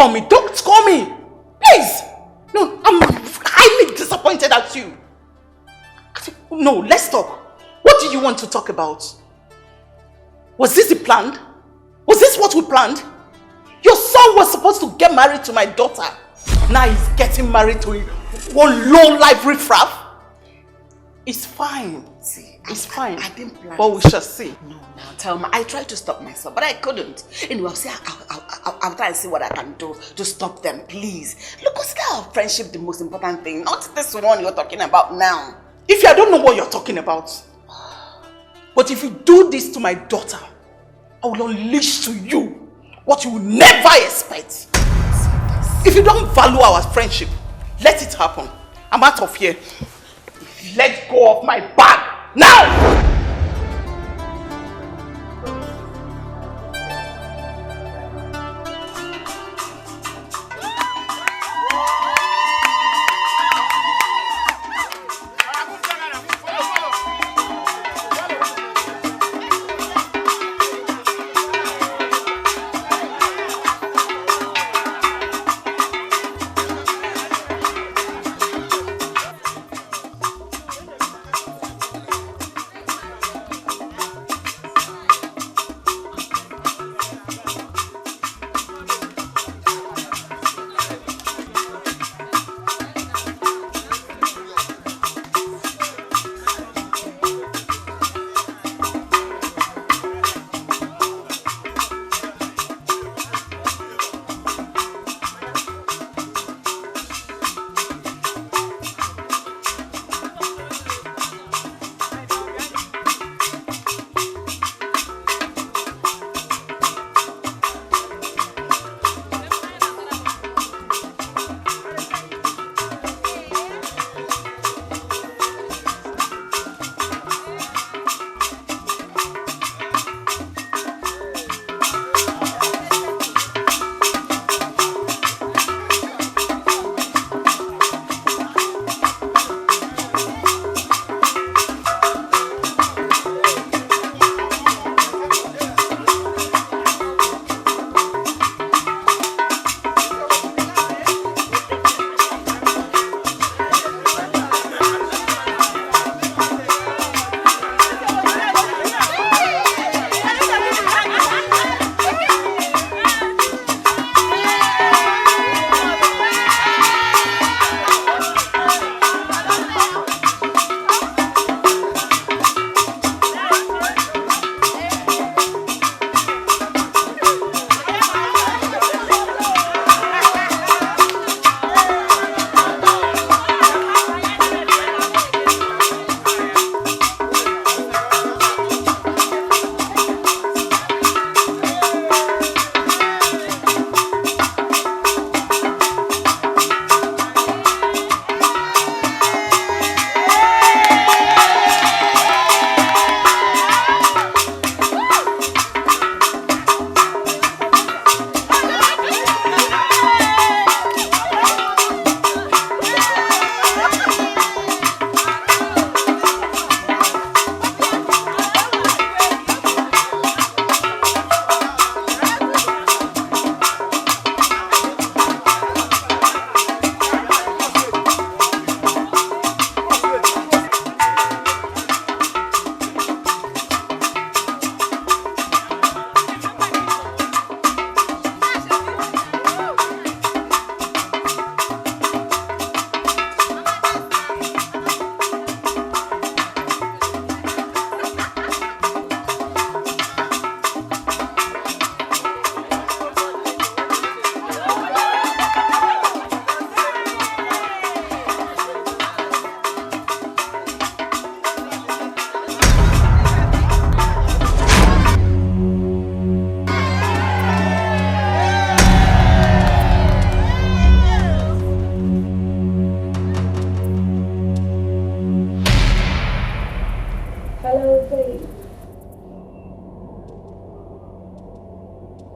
call me. Don't call me. Please. No, I'm highly disappointed at you. No, let's talk. What do you want to talk about? Was this the plan? Was this what we planned? Your son was supposed to get married to my daughter. Now he's getting married to one low-life riffraff. It's fine. See, it's fine. I didn't plan. But we shall see. No, tell me. I tried to stop myself, but I couldn't. Anyway, I'll try and see what I can do to stop them, please. Look, consider our friendship the most important thing, not this one you're talking about now. If I don't know what you're talking about, but if you do this to my daughter, I will unleash to you what you will never expect. If you don't value our friendship, let it happen. I'm out of here. Let go of my bag now!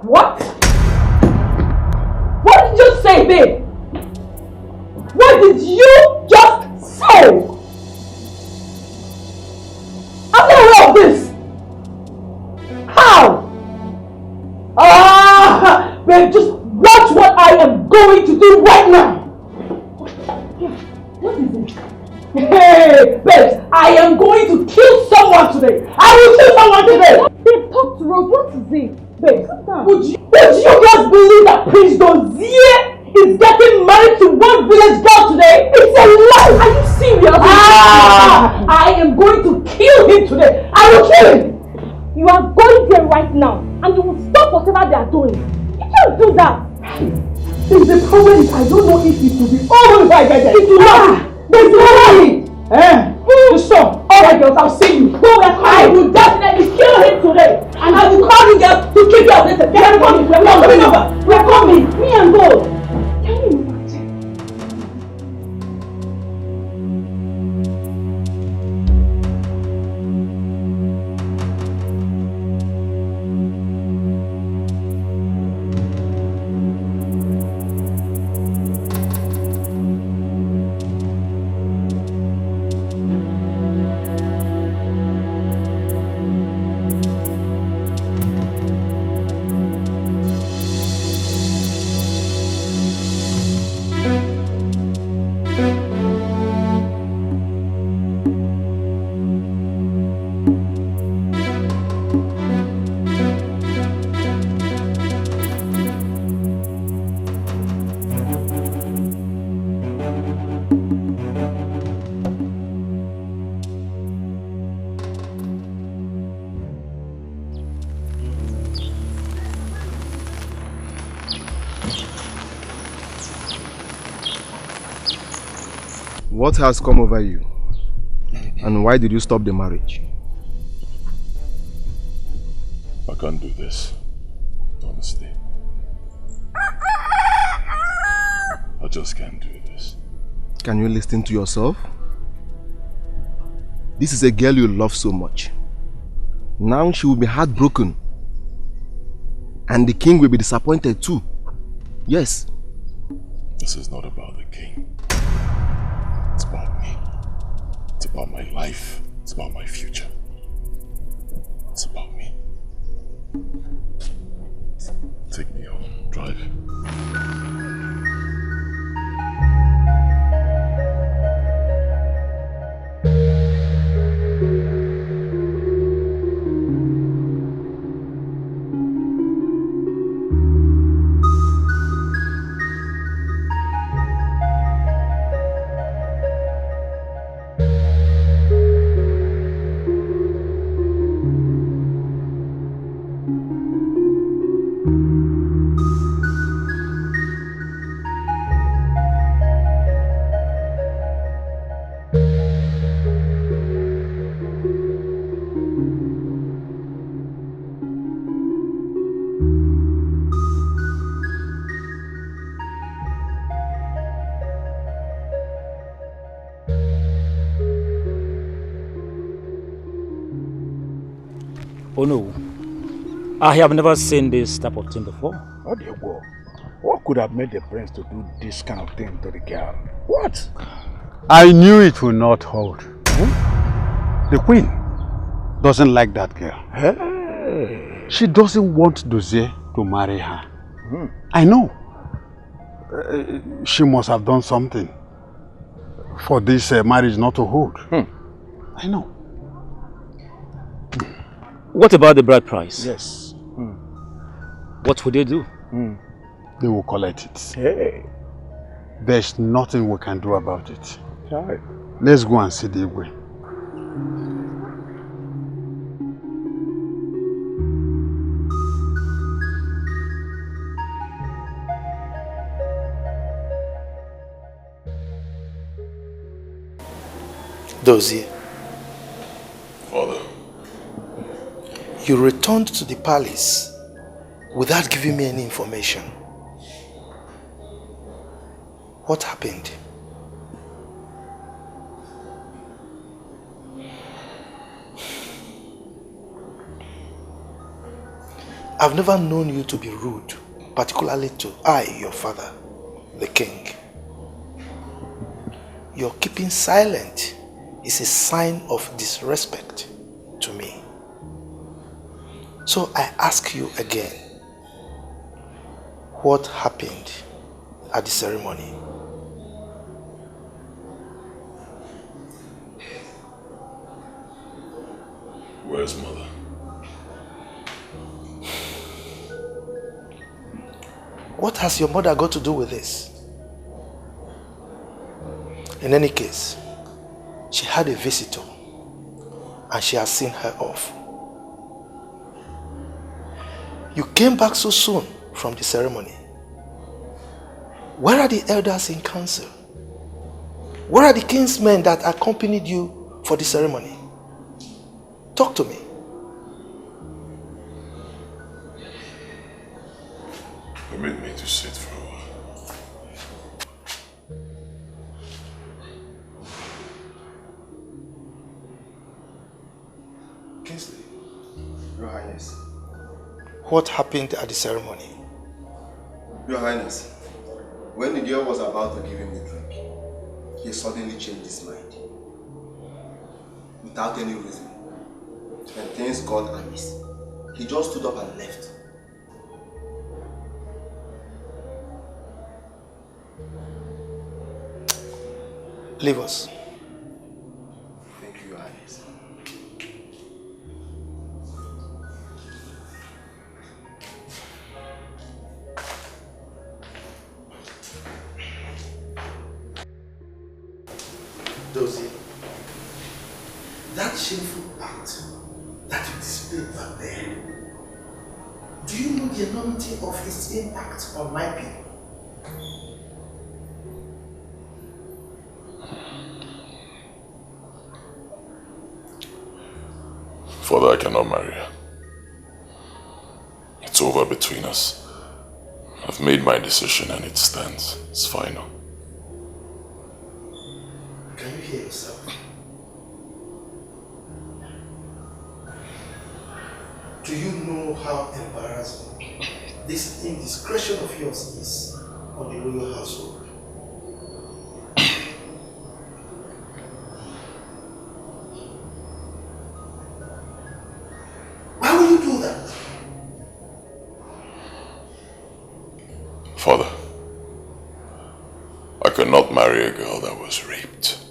What? What did you say, babe? What did you just say? I'm not aware of this. How? Babe, just watch what I going to do right now? What is it? Hey, babes, I am going to kill someone today. I will kill someone today. Babe, talk to Rose. What is it? Babe, would you just believe that Prince Doier is getting married to one village girl today? It's a lie. Are you serious? I am going to kill him today. I will kill him. You are going there right now and you will stop whatever they are doing. You can't do that. The problem is I don't know if it will be over if I get there. It will not. There's no way. You stop. Alright girls, I'll see you. I will definitely kill him today. And I will call you girls to keep you updated. We're coming. We're coming over. We're coming. Me and gold. Can you imagine? What has come over you? And why did you stop the marriage? I can't do this, honestly. I just can't do this. Can you listen to yourself? This is a girl you love so much. Now she will be heartbroken. And the king will be disappointed too. Yes. This is not about the king. It's about me. It's about my life. It's about my future. It's about me. Take me home. Drive. Oh no, I have never seen this type of thing before. Oh dear, what could have made the prince to do this kind of thing to the girl? What? I knew it would not hold. The queen doesn't like that girl. Hey. She doesn't want Doier to marry her. I know. She must have done something for this marriage not to hold. I know. What about the bride price? Yes. What would they do? They will collect it. Hey. There's nothing we can do about it. Right. Let's go and see the Igwe. Doier, Father. you returned to the palace without giving me any information. What happened? I've never known you to be rude, particularly to your father, the king. Your keeping silent is a sign of disrespect to me. So I ask you again, what happened at the ceremony? Where's Mother? What has your mother got to do with this? In any case, she had a visitor and she has seen her off. You came back so soon from the ceremony. Where are the elders in council? Where are the kinsmen that accompanied you for the ceremony? Talk to me. Permit me to sit for a while. Kingsley, Your Highness. What happened at the ceremony? Your Highness, when the girl was about to give him the drink, he suddenly changed his mind. Without any reason. And things got amiss. He just stood up and left. Leave us. Thank you, Your Highness. Doier, that shameful act that you displayed back there, do you know the enormity of its impact on my people? Father, I cannot marry her. It's over between us. I've made my decision and it stands. It's final. Can you hear yourself? Do you know how embarrassing this indiscretion of yours is on the royal household? Why will you do that? Father, I could not marry a girl that was raped.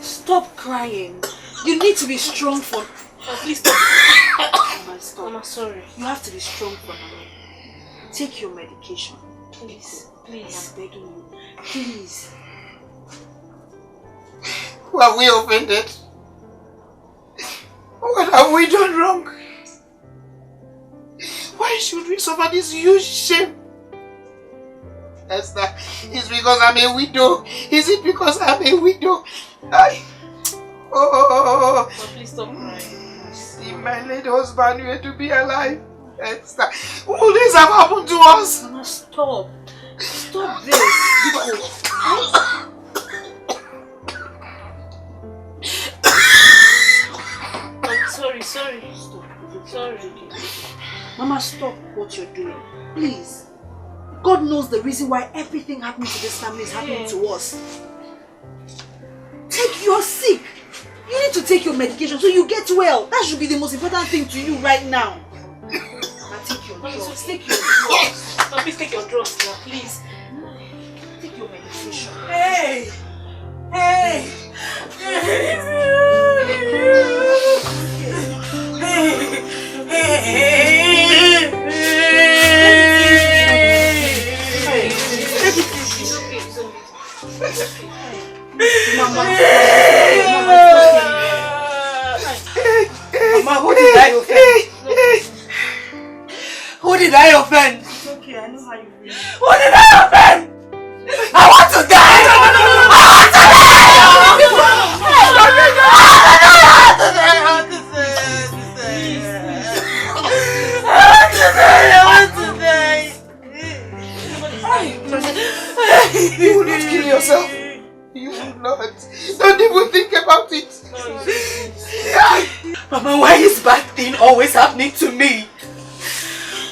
Stop crying. You need to be strong for... Please stop. Mama, stop. Mama, sorry. You have to be strong for Mama. Take your medication. Please. Please. I'm begging you. Please. Who have we offended? What have we done wrong? Why should we suffer this huge shame? Esther, it's because I'm a widow. Is it because I'm a widow? Oh, please stop crying. See my late husband were to be alive. Esther, all this have happened to us. Mama, stop. Stop this. I'm sorry. Stop. Sorry. Mama, stop what you're doing. Please. God knows the reason why everything happening to this family is happening to us. You're sick. You need to take your medication so you get well. That should be the most important thing to you right now. Take your drugs. Take your drugs. Mama, please take your drugs now, please. Take your medication. Hey! Hey! Mama, who did I offend? Who did I offend? It's okay, I know how you feel. Who did I offend? I want to die! I want to die! You will not kill yourself. You will not. Don't even think about it. Mama, why is bad thing always happening to me?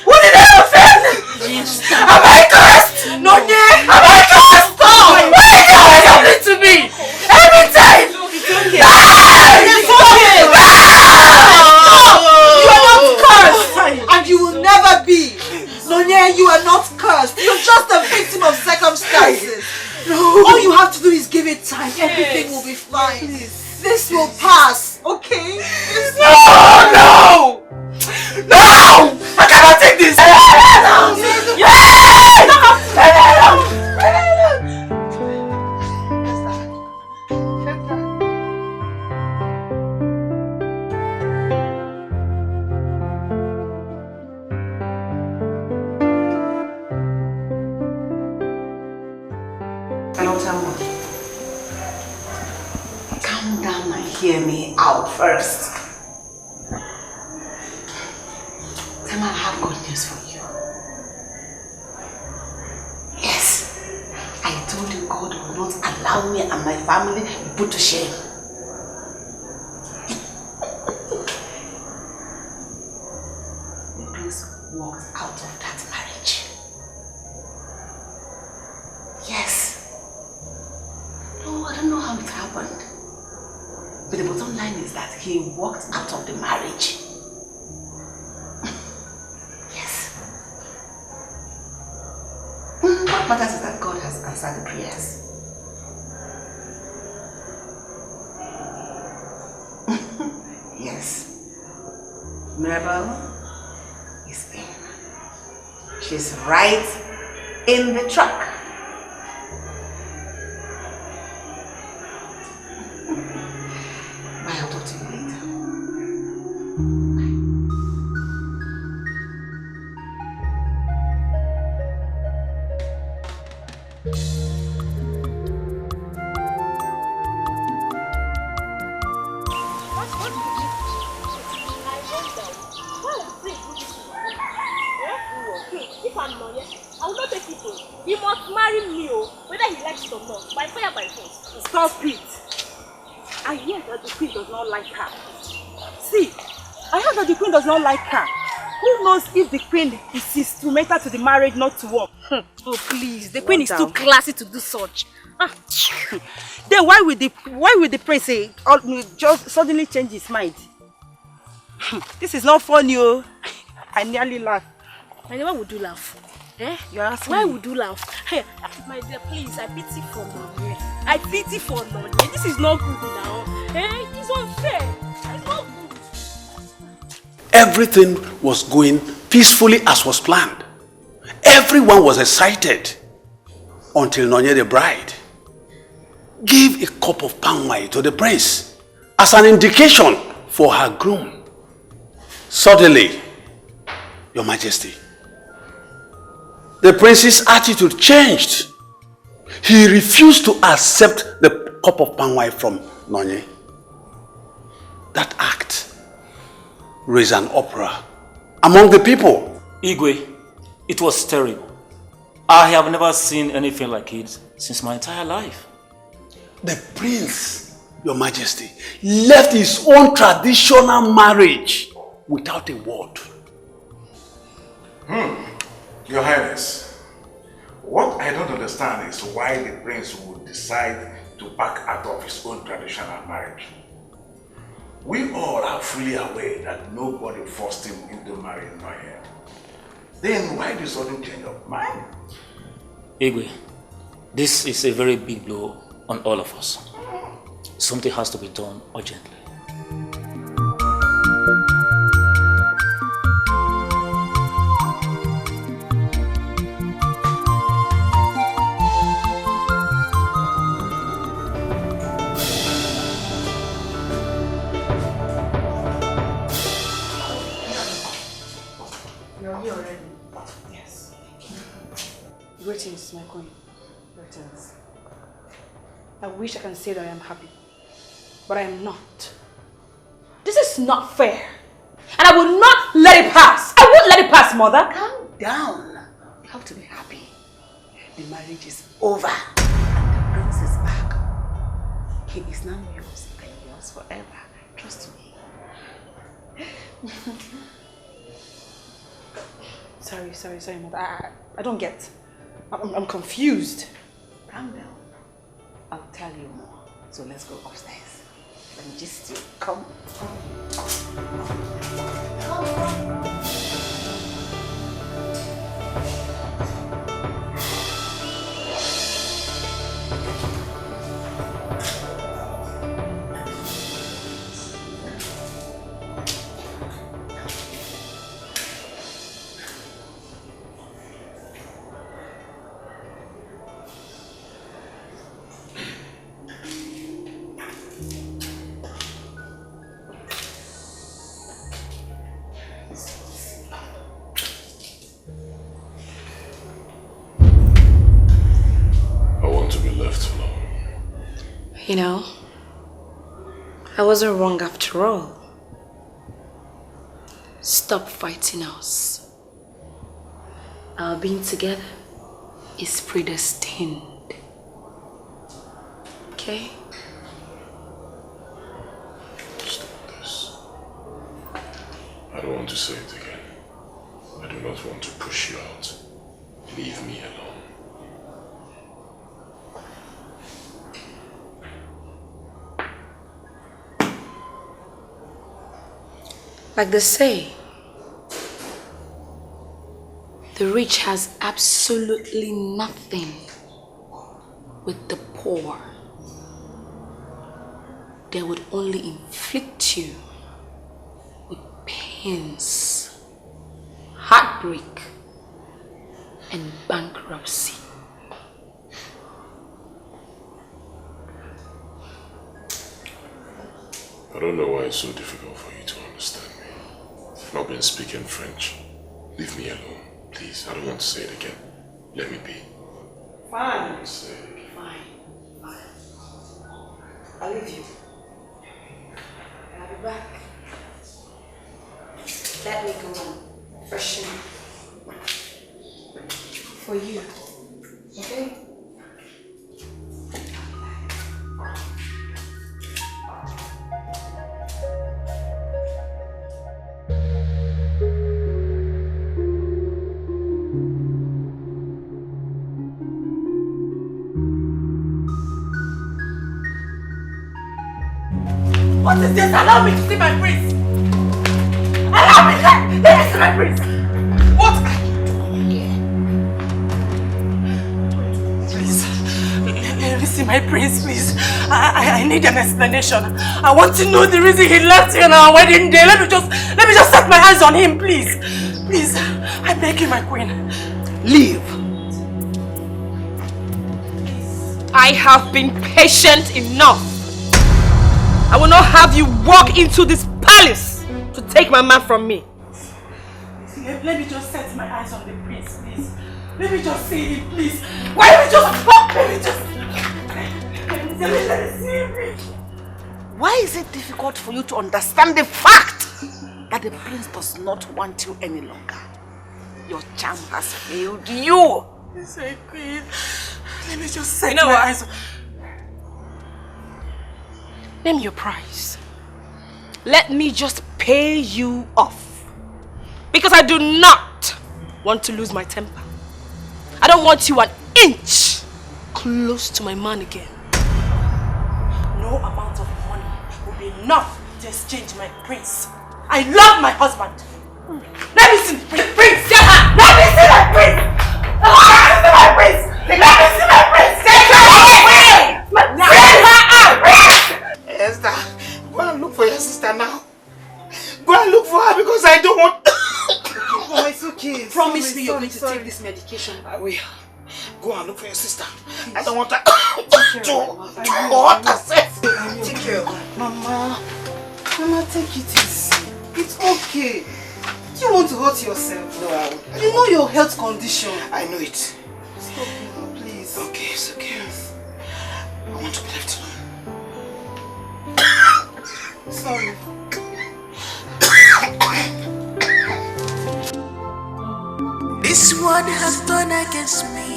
Who did I offend? Am I cursed? No, yeah. Am I cursed? Stop! Why is it always happening to me? Every time! It's okay. It's okay. You are not cursed. And you will never be. Nonya, you are not cursed. You're just a victim of circumstances. No. All you have to do is give it time. Everything will be fine. This will pass, okay? No! No! I cannot take this! Calm down and hear me out first. Tema, I have good news for you. Yes, I told you God will not allow me and my family to be put to shame. The prince walked out of that marriage. Yes. No, I don't know how it happened. But the bottom line is that he walked out of the marriage. Yes. What matters is that God has answered the prayers. Yes. Mirabel is in. She's right in the truck. I'll talk to you later. If I'm not yet, I will not take it. He must marry me, whether he likes it or not, by fire, by force. Stop it! I hear that the queen does not like her. See, I heard that the queen does not like her. Who knows if the queen is instrumental to the marriage not to work? Oh please, the queen is too classy to do such. Then why would the prince say, just suddenly change his mind? This is not funny, oh. I nearly laughed. And why would you laugh? Eh? You're asking why me. would you laugh? Hey, my dear, please, I pity for Nonye. I pity for Nonye. This is not good now. Eh? It's unfair. It's not good. Everything was going peacefully as was planned. Everyone was excited until Nonye the bride gave a cup of palm wine to the prince as an indication for her groom. Suddenly, Your Majesty, the prince's attitude changed. He refused to accept the cup of palm wine from Nonye. That act raised an uproar among the people. Igwe, it was terrible. I have never seen anything like it since my entire life. The prince, Your Majesty, left his own traditional marriage without a word. Your Highness, what I don't understand is why the prince would decide to back out of his own traditional marriage. We all are fully aware that nobody forced him into marrying Doier. Then why the sudden change of mind? Igwe, this is a very big blow on all of us. Something has to be done urgently. Greetings, my queen. Greetings. I wish I can say that I am happy, but I am not. This is not fair, and I will not let it pass. I won't let it pass, mother. Calm down. You have to be happy. The marriage is over, and the prince is back. He is now yours and yours forever. Trust me. Sorry, mother. I don't get. I'm confused. Calm down. I'll tell you more. So let's go upstairs. Let me just come. You know, I wasn't wrong after all. Stop fighting us. Our being together is predestined. Okay? Stop this. I don't want to say it again. I do not want to push you out. Leave me alone. Like they say, the rich has absolutely nothing with the poor. They would only inflict you with pains, heartbreak, and bankruptcy. I don't know why it's so difficult for you to understand me. I've not been speaking French. Leave me alone, please. I don't want to say it again. Let me be. Fine. Say it again. Fine. I'll leave you. I'll be back. Let me go and freshen for you. Okay? What is this? Allow me to see my prince! Allow me! Let me see my prince! What are you doing here? Please, let me see my prince, please. I need an explanation. I want to know the reason he left here on our wedding day. Let me just set my eyes on him, please. Please, I beg you, my queen. Leave. I have been patient enough. I will not have you walk into this palace to take my man from me. Let me just set my eyes on the prince, please. Let me just see him, please. Why don't we just talk? Let me see him, please. Why is it difficult for you to understand the fact that the prince does not want you any longer? Your charm has failed you. Yes, I queen. Let me just set my eyes on... Name your price. Let me just pay you off. Because I do not want to lose my temper. I don't want you an inch close to my man again. No amount of money will be enough to exchange my prince. I love my husband. Let me see the prince. Let me see my prince. Let me see my prince. Let me see my prince. Take her away. Bring her out. Esther, go and look for your sister now. Go and look for her because I don't want... Oh, it's okay. Promise me you're going to take this medication. I will. Go and look for your sister. I don't want her to hurt herself. Take care of her. Mama, take it easy. It's okay. Do you want to hurt yourself? No, I won't. You know your health condition. I know it. Stop, Mama, please. Okay, it's okay. Please. I want to be left alone. Sorry. This one has done against me.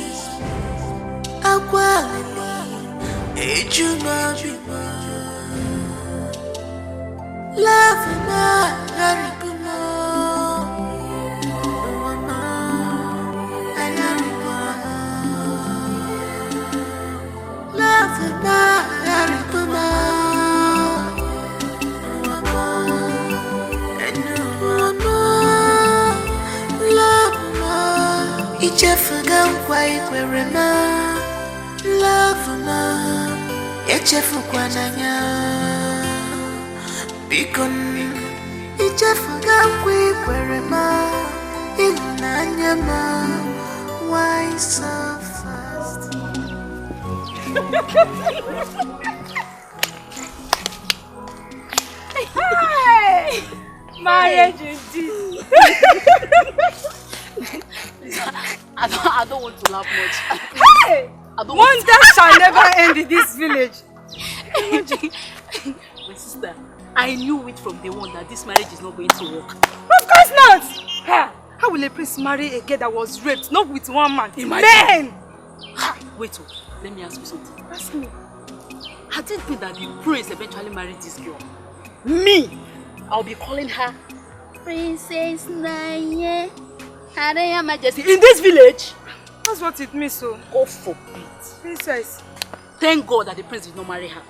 Love Ichefuga nkwa ikwere na love na echefukwa n'anya biko ichefuga nkwa ikwere na ịhụnanya ma why so fast. Hey! Marriage indeed. I don't want to laugh much. Hey! Wonder shall never end in this village. My sister, I knew it from day one that this marriage is not going to work. Of course not! How will a prince marry a girl that was raped, not with one man? Imagine. Men! Wait, let me ask you something. Ask me. I didn't think that the prince eventually married this girl. Me? I'll be calling her Princess Naye. Her Majesty in this village. That's what it means, so. God forbid. Princess. Thank God that the prince did not marry her.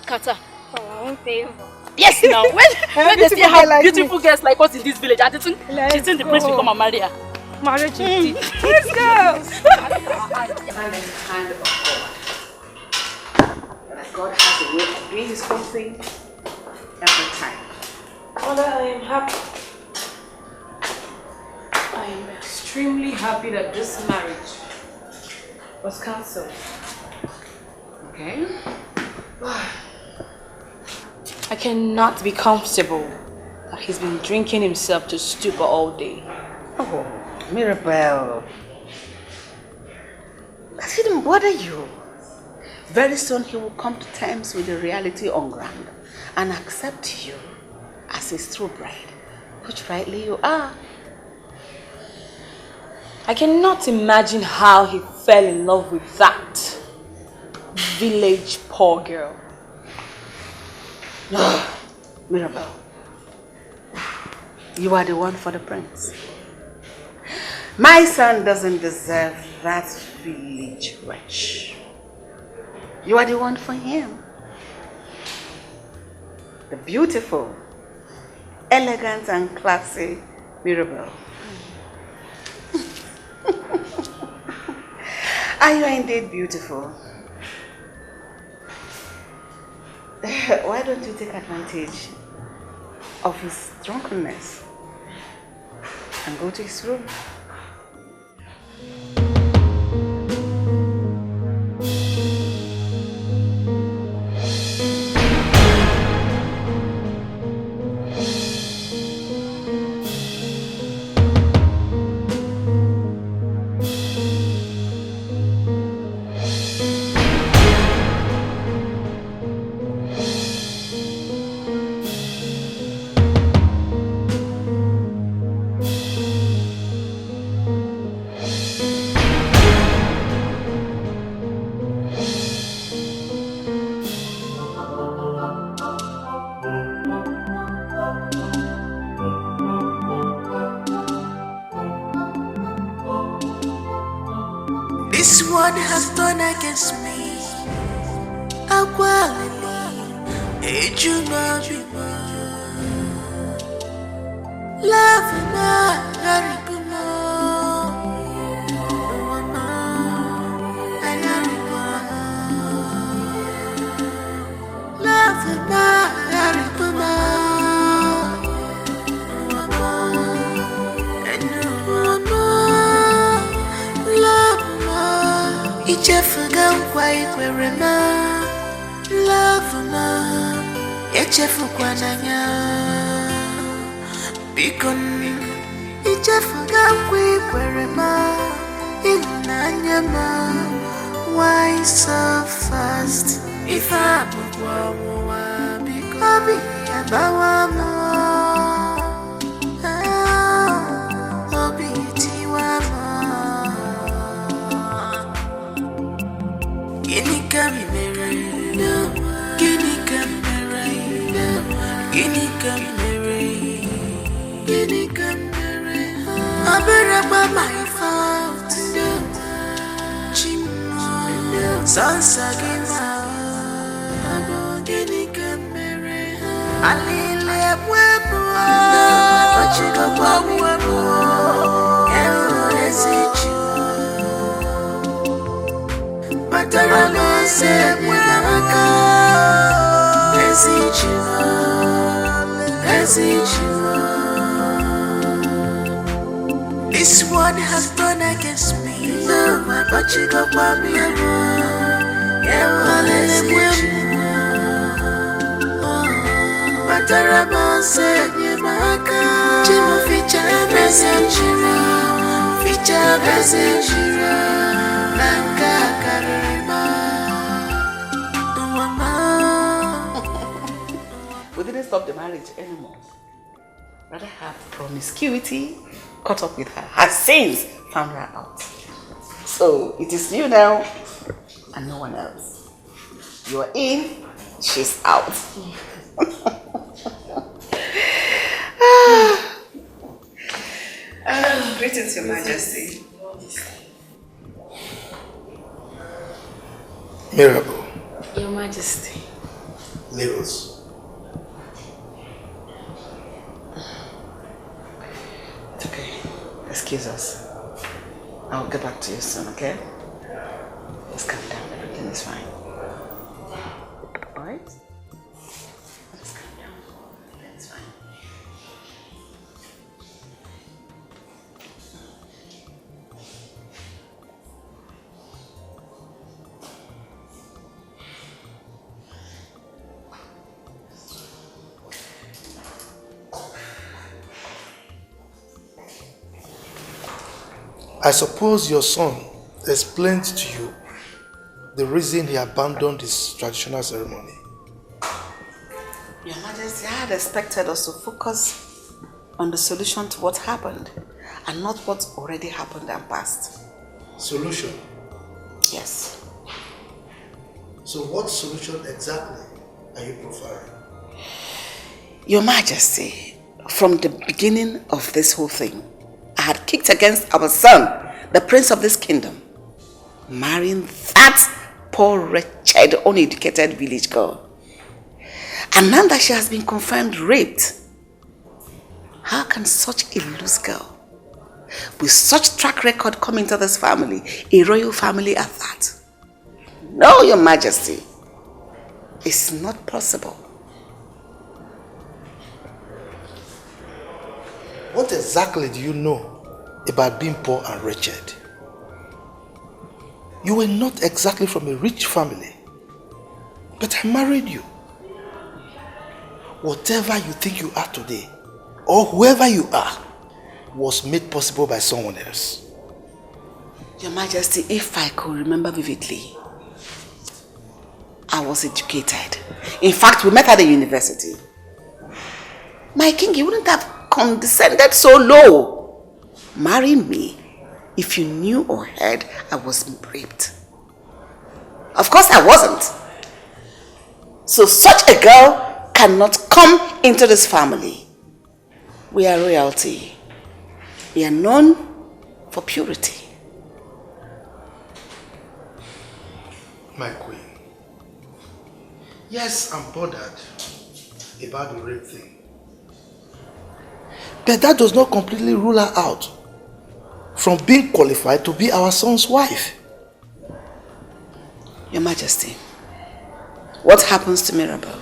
Kata. For our own favor. Yes, now. When they still have like beautiful girls like us in this village, I think the prince will come and marry her. Marriage indeed. Let's go. I'm in the hand of God. That God has a way of doing his own thing every time. Mother, I am happy. I am extremely happy that this marriage was cancelled. Okay. I cannot be comfortable that he's been drinking himself to stupor all day. Oh, Mirabel. That shouldn't bother you. Very soon he will come to terms with the reality on ground and accept you as his true bride, which rightly you are. I cannot imagine how he fell in love with that village poor girl. Mirabel, you are the one for the prince. My son doesn't deserve that village wretch. You are the one for him. The beautiful, elegant and classy Mirabel. Are you indeed beautiful? Why don't you take advantage of his drunkenness and go to his room? This one has done against me. Agwalili, ejuna bima. Love Ichefuga kwa ikwerema Love ma Echefu kwa nanya Bikon Ichefuga kwa ikwerema Inanya ma Why so fast If I bukwa mwa Bikon Abi yabawa mo Obi tiwa mo Gini kamera, gini kamera, gini kamera, gini kamera. Aberapa my fault. Chimo, sansa gima. Gini kamera. Alile webo. Achiga webo. Elo esichu. Mataralo se mwaka Esichima This one has done against me No, my bachiga babi Mataralo se mwaka Chimo ficha Esichima Ficha Esichima Nanga We didn't stop the marriage anymore. Rather have promiscuity caught up with her. Her sins found her out. So it is you now and no one else. You're in, she's out. Greetings, Your Majesty. Mirabel. Your Majesty. Leave us. It's okay. Excuse us. I'll get back to you soon, okay? Just calm down. Everything is fine. Alright? Just calm down. Everything's fine. I suppose your son explained to you the reason he abandoned his traditional ceremony. Your Majesty, I had expected us to focus on the solution to what happened and not what already happened and passed. Solution? Yes. So what solution exactly are you providing? Your Majesty, from the beginning of this whole thing, I had kicked against our son, the prince of this kingdom, marrying that poor, wretched, uneducated village girl. And now that she has been confirmed raped, how can such a loose girl, with such track record, come into this family, a royal family at that? No, Your Majesty, it's not possible. What exactly do you know about being poor and wretched? You were not exactly from a rich family, but I married you. Whatever you think you are today, or whoever you are, was made possible by someone else. Your Majesty, if I could remember vividly, I was educated. In fact, we met at the university. My king, you wouldn't have condescended so low. Marry me if you knew or heard I was raped. Of course I wasn't. So such a girl cannot come into this family. We are royalty. We are known for purity. My queen, yes, I'm bothered about the rape thing. But that does not completely rule her out from being qualified to be our son's wife. Your Majesty, what happens to Mirabel?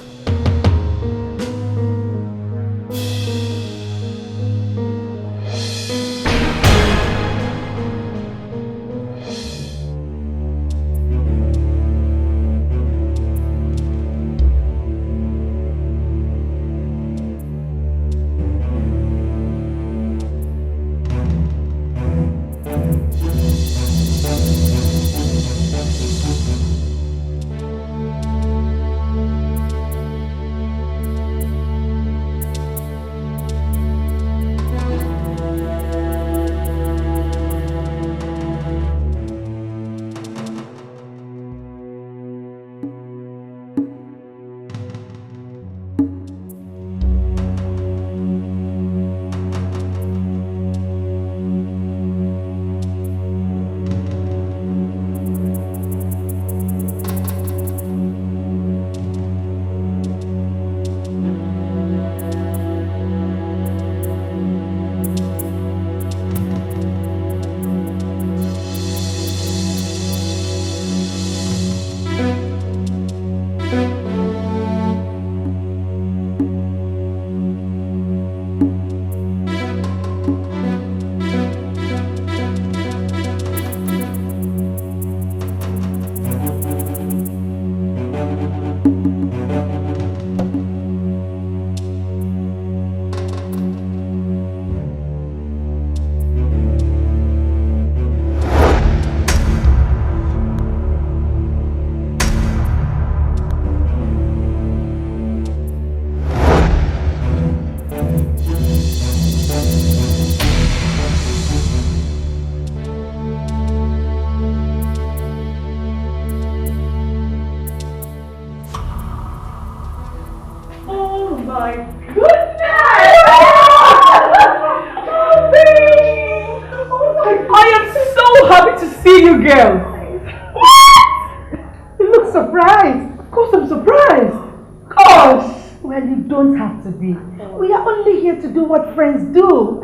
Friends do.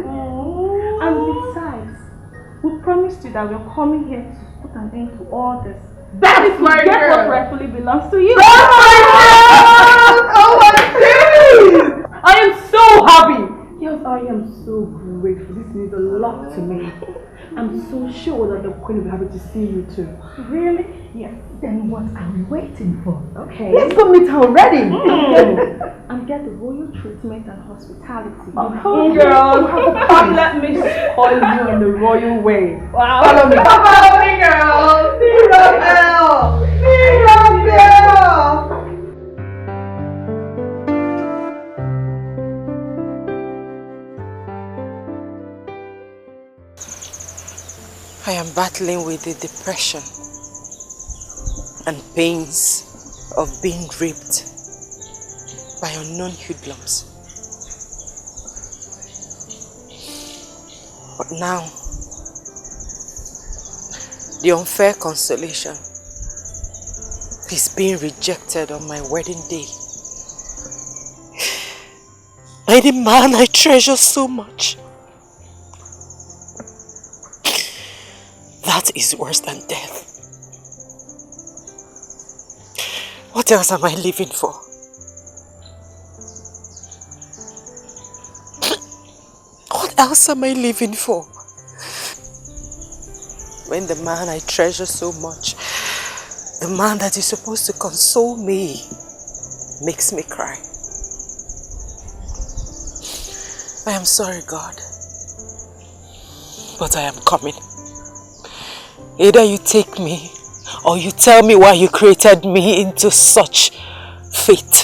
And besides, we promised you that we're coming here to put an end to all this. That is my girl. What rightfully belongs to you. That's my girl! Oh my God! I am so happy. Yes, I am so grateful. This means a lot to me. I'm so sure that the Queen will be happy to see you too. Really? Yes. Then what are we waiting for? Okay. Let's go meet her already. And get the royal treatment and hospitality. Oh, girl. Come, let me spoil you in the royal way. Wow. Follow me. Follow me, girl. Mirabel. Mirabel. I am battling with the depression and pains of being raped by unknown hoodlums. But now, the unfair consolation is being rejected on my wedding day by the man I treasure so much. That is worse than death. What else am I living for? What else am I living for? When the man I treasure so much, the man that is supposed to console me, makes me cry. I am sorry, God, but I am coming. Either you take me, or you tell me why you created me into such fate.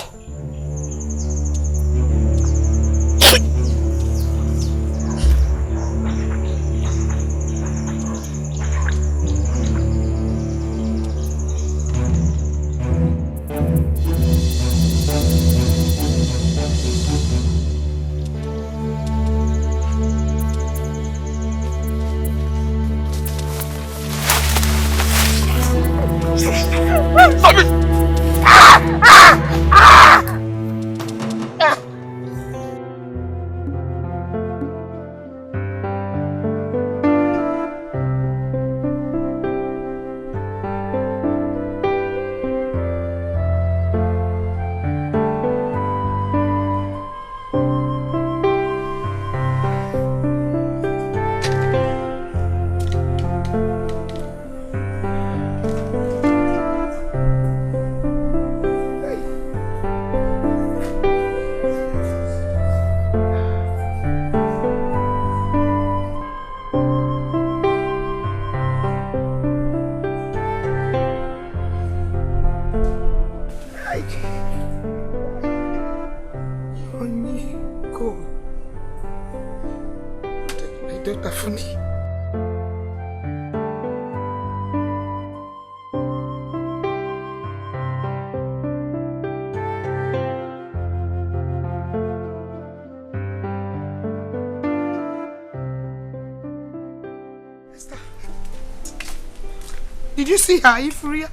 Did you see her, Ifria?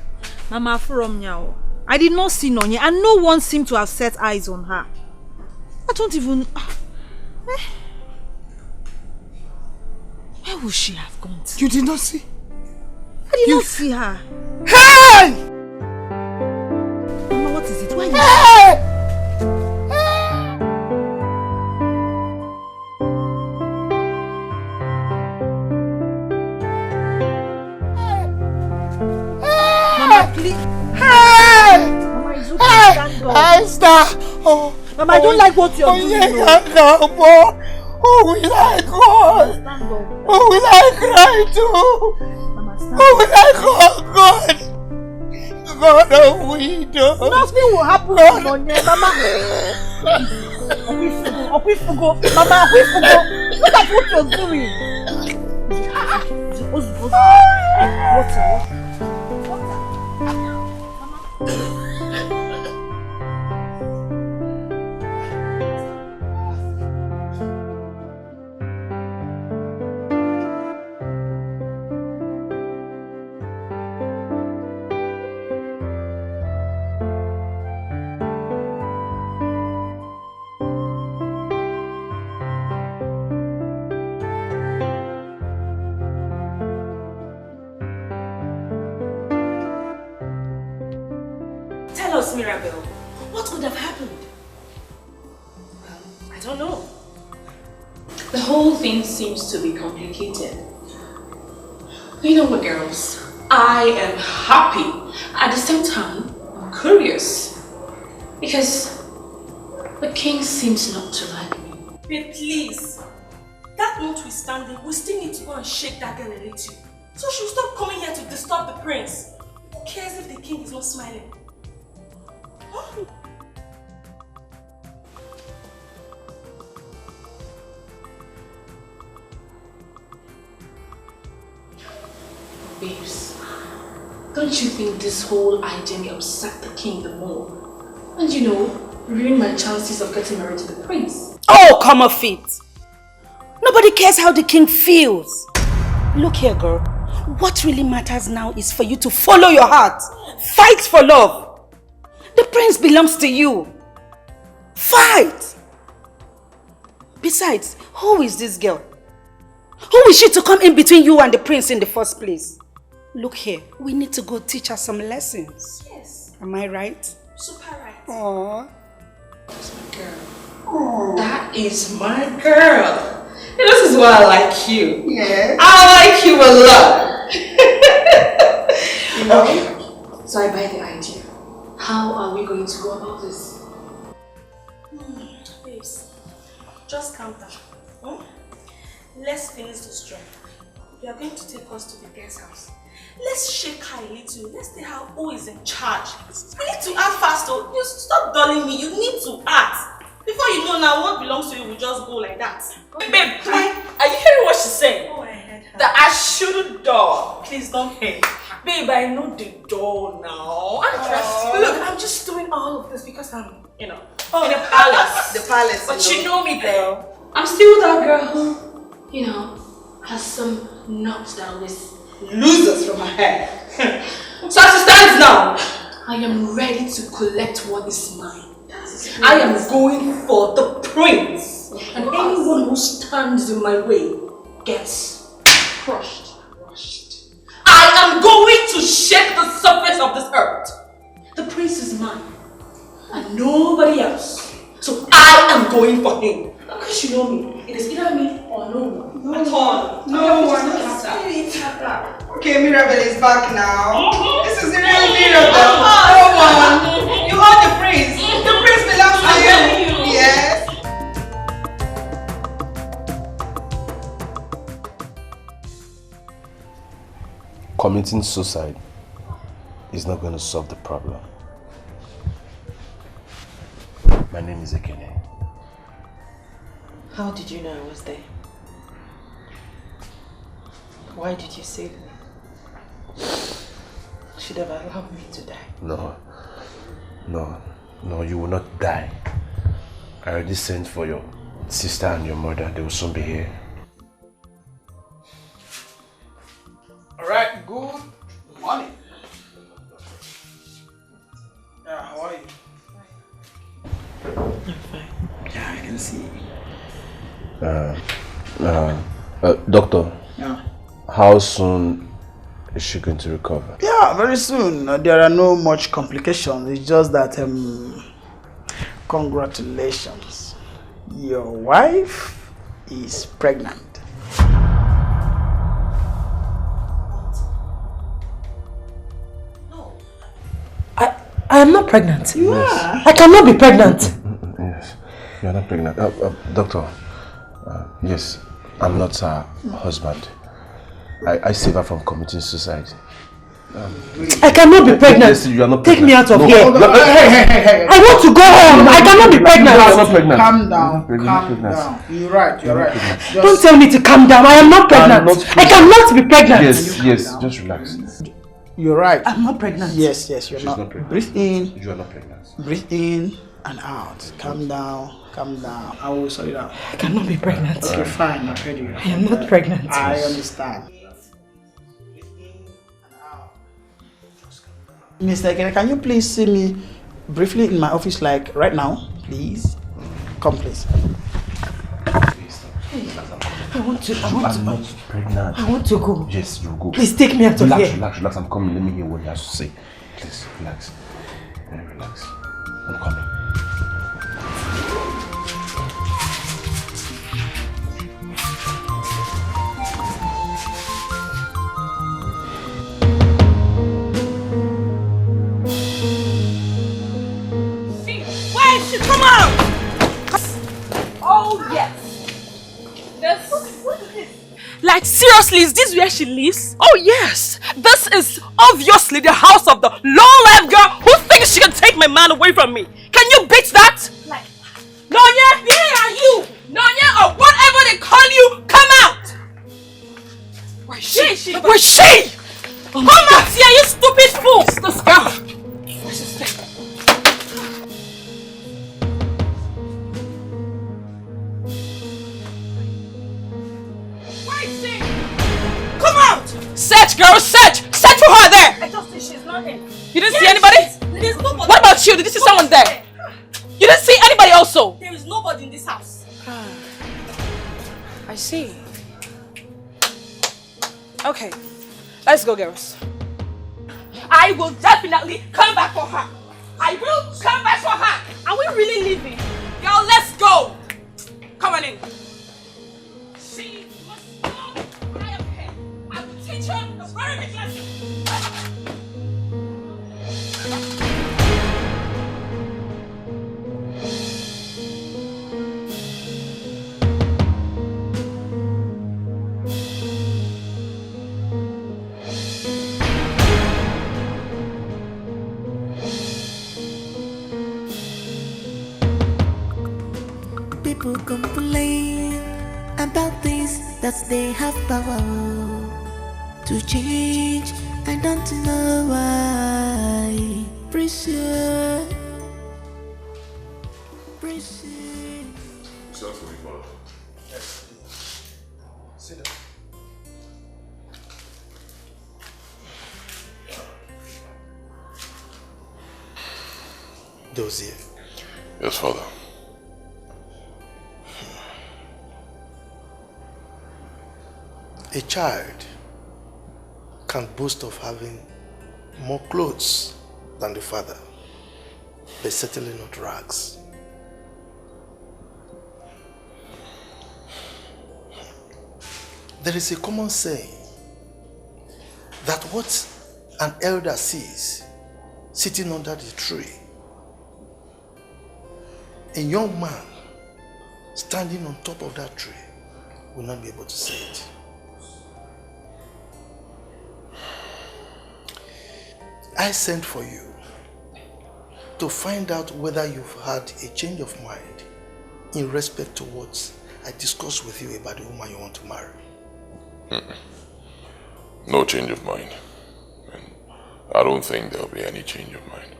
Mama, from now, I did not see Nonye, and no one seemed to have set eyes on her. I don't even... Where would she have gone to? You did not see? I did not see her. Hey! Mama, what is it? Why are you... Hey! Mama, please. Hey! Mama, it's okay. Stand up. Esther! Oh, Mama, I don't like what you're doing. Oh, will I cry? Oh, will I cry too? Oh, will I call God? God of widow. Nothing will happen to Nonye, Mama. Okwifugo. Mama, Okwifugo. Look at what you're doing. Water. Tell us, Mirabel, what could have happened? I don't know. The whole thing seems to be complicated. You know what, girls? I am happy. At the same time, I'm curious. Because the king seems not to like me. Babe, please. That notwithstanding, we still need to go and shake that girl a little. So she'll stop coming here to disturb the prince. Who cares if the king is not smiling? Babes, don't you think this whole idea may upset the king the more? And you know, ruin my chances of getting married to the prince? Oh, come off it! Nobody cares how the king feels. Look here, girl. What really matters now is for you to follow your heart. Fight for love. The prince belongs to you. Fight! Besides, who is this girl? Who is she to come in between you and the prince in the first place? Look here, we need to go teach her some lessons. Yes. Am I right? Super right. Aww. That's my girl. That is my girl. This is why I like you. Yeah. I like you a lot. Okay. So I buy the idea. How are we going to go about this? Babes, just calm down. Let's finish this job. You are going to take us to the guest house. Let's shake her a little. Let's see how who is in charge. We need to act fast though. You stop dulling me. You need to act. Before you know now what belongs to you will just go like that. Babe, are you hearing what she's saying? Oh, I heard her. That I shouldn't door. Please don't hate. Babe, I know the door now. Look, I'm just doing all of this because I'm, in a palace. The palace. But you know me, girl. I'm still that girl who, has some knots that always loses from her hair. So as it stands now, I am ready to collect what is mine. I am going for the prince. And anyone who stands in my way gets crushed. I am going to shake the surface of this earth. The prince is mine. And nobody else. So I am going for him. Because you know me, it is either me or no one. At all. No one. Okay, Mirabel is back now. This is the real Mirabel. No one. You are the prince. The prince belongs to you. Yes. Committing suicide is not going to solve the problem. My name is Ekene. How did you know I was there? Why did you save me? You should have allowed me to die. No, you will not die. I already sent for your sister and your mother. They will soon be here. Alright, good morning. How are you? I'm fine. Yeah, I can see. Doctor. Yeah. How soon is she going to recover? Yeah, very soon. There are no much complications. It's just that congratulations. Your wife is pregnant. I am not pregnant. You are. I cannot be pregnant. Yes, you are not pregnant. Doctor, yes, I'm not her husband. I saved her from committing suicide. I cannot be pregnant. Yes, you are not pregnant. Take me out of here. Hey. I want to go home. I cannot be pregnant. You are not pregnant. Calm down. Calm down. You're right. Don't tell me to calm down. I am not pregnant. I cannot be pregnant. Yes, just relax. You're right. I'm not pregnant. Yes, you're not. Breathe in. You are not pregnant. Breathe in and out. Calm down. I will sort it out. I cannot be pregnant. Okay, fine. I heard you. I am not pregnant. I understand. Mr. Ekene, can you please see me briefly in my office, like right now, please? Come, please. I want to. I'm not pregnant. I want to go. Yes, you go. Please take me out of here. Relax. I'm coming. Let me hear what you have to say. Please, relax. Very relax. I'm coming. Where is she? Come out! Oh, yes. What is this? Like, seriously, is this where she lives? Oh, yes. This is obviously the house of the low-life girl who thinks she can take my man away from me. Can you beat that? Like, Doier, where are you? Doier, or whatever they call you, come out! Where's she? Where's she? Come out here, you stupid fool! This girl. Where's she staying? Come out! Search, girl, search! Search for her there! I just see she's not here. You didn't see anybody? There's nobody. What about you? Did you see someone there? You didn't see anybody also? There is nobody in this house. I see. Okay, let's go, girls. I will definitely come back for her. I will come back for her. Are we really leaving? Girl, let's go. Come on in. She must know I am here. I will teach her a very big lesson. People complain about things that they have power to change. I don't know why. Pressure. Sit down. Doier. Yes, Father. A child can boast of having more clothes than the father, but certainly not rags. There is a common saying that what an elder sees sitting under the tree, a young man standing on top of that tree will not be able to see it. I sent for you to find out whether you've had a change of mind in respect to what I discussed with you about the woman you want to marry. No change of mind. And I don't think there'll be any change of mind.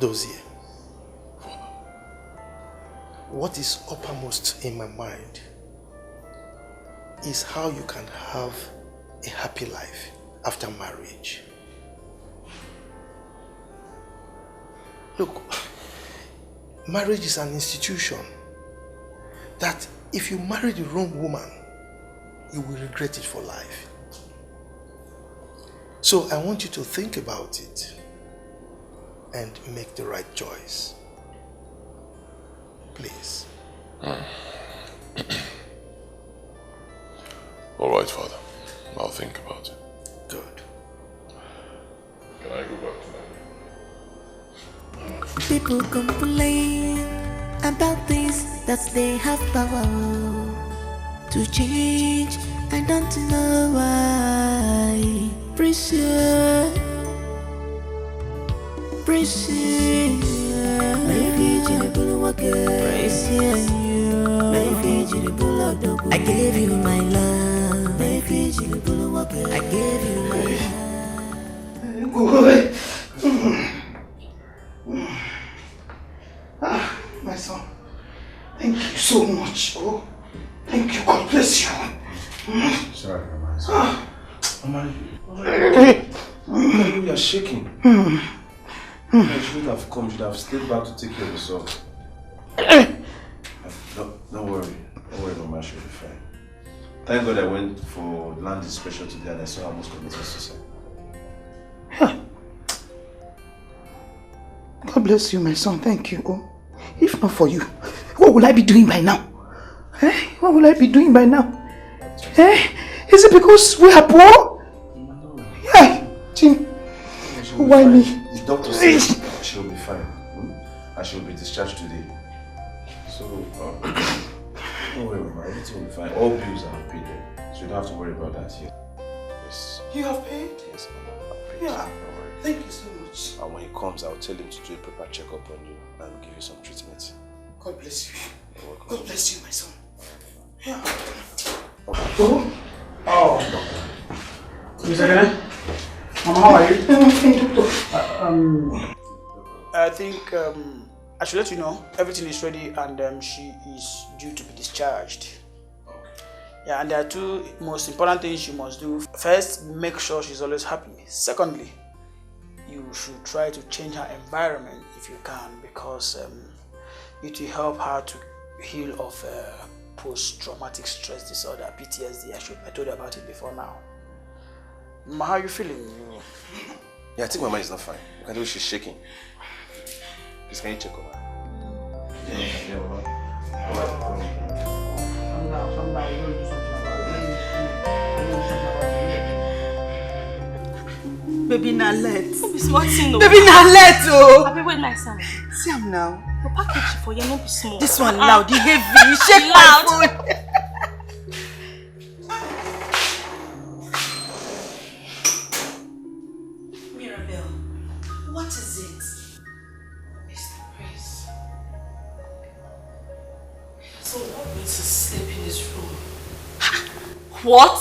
Doier, what is uppermost in my mind is how you can have a happy life after marriage. Look, marriage is an institution that if you marry the wrong woman, you will regret it for life. So I want you to think about it and make the right choice. Please. All right, Father. I'll think about it. Good. Can I go back to my... People complain about things that they have power to change. I don't know why. Pressure. I gave you my love. I gave you my love. My son, thank you so much. Oh, thank you. God bless you. Sorry, Mama. You are shaking. You shouldn't have come. You should have stayed back to take care of yourself. Don't worry. Don't worry, Mama. She'll be fine. Thank God I went for land inspection today and I saw almost committed suicide. God bless you, my son. Thank you. Oh, if not for you, what will I be doing by now? What will I be doing by now? Is it because we are poor? No. Yeah, Tim. Why me? The doctor says she'll be fine. And she'll be discharged today. So, don't worry, Mama. Everything will be fine. All bills are paid. So you don't have to worry about that here. Yes. You have paid? Yes, Mama. I've paid. Yeah. Don't worry. Thank you so much. And when he comes, I'll tell him to do a proper checkup on you and give you some treatment. God bless you. You're welcome. God bless you, my son. Yeah. Oh. Miss Agane? Mama, how are you? I think I should let you know everything is ready and she is due to be discharged. Yeah, and there are two most important things you must do. First, make sure she's always happy. Secondly, you should try to change her environment if you can, because it will help her to heal of post-traumatic stress disorder, PTSD. I told you about it before now. Mama, how are you feeling? Yeah, I think Mama is not fine. You can do she's shaking. Please, can you check on her? Yeah, Mama. Calm down. We're going to do something about it. Baby, now let. Don't be smart, no. Baby, now let, oh. Abi, wait, my son. See him now. The package for you, not be small. This one loud, the heavy. Shake my phone. Mirabel, what is it? Mr. Prince. So what means to sleep in this room? What?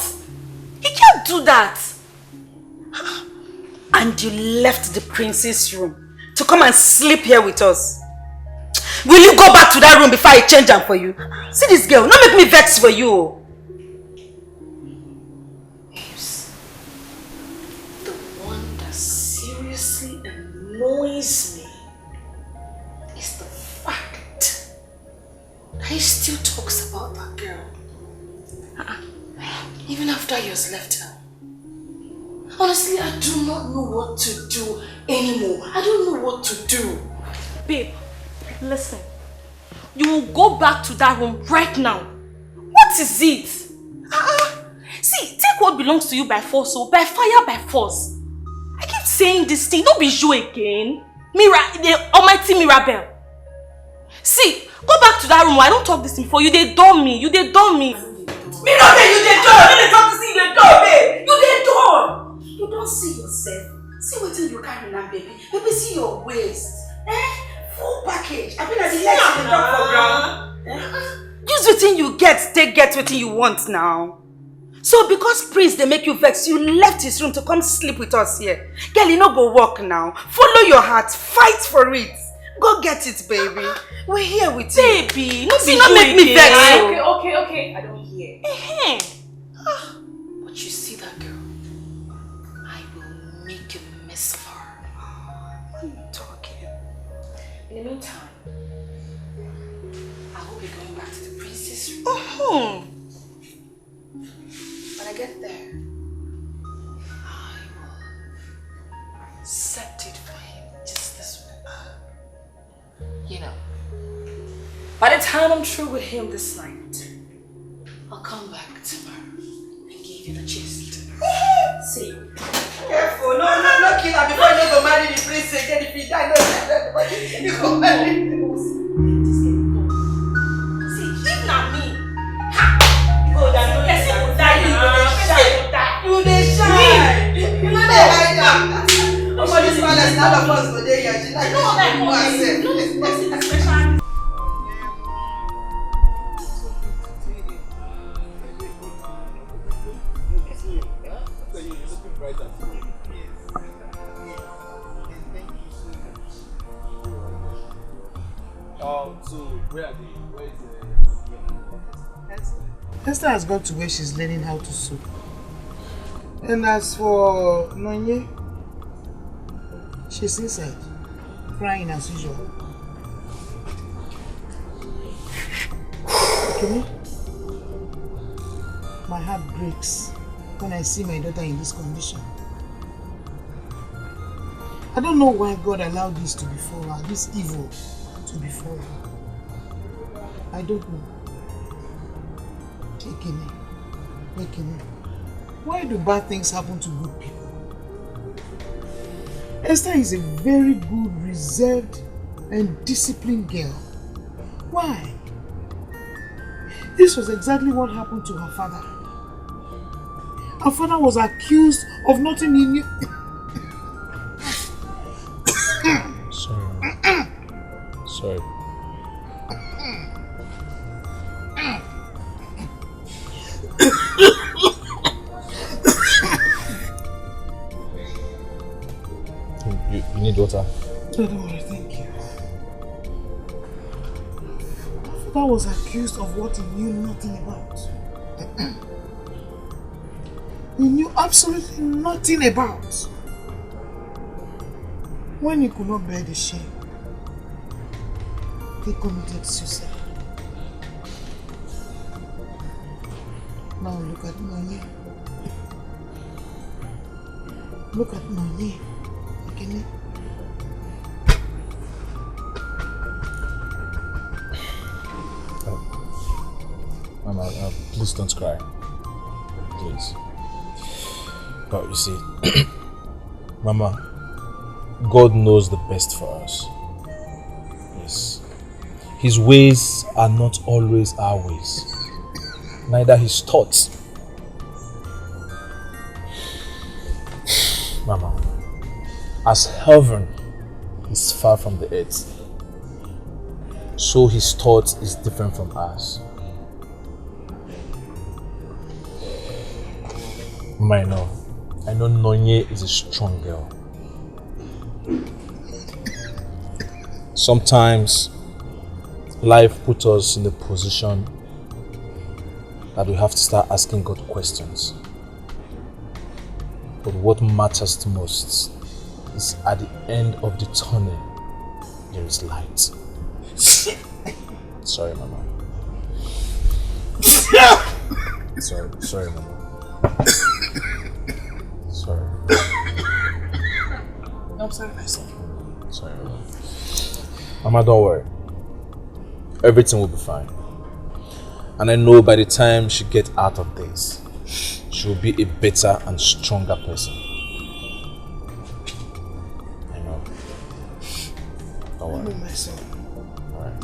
He can't do that. And you left the princess room to come and sleep here with us. Will you go back to that room before I change them for you? See this girl, not make me vex for you. The one that seriously annoys me is the fact that he still talks about that girl. Even after he has left her. Honestly, I do not know what to do anymore. I don't know what to do. Babe, listen. You will go back to that room right now. What is it? See, take what belongs to you by force, or by fire, by force. I keep saying this thing. Don't be you again. The almighty Mirabel. See, go back to that room. I don't talk this thing for you. They dumb me. You they dumb me. Mirabel, you they dumb. You they talk to see you they dumb, babe. You they dumb. You don't see yourself. See what you carry now, baby. Baby, see your waist. Full package. I mean, as the legs in the top for ground. Use the thing you get, get what you want now. So because Prince they make you vex, you left his room to come sleep with us here. Girl, you no go walk now. Follow your heart, fight for it. Go get it, baby. We're here with you. Baby, no make me vex. Okay. I don't hear. But you see that girl, I will make a mess of her. What are you talking? In the meantime, I will be going back to the princess room. Oh. When I get there, I will set it for him just this way. You know, by the time I'm through with him this night, I'll come back tomorrow and give you the gist. See? Careful, no, kill her before you go marry the prince again. If you die, no, you go marry him. See, if not me, go down, person will die, you dey shine. You know they hide am. Somebody's palace, none of us go there yet. She like no, special. So where are they? Where is Esther? Esther has gone to where she's learning how to sew. And as for Nonye, she's inside, crying as usual. Okay? My heart breaks when I see my daughter in this condition. I don't know why God allowed this to befall her, this evil to befall her. I don't know. Ekene, why do bad things happen to good people? Esther is a very good, reserved and disciplined girl. Why? This was exactly what happened to her father. Her father was accused of nothing he knew. Sorry. You need water? No, don't worry, thank you. Her father was accused of what he knew nothing about. He knew absolutely nothing about. When he could not bear the shame, he committed suicide. Now look at Nonye. Look at Nonye. Ekene. Mama, please don't cry. Please. But you see, Mama, God knows the best for us. Yes. His ways are not always our ways. Neither his thoughts. Mama, as heaven is far from the earth, so his thought is different from ours. Mama, I know Nonye is a strong girl. Sometimes life puts us in a position that we have to start asking God questions. But what matters the most is at the end of the tunnel, there is light. Sorry, Mama. Sorry, Mama. Sorry. I'm sorry, my son. Sorry, Mama. Mama, don't worry. Everything will be fine. And I know by the time she gets out of this, she will be a better and stronger person. I know. Don't worry. I know, my son. Alright.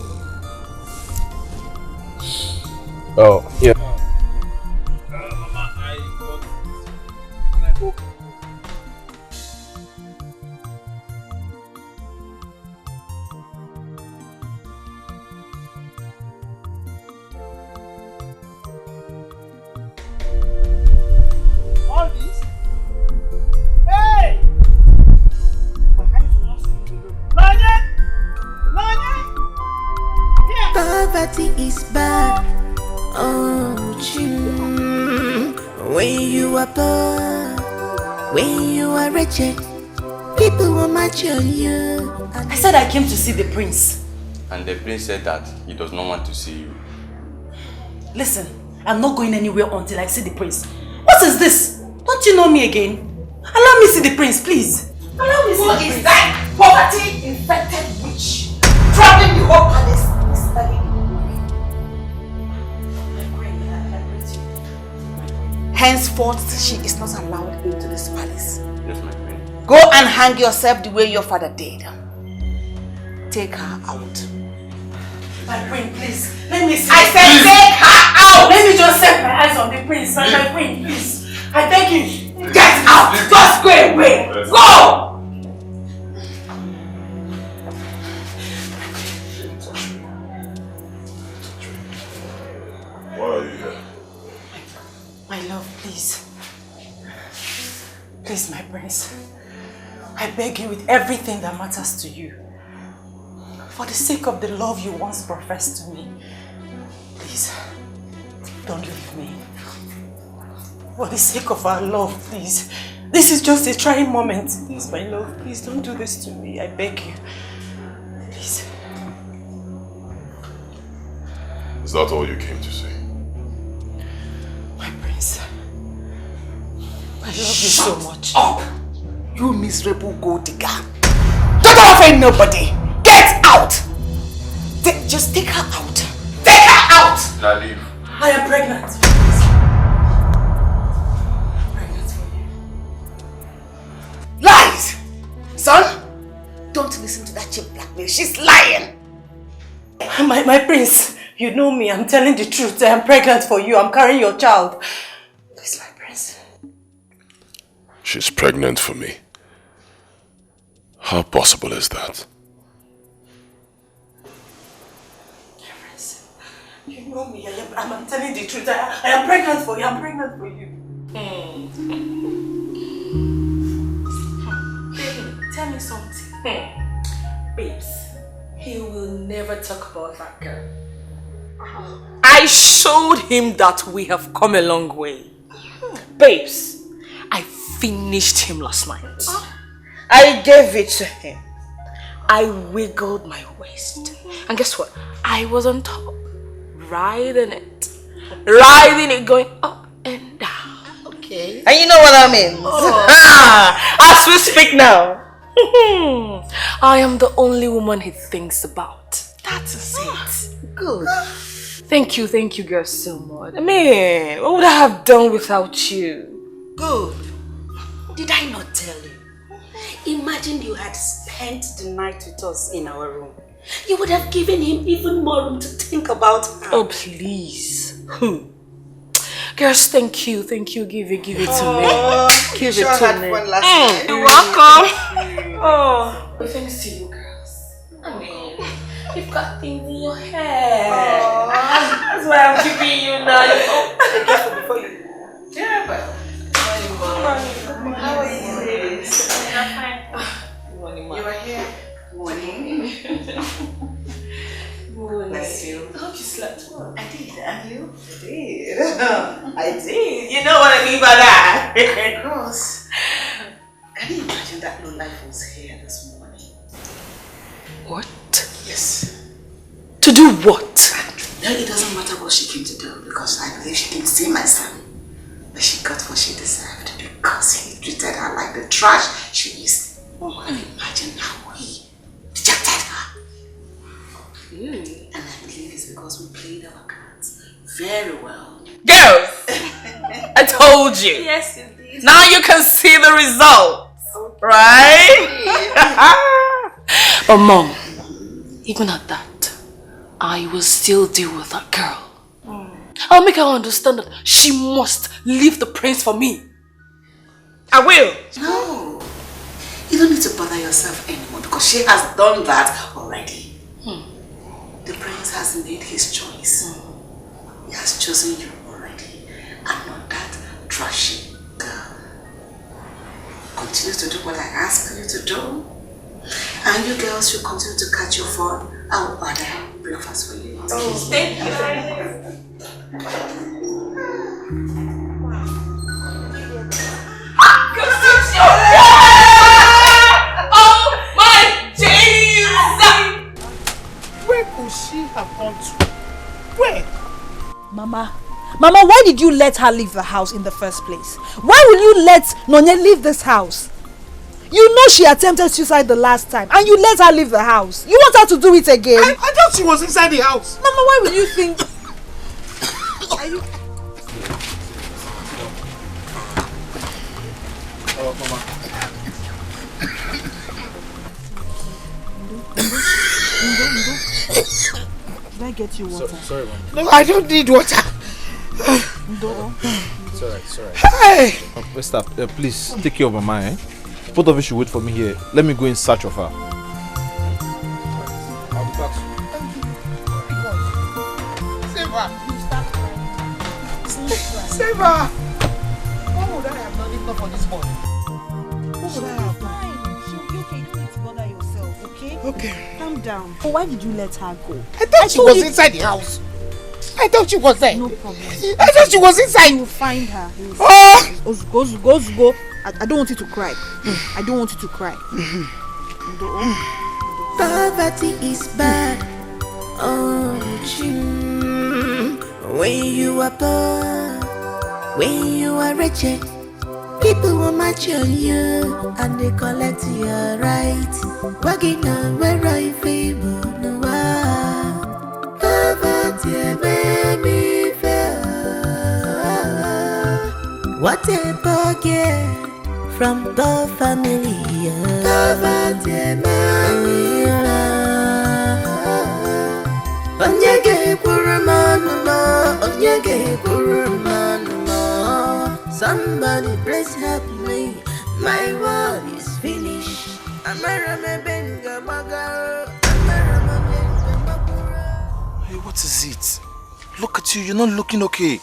Oh, yeah. Mama, I got this. And I hope. All this? Hey! Poverty is bad. Oh, when you you are poor, when you are wretched, people will match on you. I said I came to see the prince. And the prince said that he does not want to see you. Listen, I'm not going anywhere until I see the prince. What is this? Don't you know me again? Allow me see the prince, please. Allow me see the prince. Who is that poverty-infected witch traveling the whole palace? Henceforth, she is not allowed into this palace. Yes, my friend. Go and hang yourself the way your father did. Take her out. My queen, please. Let me see. I said take her out! Let me just set my eyes on the prince. My queen, please. I beg you. Get out! Just go away! Go! Why are you here? My love, please. Please, my prince. I beg you with everything that matters to you. For the sake of the love you once professed to me, please, don't leave me. For the sake of our love, please. This is just a trying moment. Please, my love, please don't do this to me. I beg you. Please. Is that all you came to say? My prince. I love you so much. Up! You miserable gold digger. Don't offend nobody. Get out! Just take her out. Take her out! Now leave. I am pregnant. Lies! Son, don't listen to that cheap blackmail. She's lying. My prince, you know me. I'm telling the truth. I am pregnant for you. I'm carrying your child. Please, my prince. She's pregnant for me. How possible is that? You know me. I'm telling the truth. I am pregnant for you. I'm pregnant for you. Baby, tell me something. Babes, he will never talk about that girl. I showed him that we have come a long way. Babes, I finished him last night. I gave it to him. I wiggled my waist. And guess what? I was on top, riding it, going up and down. Okay. And you know what that means? As we speak now, I am the only woman he thinks about. That is it. Good. Thank you girls so much. I mean, what would I have done without you? Good. Did I not tell you? Imagine you had spent the night with us in our room. You would have given him even more room to think about her. Oh, please. Girls, thank you. Give it to me. Give it to me. You're welcome. Thanks to you, girls. I mean, you've got things in your hair. That's why I'm keeping you now. Yeah, but how are you? I'm fine. You are here. Morning. Bless you. I hope you slept well. I did. And you? I did. You know what I mean by that. Of course. Can you imagine that low life was here this morning? What? Yes. To do what? No, it doesn't matter what she came to do because I believe she can see my son. But she got what she deserved because he treated her like the trash she is. Oh, and imagine how he rejected her. And I believe it's because we played our cards very well. Girls! I told you. Yes, you did. Now you can see the results. Right? But Mom, even at that, I will still deal with that girl. I'll make her understand that she must leave the prince for me. I will. No. You don't need to bother yourself anymore because she has done that already. The prince has made his choice. He has chosen you already and not that trashy girl. Continue to do what I ask you to do. And you girls should continue to catch your phone. I'll order breakfast for you. Thank you. Mama, why did you let her leave the house in the first place? Why will you let Nonye leave this house? You know she attempted suicide the last time and you let her leave the house. You want her to do it again? I thought she was inside the house. Mama, why will you think... Are you... Oh, Mama. Can I get you water? Sorry, Mama. No, I don't need water. It's alright, it's alright. Hey! Esther, please take care of Mama, eh? Both of you should wait for me here. Let me go in search of her. I'll be back. Save her. Save her. What would I have done if not for this boy? What would I have done? She'll be okay. You don't need to bother yourself, okay? Okay. Calm down. But why did you let her go? I thought she was inside the house. I thought she was there. No problem. I thought she was inside. You will find her. Oh! Go. I don't want you to cry. I don't want you to cry. Poverty is bad. Oh, when you are poor, when you are wretched, people will match on you and they collect your rights. Wagging on where I favor no one. Poverty made me fail. What a forget from the family. Poverty made me fail. Onyege kurumanuma, onyege kurumanuma. Somebody please help me. My world is finished. Hey, what is it? Look at you, you're not looking okay.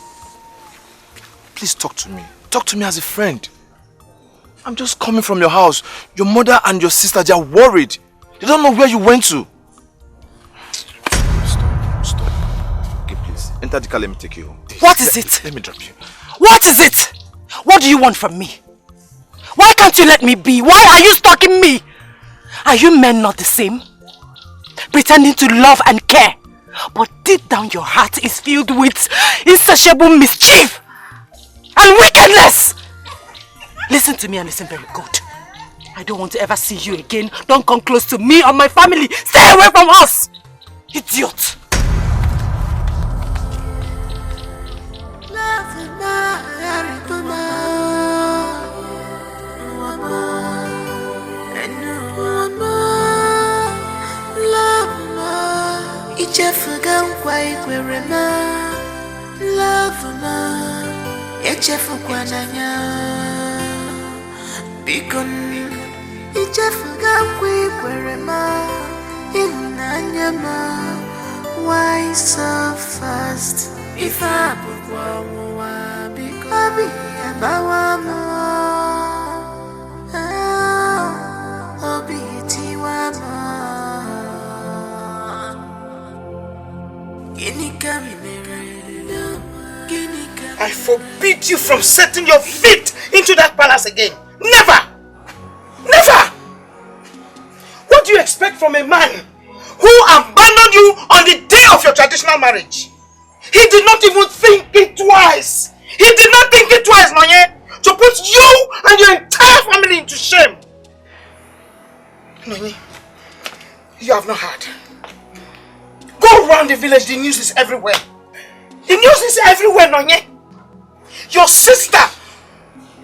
Please talk to me. Talk to me as a friend. I'm just coming from your house. Your mother and your sister, they are worried. They don't know where you went to. Stop. Okay, please. Enter the car, let me take you home. What is it? Let me drop you. What is it? What do you want from me? Why can't you let me be? Why are you stalking me? Are you men not the same? Pretending to love and care, but deep down your heart is filled with insatiable mischief and wickedness. Listen to me and listen very good. I don't want to ever see you again. Don't come close to me or my family. Stay away from us! Idiot! Ichefuga nkwa ikwere ma love ma echefukwa n'anya bikon ichefuga nkwa ikwere ma ịhụnanya ma why so fast if abụkwa ọnwụnwa biko obi abawa m obi tiwa m. I forbid you from setting your feet into that palace again. Never! Never! What do you expect from a man who abandoned you on the day of your traditional marriage? He did not even think it twice. He did not think it twice, Nonye, to put you and your entire family into shame. Nonye, you have not heard. Go around the village, the news is everywhere. The news is everywhere, Nonye. Your sister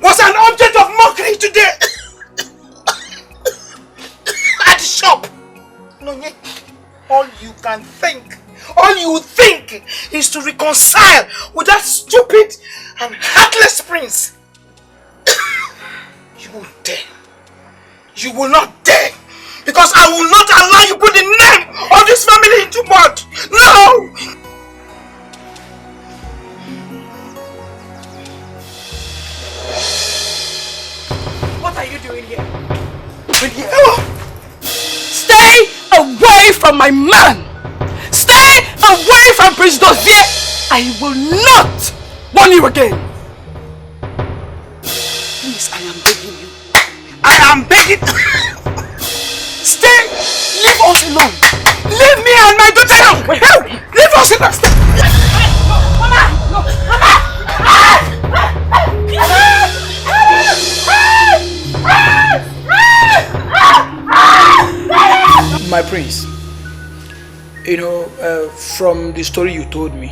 was an object of mockery today at the shop. Nonye, all you can think, all you think is to reconcile with that stupid and heartless prince. You will dare. You will not dare. Because I will not allow you put the name of this family into mud. No! What are you doing here? Stay away from my man! Stay away from Prince Doier! I will not warn you again! Please, I am begging you. I am begging. Stay! Leave us alone! Leave me and my daughter alone! Leave us alone! Mama! Prince, you know, from the story you told me,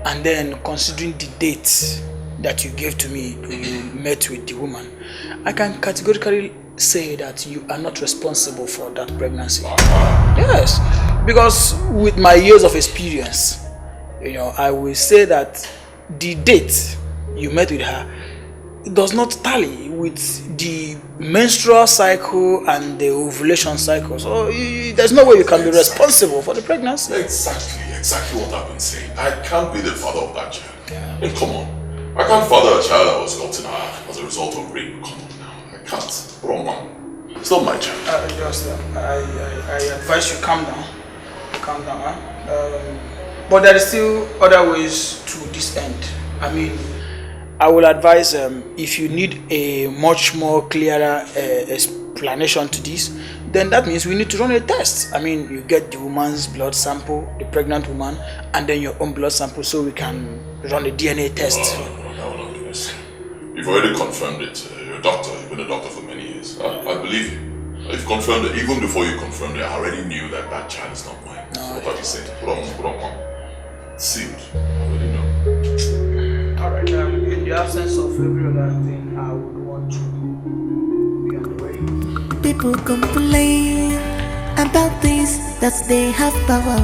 and then considering the date that you gave to me when you met with the woman, I can categorically say that you are not responsible for that pregnancy. Yes, because with my years of experience, you know, I will say that the date you met with her does not tally with the menstrual cycle and the ovulation cycle. So there's no way you can be responsible for the pregnancy. Exactly what I've been saying. I can't be the father of that child. I mean, come on. I can't father a child that was gotten as a result of rape. Come on now. I can't. Wrong man. It's not my child. I advise you calm down. Calm down, huh? But there is still other ways to this end. I mean, I will advise if you need a much more clearer explanation to this, then that means we need to run a test. I mean, you get the woman's blood sample, the pregnant woman, and then your own blood sample, so we can run a DNA test. No, you've already confirmed it. You're a doctor. You've been a doctor for many years. I believe you. You've confirmed it. Even before you confirmed it, I already knew that that child is not mine. So what have you said? Put on. Sealed. I already know. Alright, in the absence of every other thing, I would want to be on the way. People complain about things that they have power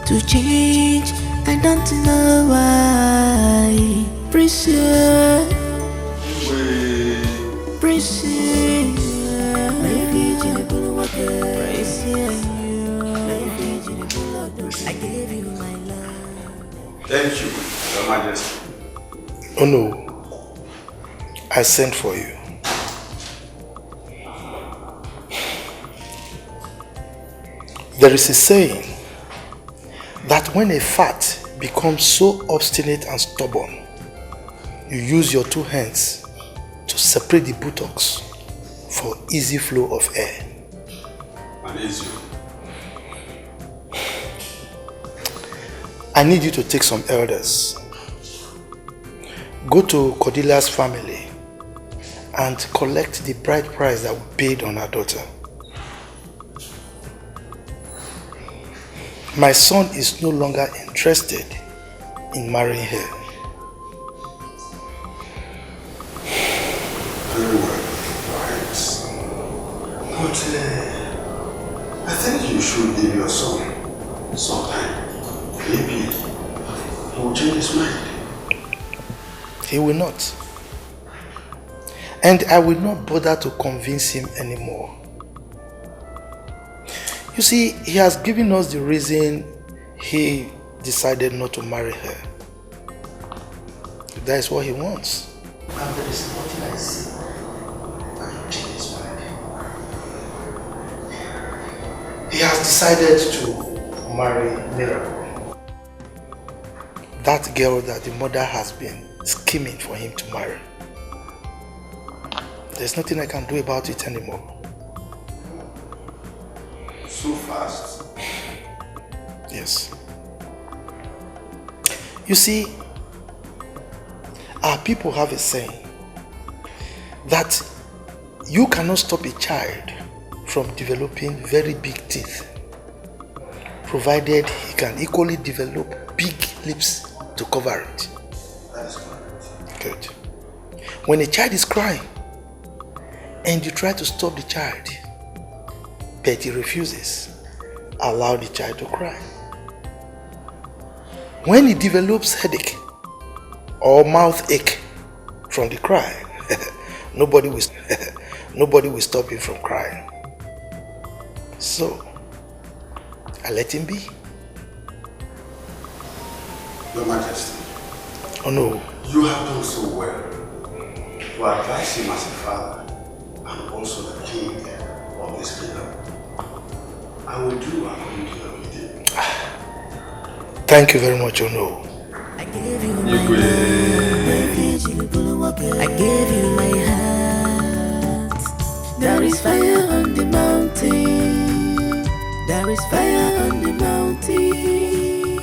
to change. I don't know why. Pressure. I gave you my love. Thank you, Your Majesty. Oh no, I sent for you. There is a saying that when a fat becomes so obstinate and stubborn, you use your two hands to separate the buttocks for easy flow of air. And easy. I need you to take some elders. Go to Cordelia's family and collect the bride price that we paid on our daughter. My son is no longer interested in marrying her. Very well, right. But I think you should give your son some time. Maybe he will change his mind. He will not. And I will not bother to convince him anymore. You see, he has given us the reason he decided not to marry her. That is what he wants. And there is nothing I see that will change his mind. He has decided to marry Mirabel. That girl that the mother has been scheming for him to marry. There's nothing I can do about it anymore. So fast? Yes. You see, our people have a saying that you cannot stop a child from developing very big teeth, provided he can equally develop big lips to cover it. That is correct. Good. When a child is crying and you try to stop the child, but he refuses, allow the child to cry. When he develops headache or mouth ache from the cry, nobody will stop him from crying. So, I let him be. Your Majesty. Oh no. You have done so well to advise him as a father and also the king of this kingdom. I will do according to your bidding. Thank you very much, Ono. I gave you my love. I gave you my heart. There is fire on the mountain. There is fire on the mountain.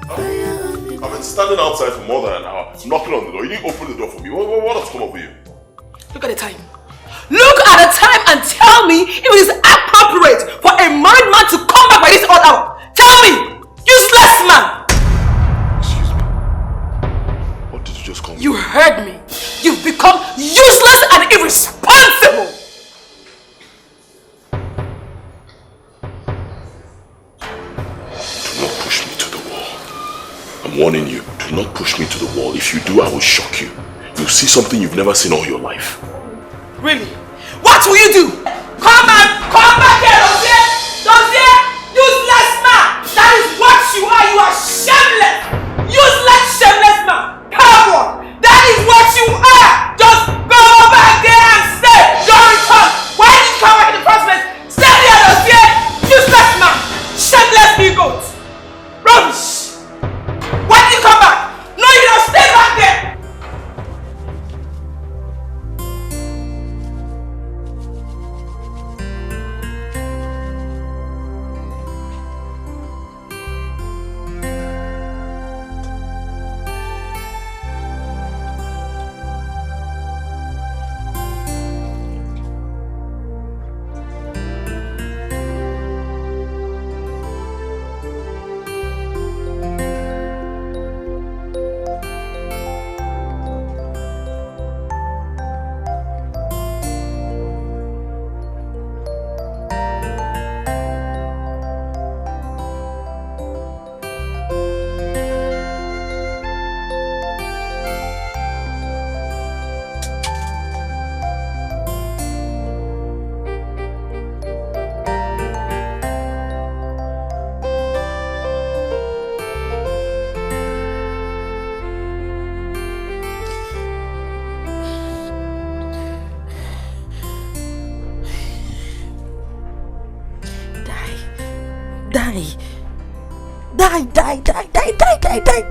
Fire on the I've been standing outside for more than an hour, knocking on the door. You didn't open the door for me. What has come up with you? Look at the time. Look at the time and tell me if it is appropriate for become useless and irresponsible. Do not push me to the wall. I'm warning you, do not push me to the wall. If you do, I will shock you. You'll see something you've never seen all your life. Really? What will you do? Come back here, Doier! Doier! Useless man! That is what you are! You are shameless! Useless, shameless man! Come on! That is what you are! Just go back there and stay! Don't return! Why did you come back in the first place? Stay there, Doier! Useless man! Shameless bigot! Rubbish! Why did you come back? No, you don't stay back there!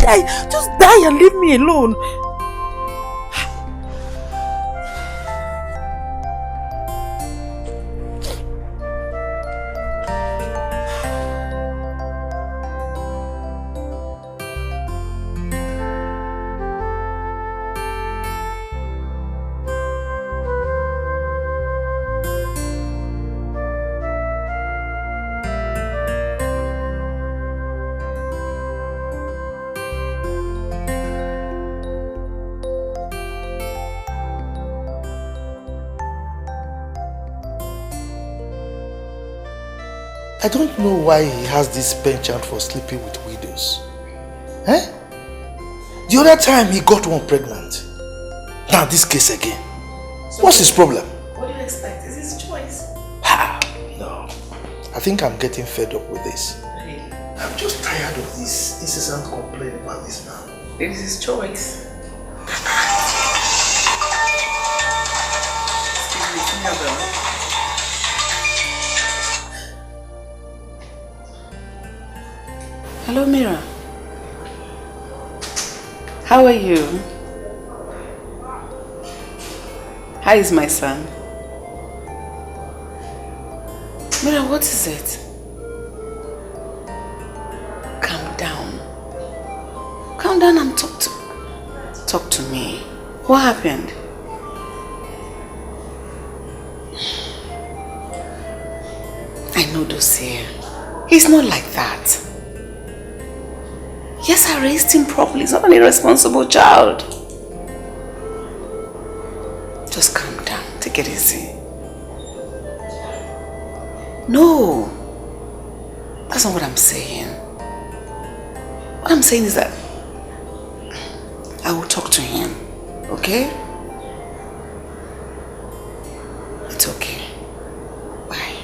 Die. Just die and leave me alone. I don't know why he has this penchant for sleeping with widows. Eh? The other time he got one pregnant. Now this case again. So what's his problem? What do you expect? It's his choice. No. I think I'm getting fed up with this. Really? I'm just tired of this incessant complaint about this man. It is his choice. Hello, Mira. How are you? How is my son? Mira, what is it? Calm down. Calm down and talk to me. What happened? I know Doier. He's not like that. Yes, I raised him properly. He's not an irresponsible child. Just calm down. Take it easy. No. That's not what I'm saying. What I'm saying is that I will talk to him. Okay? It's okay. Bye.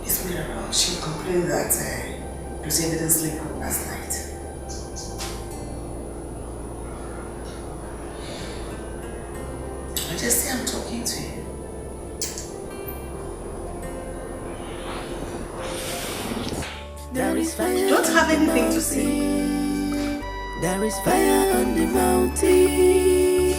It's Mirabel. She complained that Doier didn't sleep good last night. I just say I'm talking to you. You don't have anything to say. There is fire on the mountain.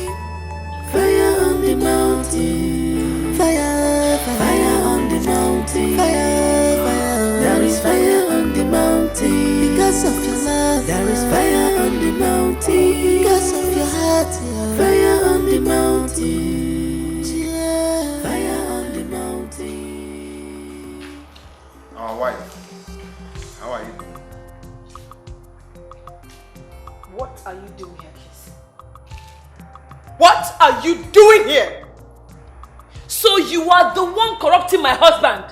Fire on the mountain. Fire, fire on the mountain. Fire, fire. There is fire on the mountain. Because of your love. There is fire on the mountain. Because of your heart. Fire on the mountain. Yeah. Fire on the mountain. Our wife, how are you? are you doing here, Kiss? What are you doing here? So you are the one corrupting my husband?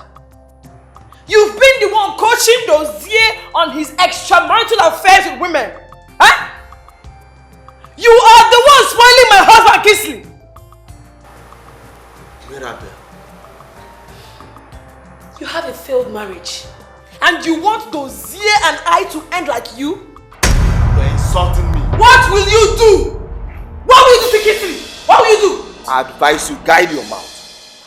You've been the one coaching Doier on his extramarital affairs with women. Huh? You are the one spoiling my husband, Kisley. Mirabel. You have a failed marriage. And you want Doier and I to end like you? You're insulting me. What will you do? What will you do to Kisley? What will you do? I advise you, guide your mouth.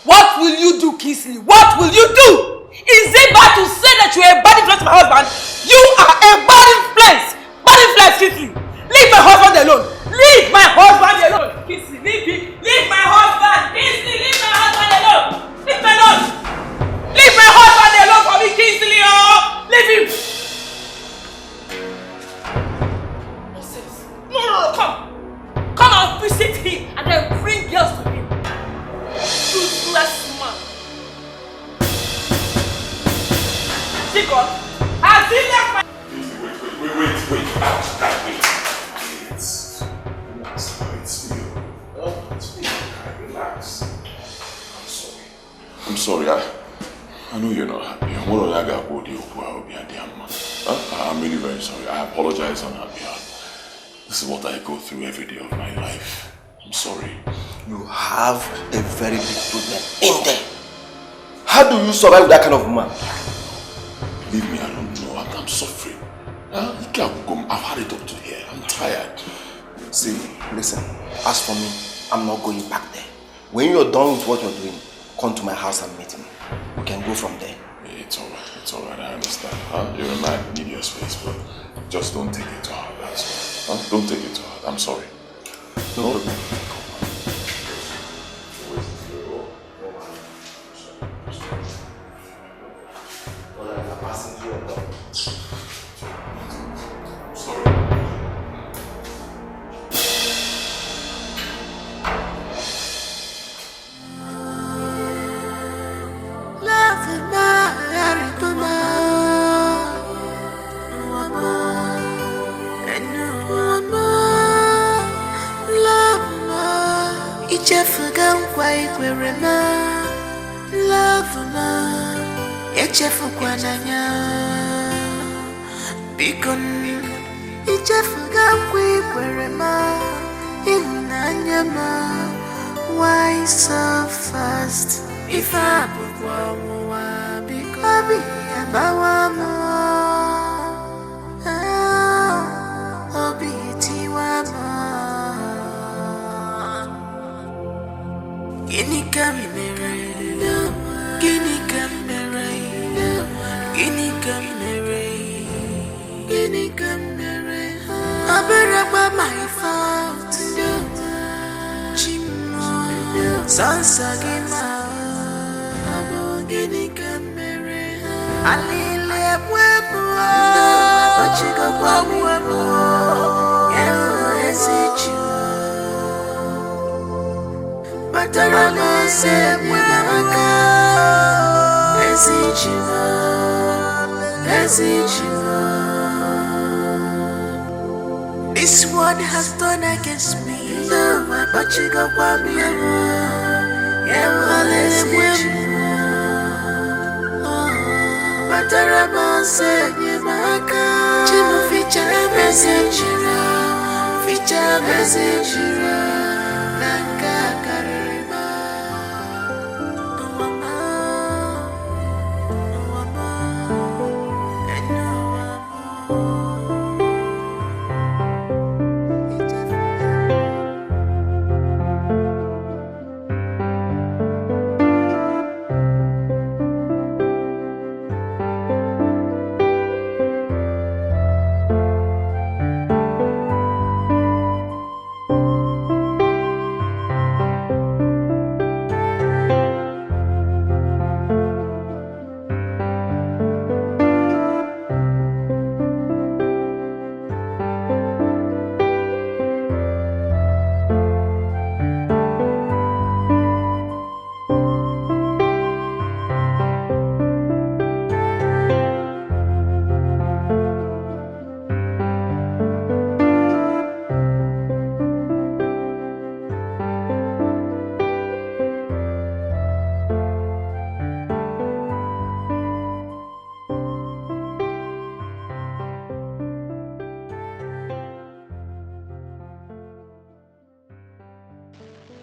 What will you do, Kisley? What will you do? Is it bad to say that you are a bad influence to my husband? You are a bad influence! Bad influence, Kisley! Leave my husband alone! Leave my husband alone! Kisley, leave me! Leave my husband! Kisley, leave my husband alone! Leave me alone! Leave my husband alone for me, Kisley! Oh! Leave him! Nonsense! No, come! Come and visit him and then bring girls to him! Useless man! She gone? Has he left my... Wait. It's me. Relax. I'm sorry. I know you're not happy. I'm really very sorry. I apologize on her behalf. This is what I go through every day of my life. I'm sorry. You have a very big problem in there. How do you survive with that kind of man? Leave me alone. No, I'm suffering. I've had it up to here. I'm tired. See, listen. As for me, I'm not going back there. When you're done with what you're doing, come to my house and meet me. We can go from there. It's alright. I understand. You're a man, you need your space, but just don't take it to heart. That's all. Don't take it to heart. I'm sorry. No problem. Why so fast? If I put one because I be about one more, I'll be one more. Guinea camera, guinea camera, guinea camera, guinea camera. I better about my fault. Sansa gima gini kamere alile webo achiga kwa webo esichu batarama se mwaka esichu this one has done against me but you go kwa Batarama senye maka Chimu feature message Nanka karima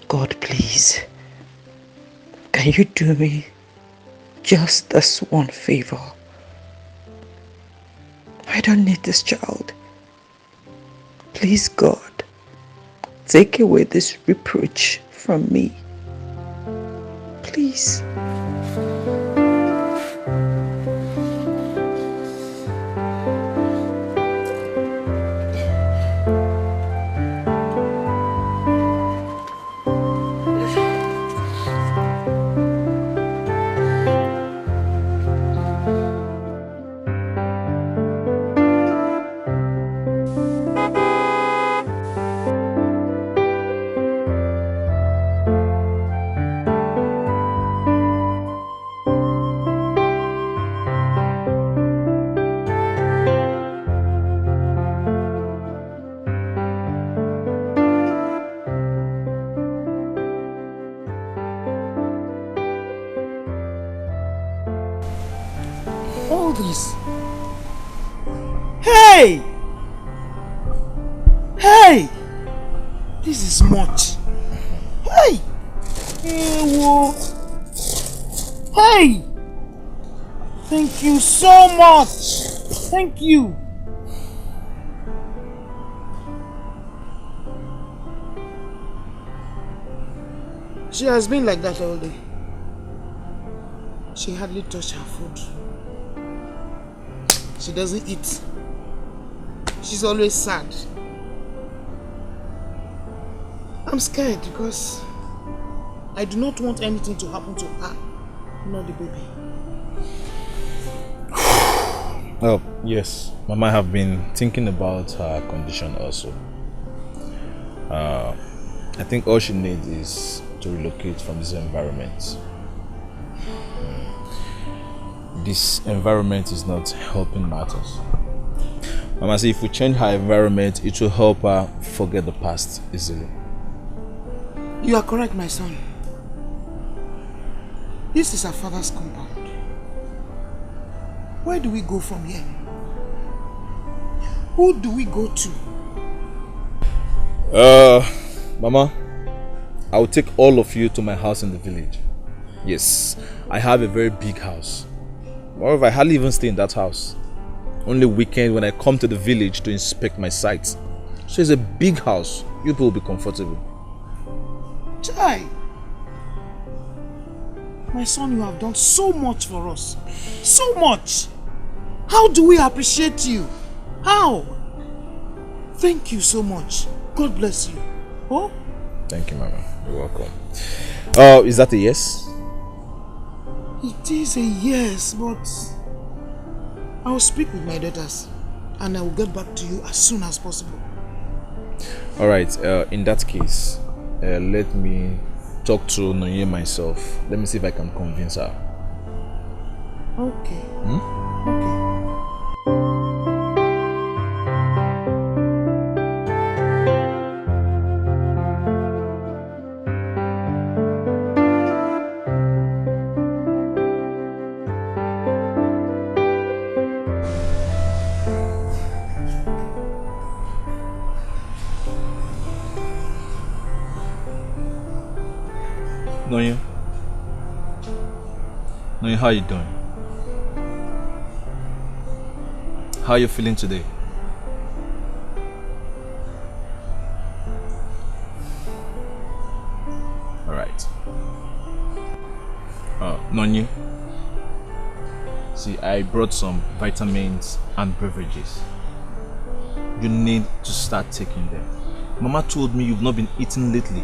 God, please, can you do me just this one favor? I don't need this child. Please, God, take away this reproach from me. Please. All this. Hey! Hey! This is much. Hey! Hey, whoa. Hey! Thank you so much. Thank you. She has been like that all day. She hardly touched her food. She doesn't eat. She's always sad. I'm scared because I do not want anything to happen to her, nor the baby. Oh, yes. Mama have been thinking about her condition also. I think all she needs is to relocate from this environment. This environment is not helping matters. Mama said if we change her environment, it will help her forget the past easily. You are correct, my son. This is her father's compound. Where do we go from here? Who do we go to? Mama, I will take all of you to my house in the village. Yes, I have a very big house. Moreover, I hardly even stay in that house. Only weekend when I come to the village to inspect my sites. So it's a big house. You people will be comfortable. Chai! My son, you have done so much for us. So much! How do we appreciate you? How? Thank you so much. God bless you. Oh? Thank you, Mama. You're welcome. Is that a yes? It is a yes, but I will speak with my daughters and I will get back to you as soon as possible. Alright, in that case, let me talk to Noye myself. Let me see if I can convince her. Okay. Okay. Noye, how are you doing? How are you feeling today? Alright. Nonye, see, I brought some vitamins and beverages. You need to start taking them. Mama told me you've not been eating lately.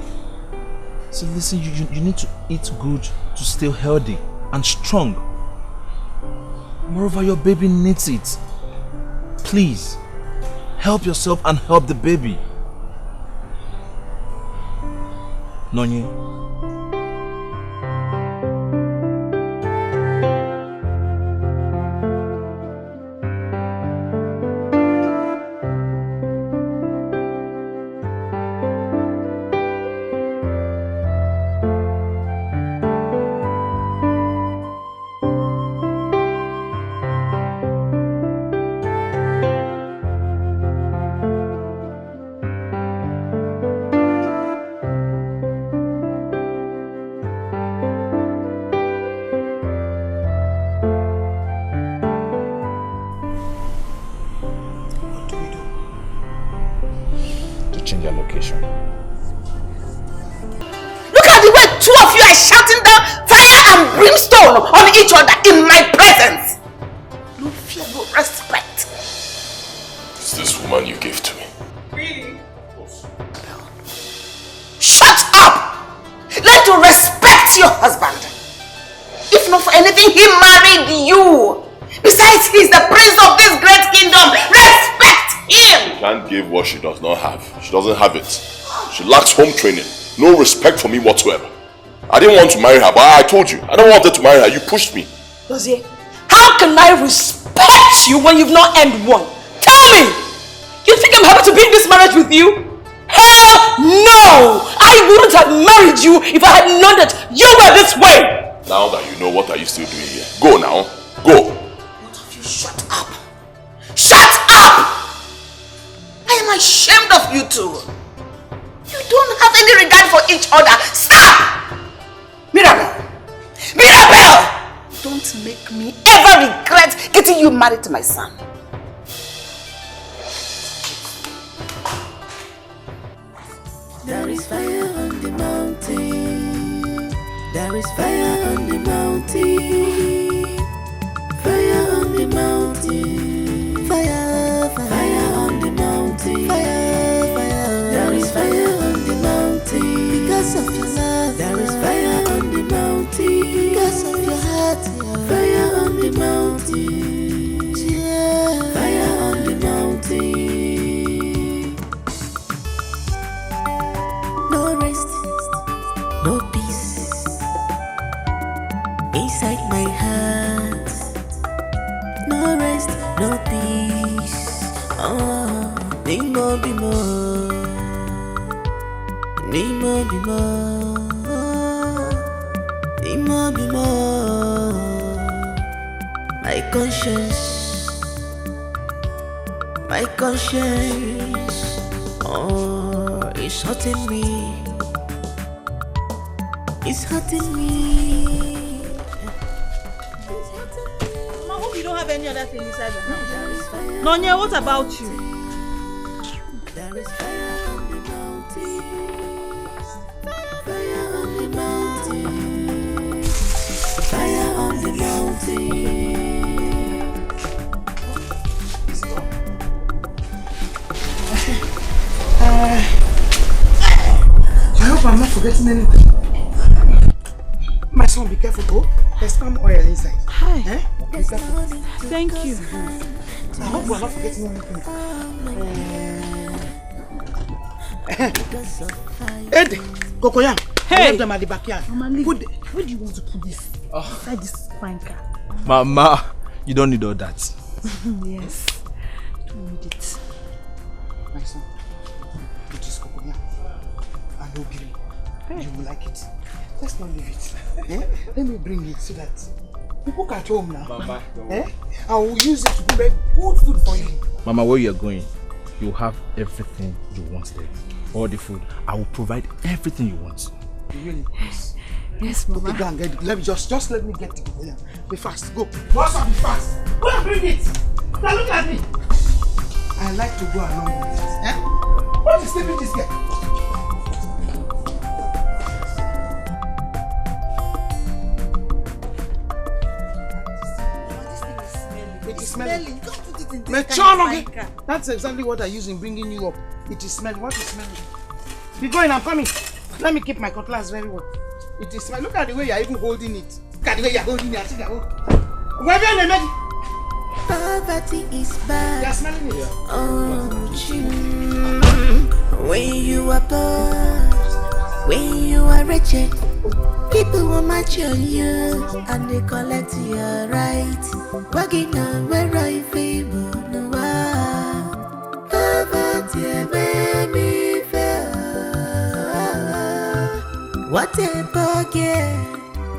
So listen, you need to eat good to stay healthy and strong. Moreover, your baby needs it. Please, help yourself and help the baby. Nonye. their location. Look at the way two of you are shouting down fire and brimstone on each other in my presence. No fear, no respect. It's this woman you gave to me. Really? Shut up! Learn to respect your husband. If not for anything, he married you. Besides, he's the prince of this great kingdom. Respect him! She can't give what she does not have. She doesn't have it. She lacks home training. No respect for me whatsoever. I didn't want to marry her, but I told you. I don't want to marry her. You pushed me. Doier, how can I respect you when you've not earned one? Tell me! You think I'm happy to be in this marriage with you? Hell no! I wouldn't have married you if I had known that you were this way! Now that you know, what are you still doing here? Go now. Go. Shut up! Shut up! I am ashamed of you two. You don't have any regard for each other. Stop! Mirabel! Mirabel! Don't make me ever regret getting you married to my son. There is fire on the mountain. There is fire on the mountain. Fire on the mountain. Fire, fire, fire on the mountain. Fire, fire. There is fire on the mountain. Because of your love. There is fire on the mountain. Because of your heart. Fire on the mountain. Yeah. Fire on the mountain. No rest, no peace inside my heart. No rest, no peace. Oh, need more, be more. Need more, be more. Need more, be more. My conscience, oh, it's hurting me. It's hurting me. I hope you don't have any other thing inside the house. Nonya, what about you? There is fire on the mountain. Fire on the mountain. Fire on the mountain. I hope I'm not forgetting anything. My son, be careful, oh. There's palm oil inside. Hi. Eh? Be careful. Thank you. I hope we're not forgetting anything. Ed, Cocoyam. Hey. I left them at the backyard. Mama, where do you want to put this? Inside this fine car. Mama, you don't need all that. Yes. Don't need it. My son, it is Cocoyam. And Obiri. You will like it. Let's not leave it. Eh? Let me bring it so that you cook at home now. Mama, eh? I will use it to make good food for you. Mama, where you're going, you have everything you want there. All the food. I will provide everything you want. Really? Yes. Yes, Mama. Okay, go and get it. Let me just let me get it. Be fast. Go. What's up? Be fast. Go and bring it. Now look at me. I like to go along with it. Eh? What is sleeping this girl? It is smelling. Don't put it in this kind of fine car. That's exactly what I use in bringing you up. It is smelling. What is smelling? Be going, I'm coming. Let me keep my cutlass very well. It is smelling. Look at the way you're even holding it. Look at the way you're holding it. I think I hold. Wherever you're ready. Poverty is bad. You're smelling it. Oh, when you are poor, when you are wretched, people will match on you and they collect your right. Working on where I favor no one. Poverty made me fail. What a forget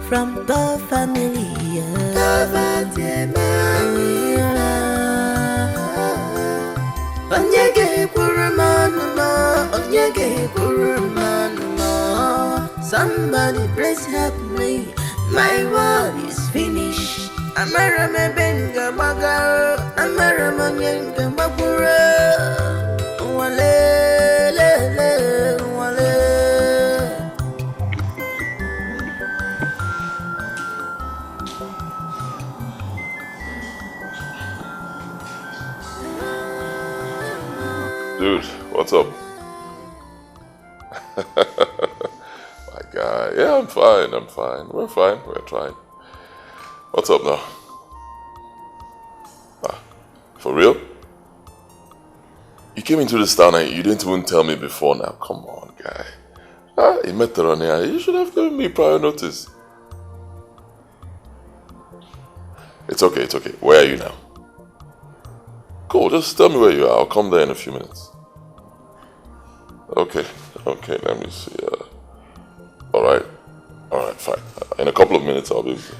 from the family. Poverty made me somebody please help me. My world is finished. I'm a Benga Baga. I'm a Benga Bagura. Dude, what's up? My guy. Yeah, I'm fine. We're fine. We're trying. What's up now? For real? You came into this town and you didn't even tell me before now. Come on, guy. You met her on here. You should have given me prior notice. It's okay. Where are you now? Cool, just tell me where you are. I'll come there in a few minutes. Okay, let me see. Alright, fine. In a couple of minutes I'll be with you.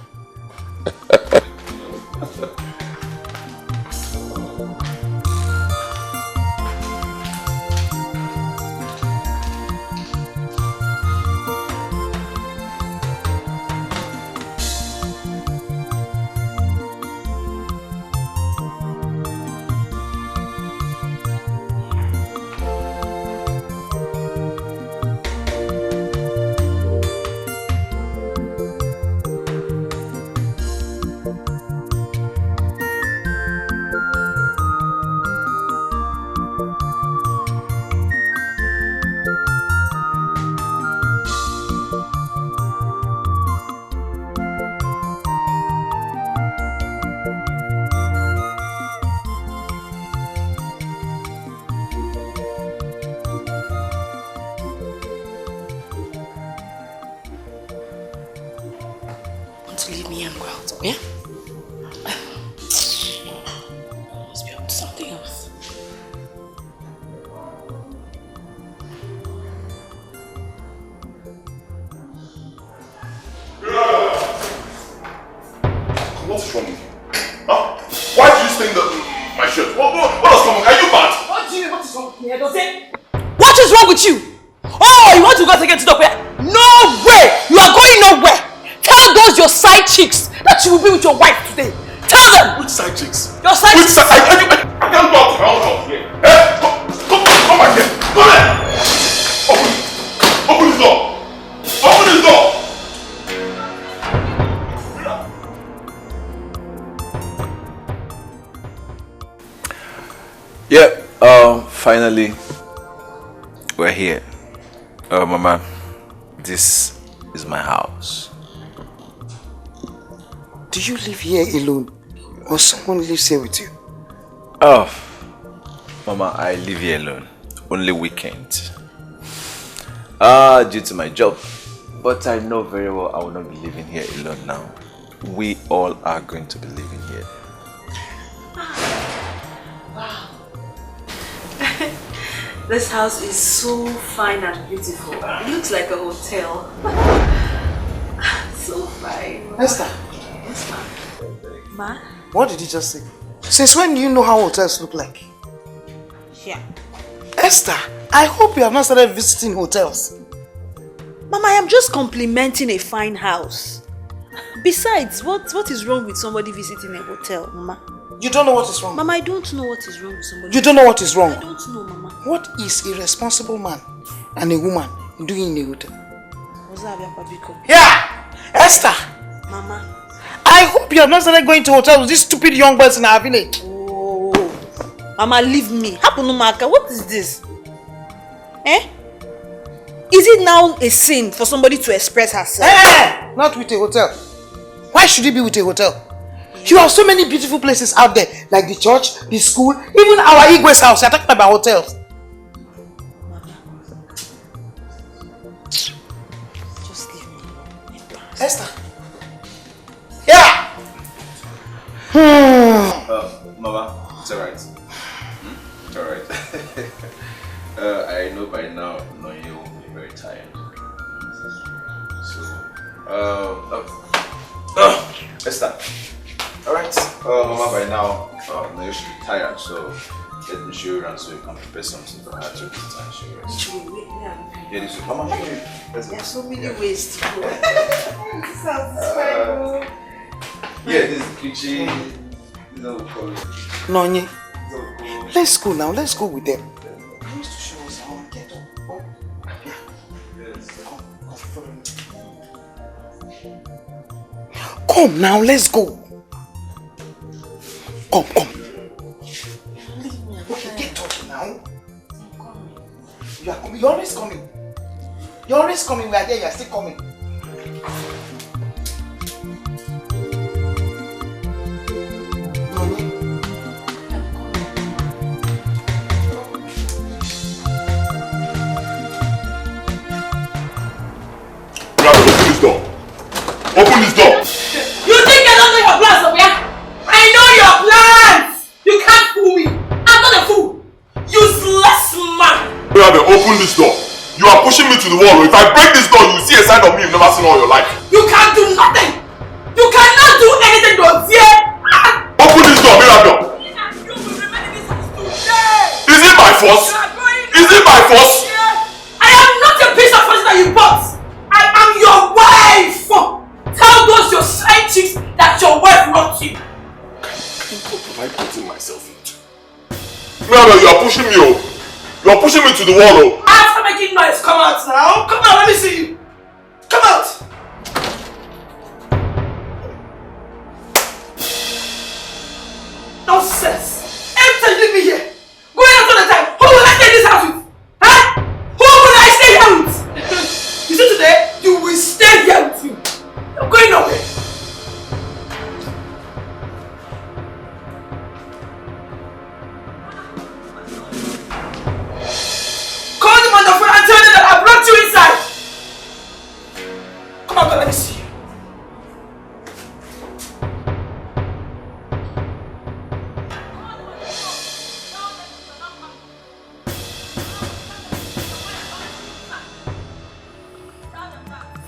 Chicks that you will be with your wife today. Tell them! Which side chicks? Your side chicks! I can't talk. Here. Come back here. Come here. Open this door. Open this door. Yeah, finally, we're here. Mama, this is my house. Do you live here alone? Or someone lives here with you? Oh, Mama, I live here alone. Only weekends. Due to my job. But I know very well I will not be living here alone now. We all are going to be living here. Wow. This house is so fine and beautiful. It looks like a hotel. So fine. Esther. Yes, ma'am. Ma? What did you just say? Since when do you know how hotels look like? Yeah. Esther, I hope you have not started visiting hotels. Mama, I am just complimenting a fine house. Besides, what is wrong with somebody visiting a hotel, Mama? You don't know what is wrong? Mama, I don't know what is wrong with somebody. You don't know what is wrong? I don't know, Mama. What is a responsible man and a woman doing in a hotel? Yeah! Esther! Mama. I hope you have not started going to hotels with these stupid young boys in our village. Oh, Mama, leave me. Hapunumaka, what is this? Eh? Is it now a sin for somebody to express herself? Not with a hotel. Why should it be with a hotel? You have so many beautiful places out there, like the church, the school, even our Igwe's house. You're talking about hotels. Just leave me. Esther. Yeah! Mama, it's alright. It's alright. I know by now Doier will be very tired. So, Esther. Alright. Mama, by now Doier should be tired, so let me show you around so you can prepare something for her to eat and show you rest. Yeah, this is Mama, show you. There are so many ways to go. This sounds fine. Yeah, this is the kitchen. Nonye, let's go now. Let's go with them. He wants to show us how to get up. Oh. Yeah. Yes. Come, follow me. Come now, let's go. Come. Okay, get up now. You are coming. You're always coming. You're always coming. We are here. You are still coming. Open this door. Open this door. You think I don't know your plans, Doier? I know your plans. You can't fool me. I'm not a fool. Useless man. Mirabel, open this door. You are pushing me to the wall. If I break this door, you will see a side of me you've never seen all your life. You can't do nothing. You cannot do anything, Doier. Open this door, Mirabel. Is it by force? Is it by force? I am not a piece of furniture that you bought. I am your wife. Tell those your side chicks that your wife wants you. What am I putting myself into? Mirabel, you are pushing me. You are pushing me to the wall. After making noise, come out now. Come on, let me see you. Come out. Nonsense. Empty, leave me here. Go out all the time. Who will I stay in this house with? Huh? Who will I stay here with? You see today, you will stay here with me. You're going nowhere. Call them on the phone and tell them that I brought you inside. Come on, let me see you.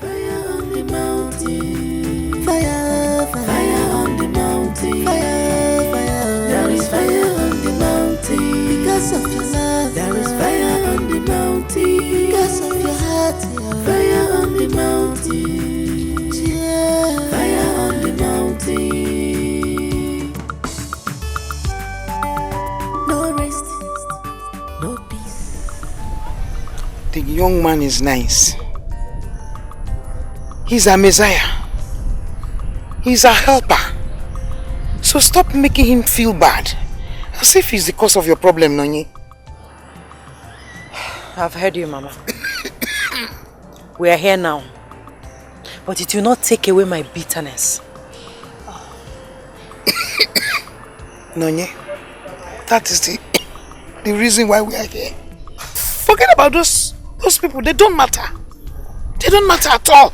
Fire on the mountain. Fire, fire on the mountain. Fire, fire. There is fire on the mountain. Because of your love. There is fire on the mountain. Because of your heart. Fire on the mountain. Yeah. Fire on the mountain. No rest. No peace. The young man is nice. He's a messiah. He's a helper. So stop making him feel bad. As if he's the cause of your problem, Nonye. I've heard you, Mama. We are here now. But it will not take away my bitterness. Nonye, that is the reason why we are here. Forget about those people. They don't matter. They don't matter at all.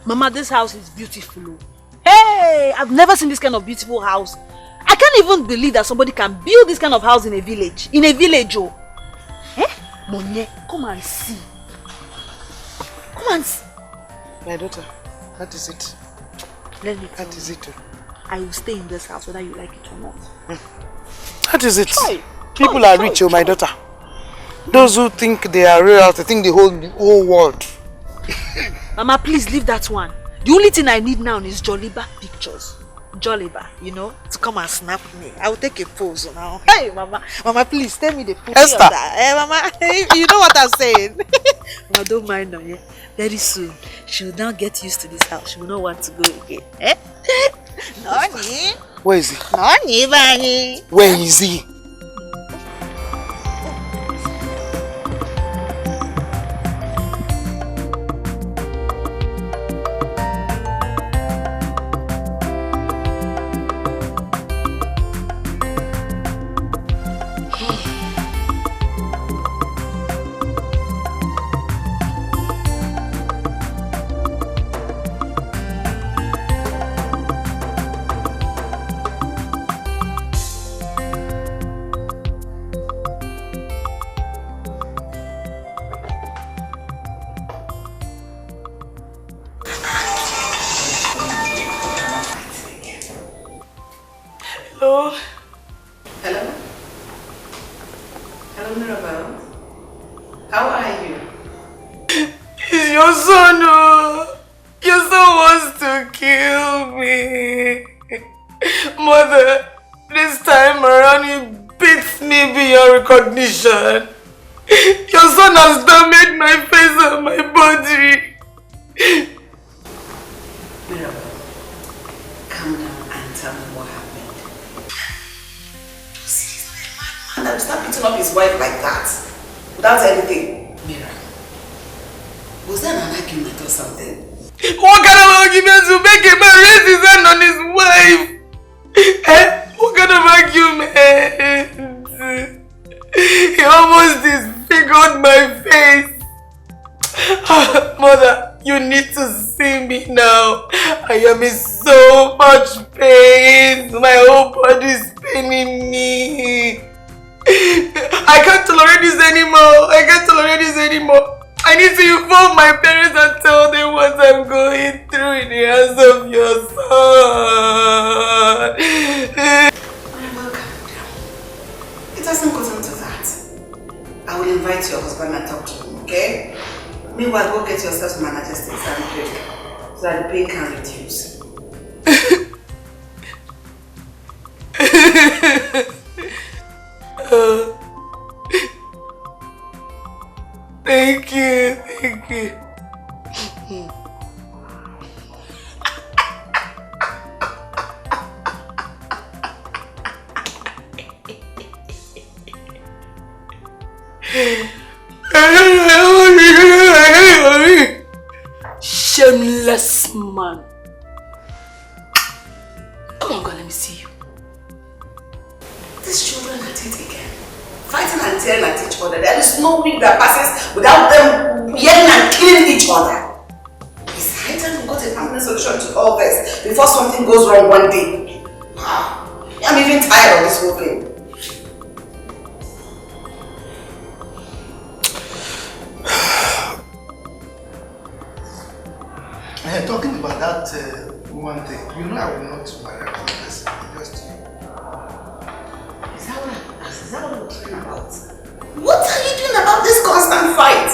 Mama, this house is beautiful. Hey, I've never seen this kind of beautiful house. I can't even believe that somebody can build this kind of house in a village. In a village, oh. Eh? Monye, come and see. Come and see. My daughter, that is it. Let me That is it. I will stay in this house whether you like it or not. That is it. Try. People are rich, oh my daughter. Those who think they are real, they think they hold the whole world. Mama, please leave that one. The only thing I need now is Jolliba pictures. Jolliba, you know, to come and snap me. I will take a pose now. Hey, Mama. Mama, please tell me the picture Esther. of that. Hey, Mama, you know what I'm saying. Mama, don't mind her, yeah? Very soon, she will now get used to this house. She will not want to go again. Eh? Nani? Where is he? Nani, Bani? Where is he? Hello? Hello? Hello, Mirabel. How are you? It's your son, oh. Your son wants to kill me. Mother, this time around he beats me beyond recognition. Your son has damaged my face and my body. Mirabel, calm down and tell me what happened. See, he's not a madman that will start beating up his wife like that. without anything. Mira, was there an argument or something? What kind of argument to make a man raise his hand on his wife? What kind of argument? He almost disfigured my face. Mother, you need to see me now. I am in so much pain. My whole body is paining me. I can't tolerate this anymore. I need to inform my parents and tell them what I'm going through in the hands of your son. Well, calm down. It doesn't go down to that. I will invite your husband and talk to him, okay? Meanwhile, go get yourself some analgesics and drink so that the pain can reduce. Thank you. Shameless man. Come on, God, let me see you. These children are it again. Fighting and tearing at each other. There is no week that passes without them yelling and killing each other. It's high time we got a permanent solution to all this before something goes wrong one day. I'm even tired of this whole thing. Talking about that one thing, you know I will not marry about this. Just you. Is that what we're talking about? What are you doing about this constant fight?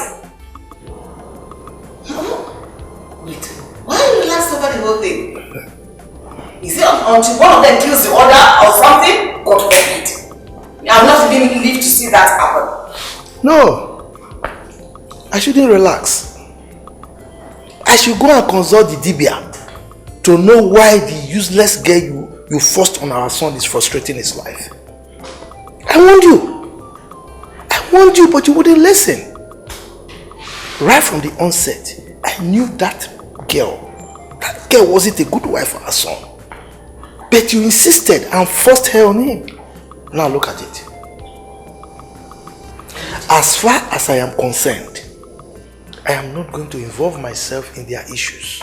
Wait, why are you relaxed over the whole thing? Is it until one of them kills the other or something? God forbid. I'm not even live to see that happen. No, I shouldn't relax. I should go and consult the Dibia to know why the useless girl you forced on our son is frustrating his life. I warned you, but you wouldn't listen. Right from the onset, I knew that girl wasn't a good wife for our son. But you insisted and forced her on him. Now look at it. As far as I am concerned, I am not going to involve myself in their issues.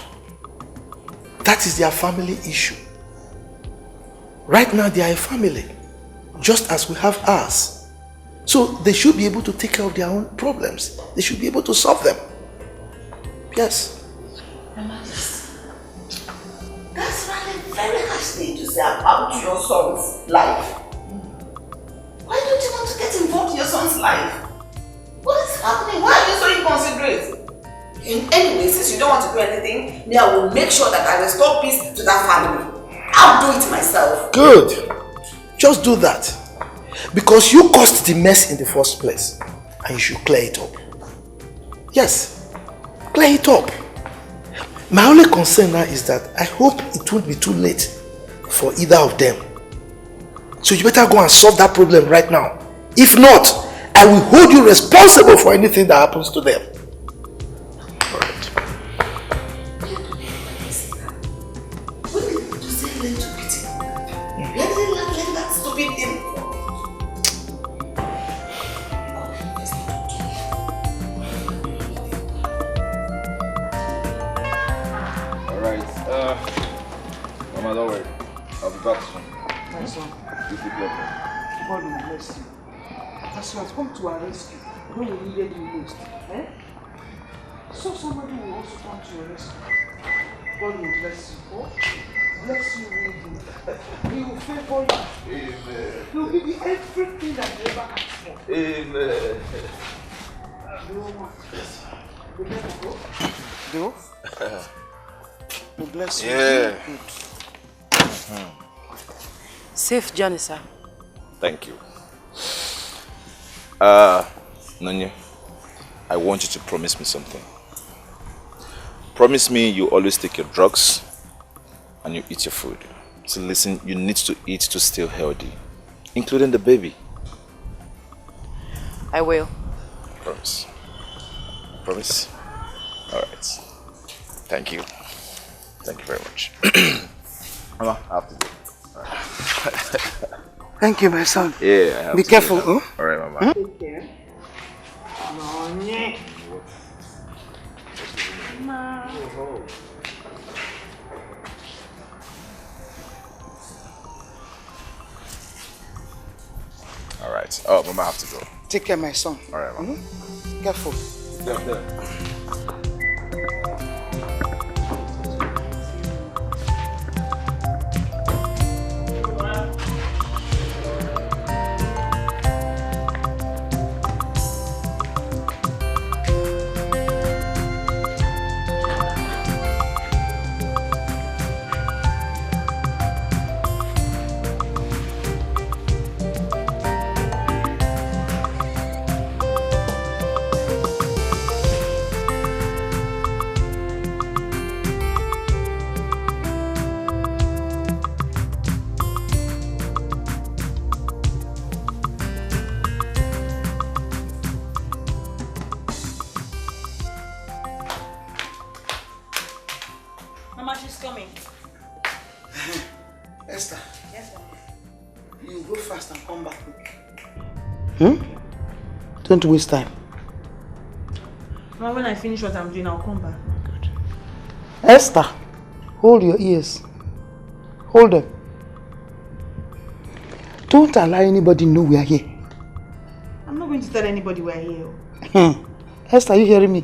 That is their family issue. Right now they are a family, just as we have ours. So they should be able to take care of their own problems. They should be able to solve them. Yes. That's really very harsh thing to say about your son's life. Why don't you want to get involved in your son's life? What is happening? Why are you so inconsiderate? Anyway, since you don't want to do anything, I will make sure that I restore peace to that family. I'll do it myself. Good. Just do that. Because you caused the mess in the first place. And you should clear it up. Yes. Clear it up. My only concern now is that I hope it won't be too late for either of them. So you better go and solve that problem right now. If not, I will hold you responsible for anything that happens to them. Alright. What did you say learn to pity? Where did you learn that stupid thing? Alright, Mama, don't worry. I'll be back soon. My son, You keep looking. God will bless you. As you have come to our rescue when we needed you most. So somebody will also come to your rescue. God will bless you. Oh? Bless you really. He will favor you. Amen. He will give you everything that you ever asked for. Amen. You never go. Do? God bless you. Yeah. Good. Safe journey, sir. Thank you. Nanya, I want you to promise me something. Promise me you always take your drugs and you eat your food. So listen, you need to eat to stay healthy, including the baby. I will. Promise. Promise? Alright. Thank you. Thank you very much. Mama, I have to go. Thank you, my son. Yeah, I have Be to careful, go. huh? Alright, Mama. Take care. Alright. Oh, Mama, I have to go. Take care, my son. Alright, Mama. Careful. Mama, she's coming. Esther. Yes, Mama. You go fast and come back quick. Don't waste time. Mama, when I finish what I'm doing, I'll come back. Esther, hold your ears. Hold them. Don't allow anybody know we are here. I'm not going to tell anybody we're here. Esther, are you hearing me?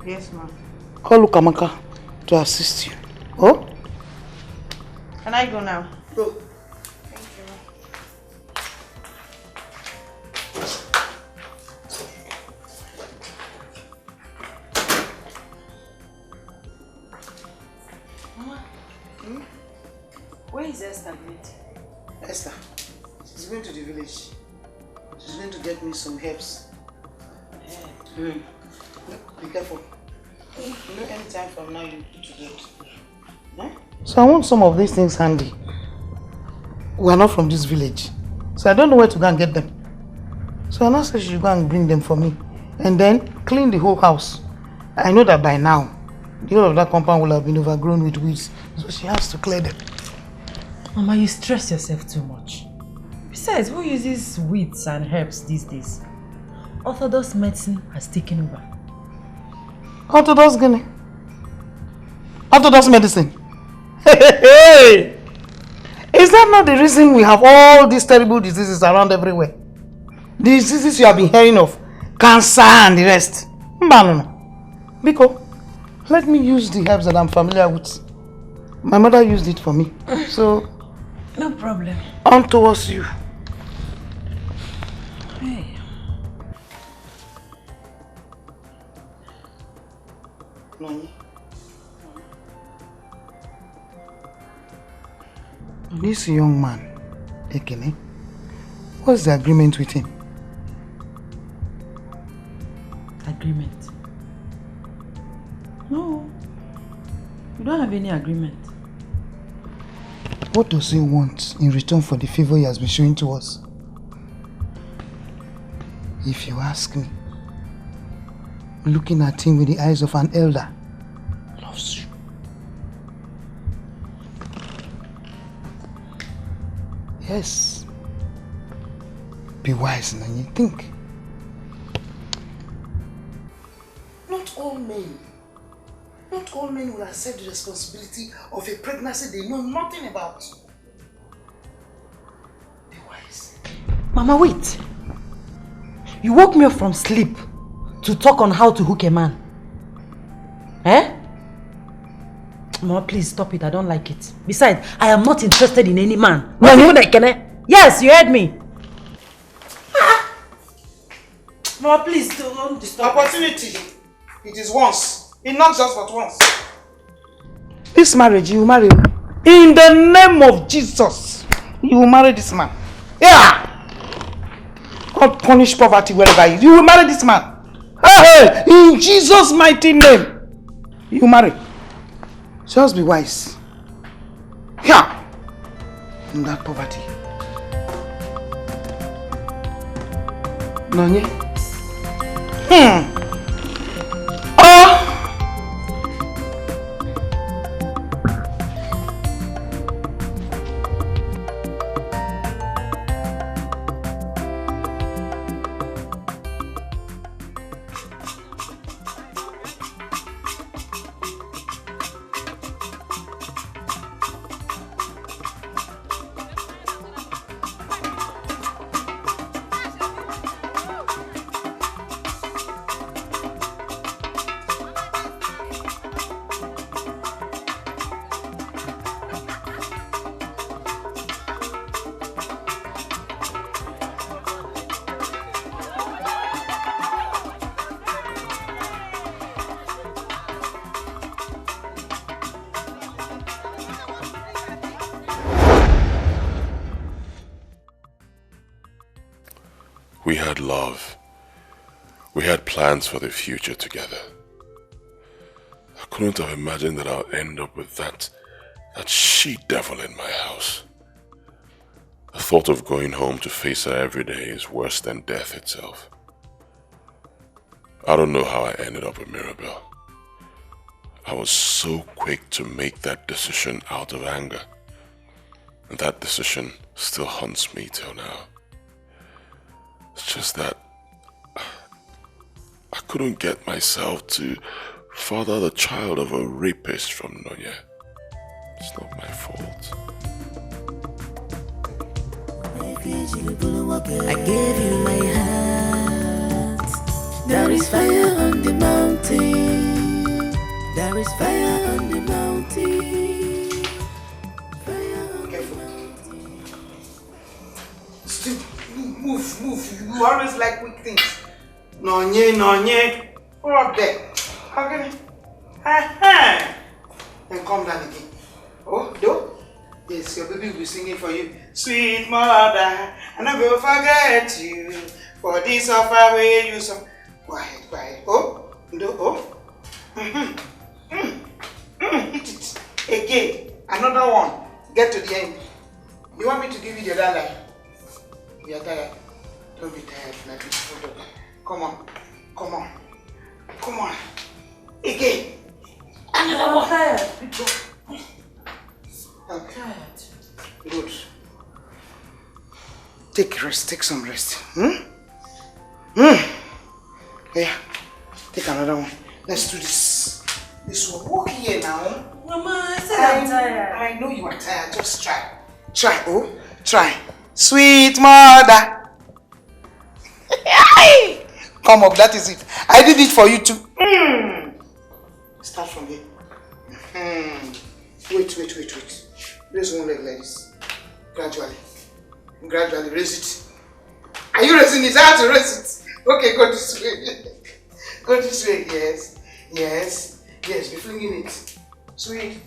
Yes, ma'am. Call Lukamaka to assist you. Oh? Can I go now? Go. Thank you, ma'am. Mama, where is Esther going? Esther, she's going to the village. She's going to get me some herbs. Be careful. You know, anytime from now you need to get. Huh? So I want some of these things handy. We are not from this village, so I don't know where to go and get them. So I now say she should go and bring them for me, and then clean the whole house. I know that by now, the whole of that compound will have been overgrown with weeds, so she has to clear them. Mama, you stress yourself too much. Besides, who uses weeds and herbs these days? Orthodox medicine has taken over. Orthodox Guinea. Orthodox medicine. Hey! Is that not the reason we have all these terrible diseases around everywhere? The diseases you have been hearing of, cancer and the rest. No. Biko, let me use the herbs that I'm familiar with. My mother used it for me. So, no problem. On towards you. Hey. Nani? This young man, Ekene, what's the agreement with him? Agreement? No. We don't have any agreement. What does he want in return for the favor he has been showing to us? If you ask me, looking at him with the eyes of an elder, loves you. Yes. Be wise and you think. Not all men will accept the responsibility of a pregnancy they know nothing about. Be wise. Mama, wait. You woke me up from sleep to talk on how to hook a man. Eh? Mama, please stop it. I don't like it. Besides, I am not interested in any man. Not even Ekene. Yes, you heard me. Mama, please don't disturb. Opportunity. It is once. It's not just but once. This marriage, you will marry. In the name of Jesus, you will marry this man. Yeah. God punish poverty wherever he is. You will marry this man. Hey, in Jesus' mighty name, you marry. Just be wise. Yeah. In that poverty. Nanye, We had love. We had plans for the future together. I couldn't have imagined that I'll end up with that she-devil in my house. The thought of going home to face her every day is worse than death itself. I don't know how I ended up with Mirabel. I was so quick to make that decision out of anger. And that decision still haunts me till now. It's just that I couldn't get myself to father the child of a rapist from Doier. It's not my fault. I gave you my heart. There is fire on the mountain. There is fire on the mountain. Fire on the mountain. Still, move. You always like quick things. Nonye. Go up there. Okay. Then come down again. Oh, do? Yes, your baby will be singing for you. Sweet mother, I never will forget you. For this offer way you so quiet. Oh, do, oh. Hit it. Again. Another one. Get to the end. You want me to give you the other line? You are tired. Don't be tired like this. Come on. Again. Another one. Tired. Okay. Good. Take some rest. Yeah. Take another one. Let's do this. This one. Walk here now. Mama, I said I'm tired. I know you are tired. Just try. Try. Sweet mother. Come up, that is it. I did it for you too. Start from here. Wait. Raise one leg like this. Gradually raise it. Are you raising it? I have to raise it. Okay, go this way. Go this way. Yes. Be flinging it. Sweet.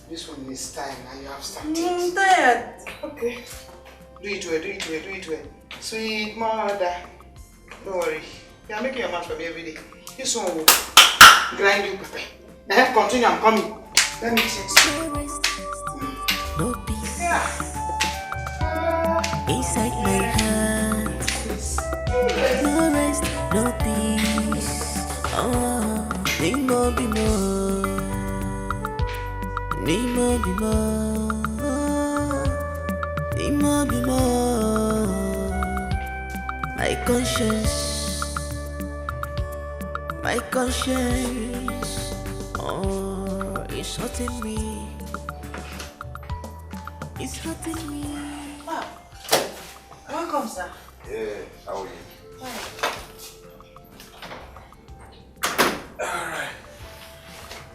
This one is time and you have started. I'm tired. Okay. Do it well. Sweet mother. Don't worry. You are making your mouth for me every day. This one will grind you, Pepe. Continue, I'm coming. Let me check. No peace. Inside my heart. No rest, no peace. Need more. My conscience, it's hurting me. Wow. Welcome, sir. Yeah, how are you?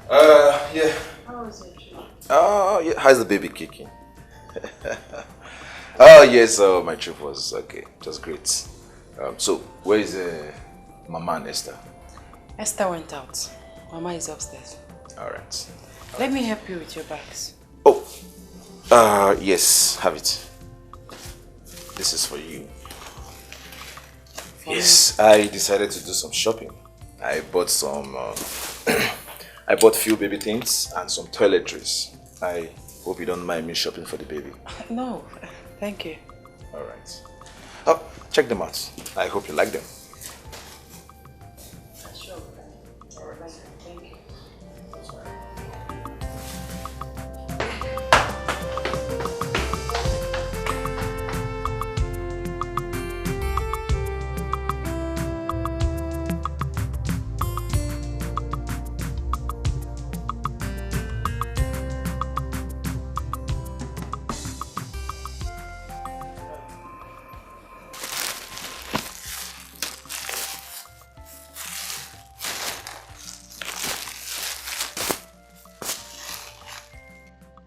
Alright. Yeah. How was your trip? Oh, yeah. How's the baby kicking? Oh, yes. My trip was okay. It was great. So, where is Mama and Esther? Esther went out. Mama is upstairs. Alright. Let me help you with your bags. Yes. Have it. This is for you. Yes, I decided to do some shopping. I bought some... I bought few baby things and some toiletries. I hope you don't mind me shopping for the baby. No, thank you. Alright. Oh, check them out. I hope you like them.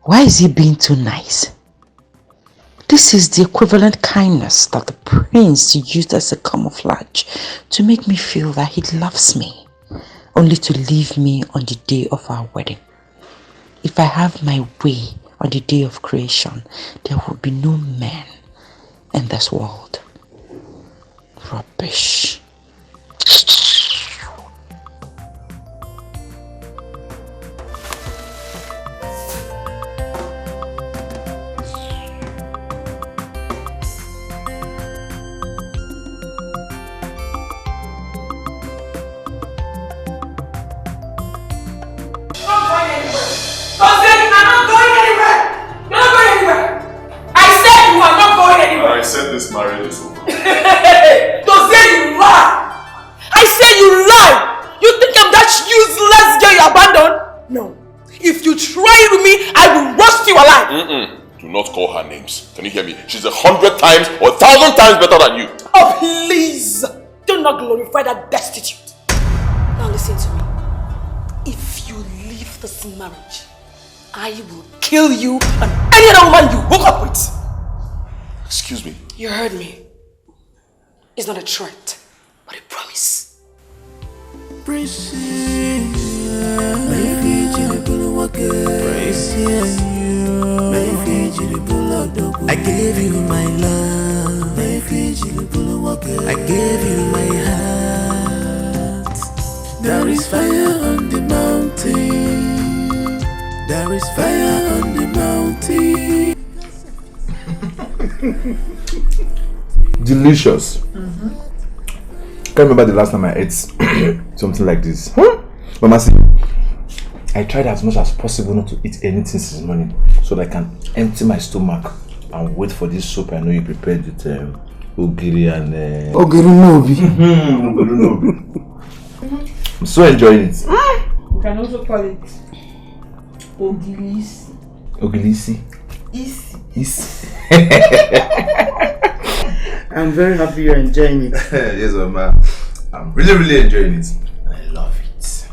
Why is he being too nice? This is the equivalent kindness that the prince used as a camouflage to make me feel that he loves me, only to leave me on the day of our wedding. If I have my way on the day of creation, there will be no man in this world. Rubbish. I said this marriage is over. Doier, you lie! I say you lie! You think I'm that useless girl you abandoned? No. If you try with me, I will roast you alive. Do not call her names. Can you hear me? She's 100 times or 1,000 times better than you. Oh, please! Do not glorify that destitute. Now listen to me. If you leave this marriage, I will kill you and any other woman you hook up with. Excuse me. You heard me. It's not a threat, but a promise. I gave you my love. I gave you my heart. There is fire on the mountain. There is fire on the mountain. Delicious. Can't remember the last time I ate something like this. Mama, see, I tried as much as possible not to eat anything since morning so that I can empty my stomach and wait for this soup I know you prepared with ogiri and ogiri nobi. Ogiri nobi. I'm so enjoying it. You can also call it ogilisi. Ogilisi. Isi. I'm very happy you're enjoying it. Yes, Mama. I'm really enjoying it. I love it.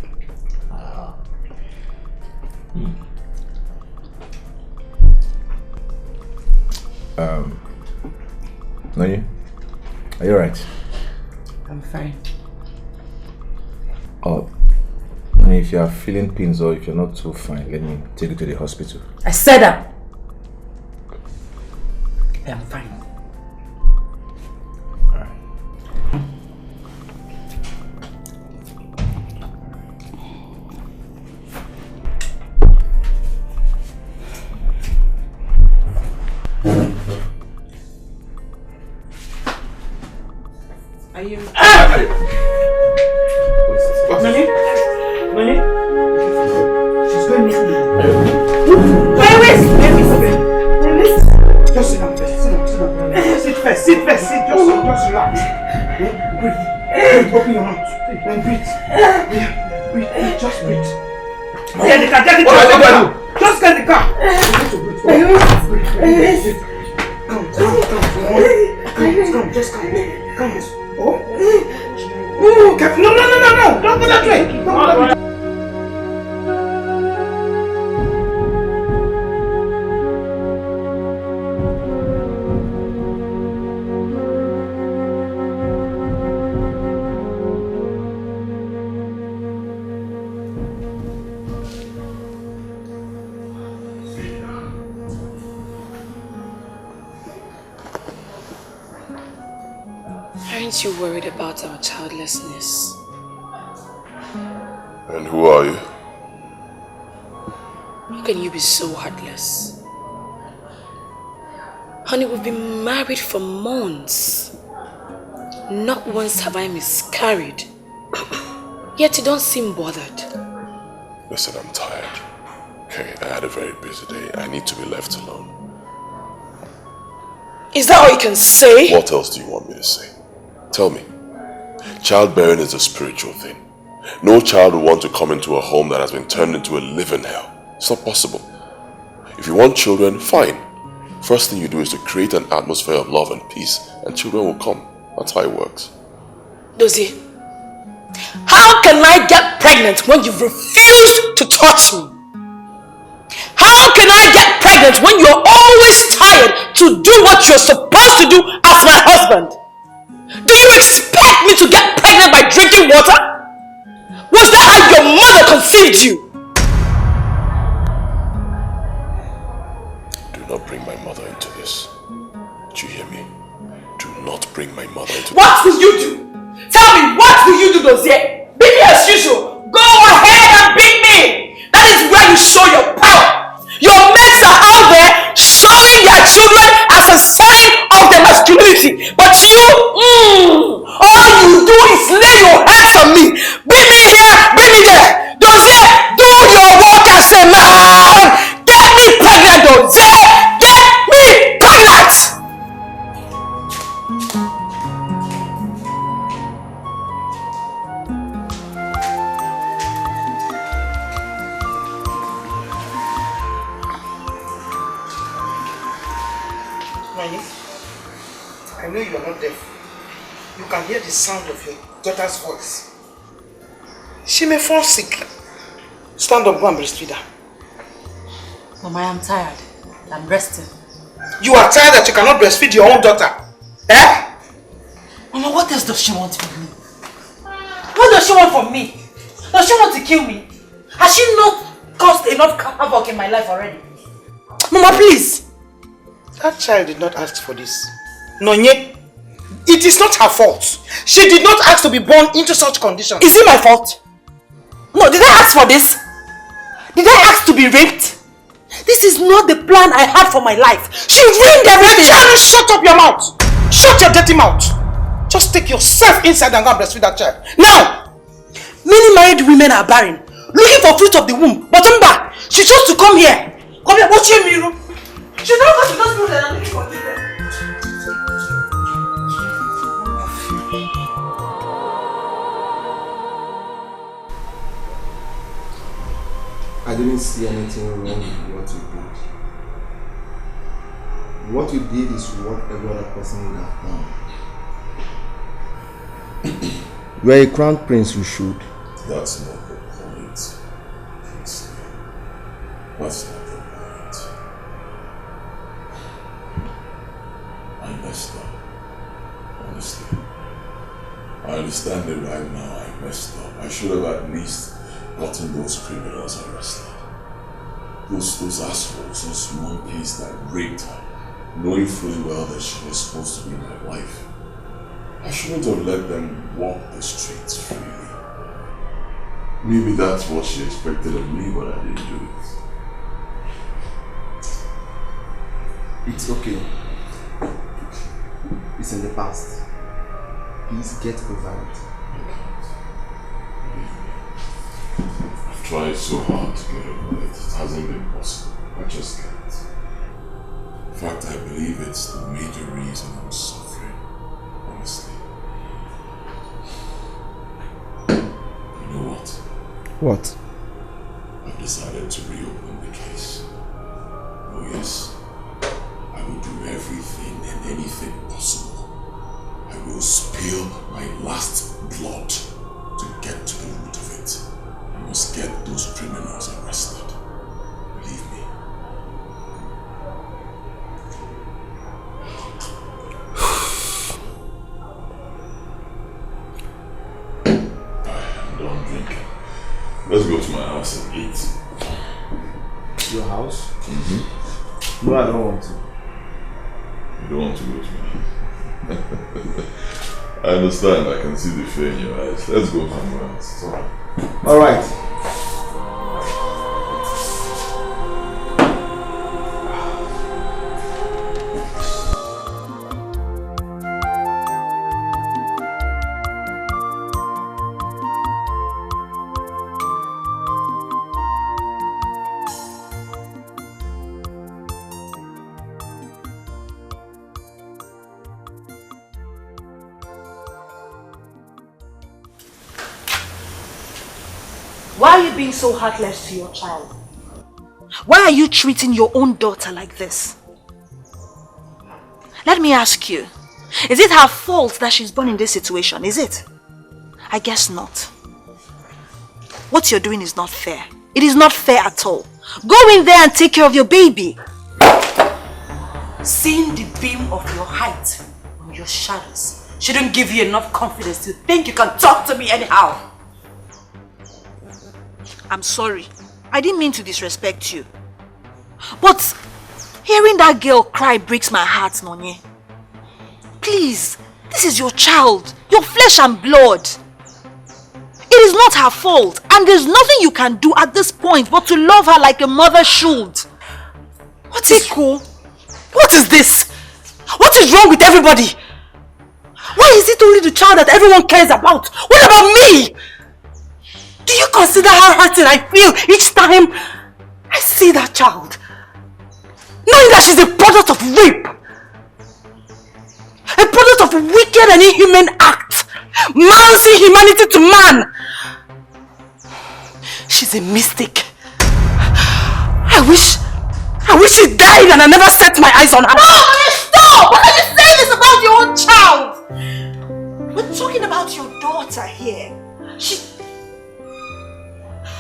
Nani? Are you alright? I'm fine. Oh, Nani, if you are feeling pains or if you're not too fine, let me take you to the hospital. I said that. I am fine. Are you? What? Nani? She's going to Just sit down first. Sit first. Just relax. Breathe. Open your mouth. Then breathe. Just breathe. Get the car. Just get the car. Come. Just come. Oh. No. Don't go that way. Aren't you worried about our childlessness? And who are you? How can you be so heartless? Honey, we've been married for months. Not once have I miscarried. Yet you don't seem bothered. Listen, I'm tired. Okay, I had a very busy day. I need to be left alone. Is that all you can say? What else do you want me to say? Tell me. Childbearing is a spiritual thing. No child will want to come into a home that has been turned into a living hell. It's not possible. If you want children, fine. First thing you do is to create an atmosphere of love and peace, and children will come. That's how it works. Doier, how can I get pregnant when you've refused to touch me? How can I get pregnant when you're always tired to do what you're supposed to do as my husband? Do you expect me to get pregnant by drinking water? Was that how your mother conceived you? Do not bring my mother into this. Do you hear me? Do not bring my mother into this. What will you do? Tell me, what will you do, Doier? Beat me as usual. Go ahead and beat me. That is where you show your power. Your mates are out there showing their children as a sign of their masculinity. But you, all you do is lay your hands on me. Beat me here, beat me there. Doier, do your work as a man. Get me pregnant, Doier. Get me pregnant. I know you are not deaf. You can hear the sound of your daughter's voice. She may fall sick. Stand up, go and breastfeed her. Mama, I am tired. I'm resting. You are tired that you cannot breastfeed your own daughter? Eh? Mama, what else does she want from me? What does she want from me? Does she want to kill me? Has she not caused enough havoc in my life already? Mama, please. That child did not ask for this. Nonye, it is not her fault. She did not ask to be born into such conditions. Is it my fault? No, did I ask for this? Did I ask to be raped? This is not the plan I had for my life. She ruined everything. Child, shut up your mouth. Shut your dirty mouth. Just take yourself inside and go and breastfeed that child. Now! Many married women are barren, looking for fruit of the womb. But Mba, she chose to come here. Come here, watch me. She never got to those people that are looking for children. I didn't see anything wrong with what you did. What you did is what every other person would have done. You are a crown prince, you should. That's not the point. That's not the point. I messed up. Honestly. I understand it right now. I messed up. I should have at least gotten those criminals arrested. Those assholes, those monkeys that raped her, knowing fully well that she was supposed to be my wife. I shouldn't have let them walk the streets freely. Maybe that's what she expected of me, but I didn't do it. It's okay. It's in the past. Please get over it. I've tried so hard to get over it. It hasn't been possible. I just can't. In fact, I believe it's the major reason I'm suffering. Honestly. You know what? What? I've decided to reopen the case. Oh yes. I will do everything and anything possible. I will spill my last blood to get to the root of it. I must get those criminals arrested. Believe me. I'm done drinking. Let's go to my house and eat. Your house? Mm-hmm. No, I don't want to. You don't want to go to my house? I understand. I can see the fear in your eyes. Let's go somewhere else. It's alright. Alright. Why are you being so heartless to your child? Why are you treating your own daughter like this? Let me ask you, is it her fault that she's born in this situation? Is it? I guess not. What you're doing is not fair. It is not fair at all. Go in there and take care of your baby. Seeing the beam of your height on your shadows shouldn't give you enough confidence to think you can talk to me anyhow. I'm sorry. I didn't mean to disrespect you. But hearing that girl cry breaks my heart, Nonye. Please, this is your child, your flesh and blood. It is not her fault, and there's nothing you can do at this point but to love her like a mother should. What is cool? What is this? What is wrong with everybody? Why is it only the child that everyone cares about? What about me? Do you consider how hurting I feel each time I see that child? Knowing that she's a product of rape. A product of a wicked and inhuman act. Man's inhumanity to man. She's a mistake. I wish she died and I never set my eyes on her. No, stop! What are you saying this about your own child? We're talking about your daughter here.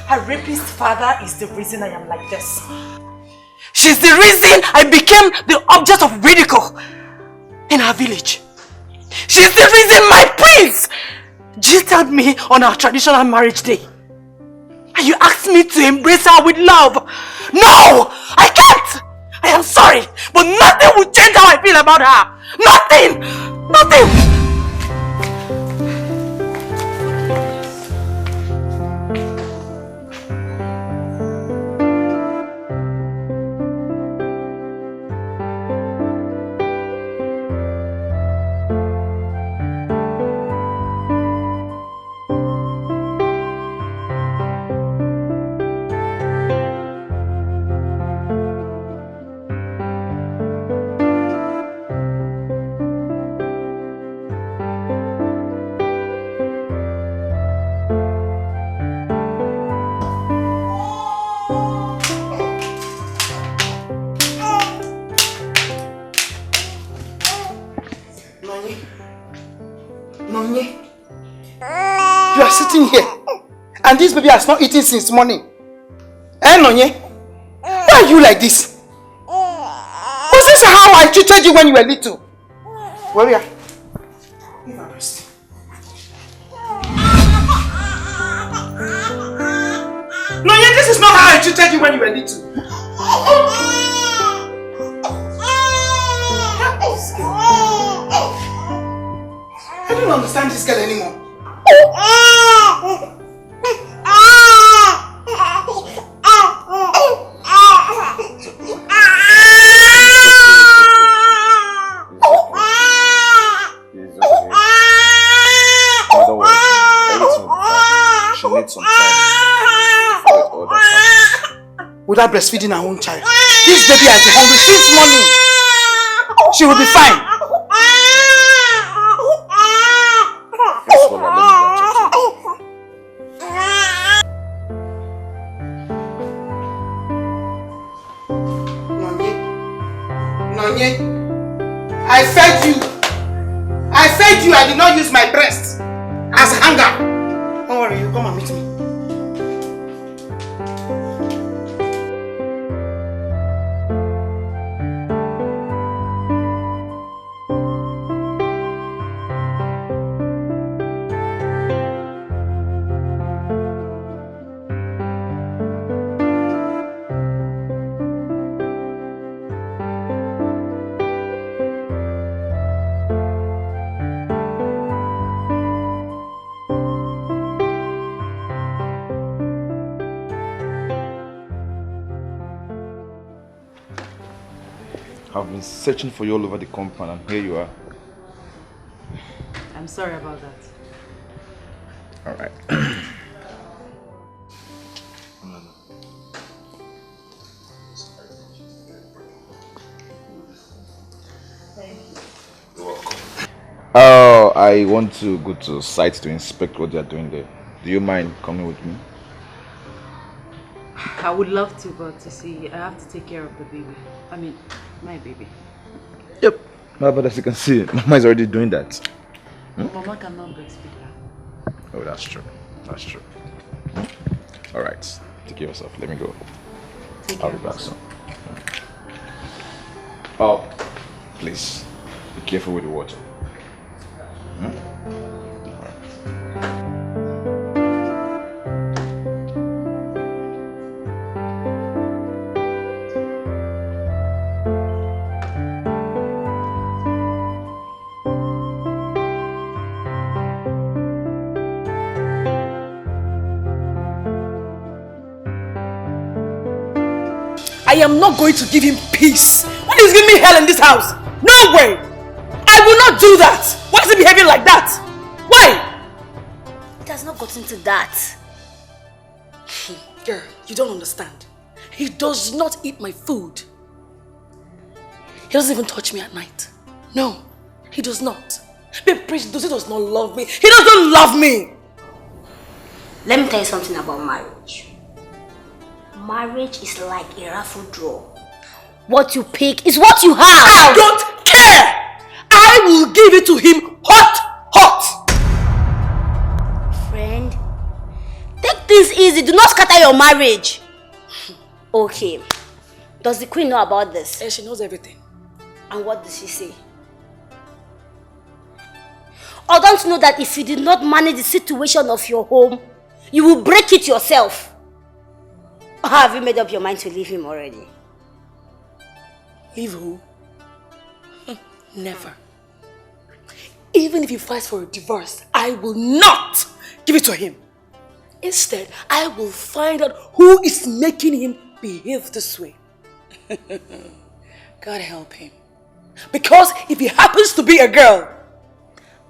Her rapist father is the reason I am like this. She's the reason I became the object of ridicule in her village. She's the reason my prince jilted me on our traditional marriage day. And you asked me to embrace her with love. No! I can't! I am sorry, but nothing will change how I feel about her. Nothing! Nothing! You are sitting here and this baby has not eaten since morning. Eh, Nonye? Why are you like this? Was this how I treated you when you were little? Warrior, give her breast. Nonye, this is not how I treated you when you were little. I don't understand this girl anymore. Without breastfeeding her own child, this baby has been hungry since morning. She will be fine. Nonye, I fed you. I did not use my breast as a hanger. Don't worry, you come and meet me. I've been searching for you all over the compound and here you are. I'm sorry about that. Alright. Oh, I want to go to site to inspect what they are doing there. Do you mind coming with me? I would love to, but you see, I have to take care of the baby. I mean, my baby. Yep. But as you can see, Mama is already doing that. Mama cannot breastfeed her. Oh, that's true. That's true. Alright. Take care of yourself. Let me go. I'll be back soon. Oh, please, be careful with the water. I am not going to give him peace when he's giving me hell in this house. No way! I will not do that! Why is he behaving like that? Why? It has not gotten to that. Girl, you don't understand. He does not eat my food. He doesn't even touch me at night. No, he does not. Babe, Prince does not love me. He doesn't love me! Let me tell you something about marriage. Marriage is like a raffle draw. What you pick is what you have. I don't care! I will give it to him hot! Friend, take things easy. Do not scatter your marriage. Okay. Does the queen know about this? Yeah, she knows everything. And what does she say? Or don't you know that if you did not manage the situation of your home, you will break it yourself? Or have you made up your mind to leave him already? Leave who? Never. Even if he fights for a divorce, I will not give it to him. Instead, I will find out who is making him behave this way. God help him. Because if he happens to be a girl,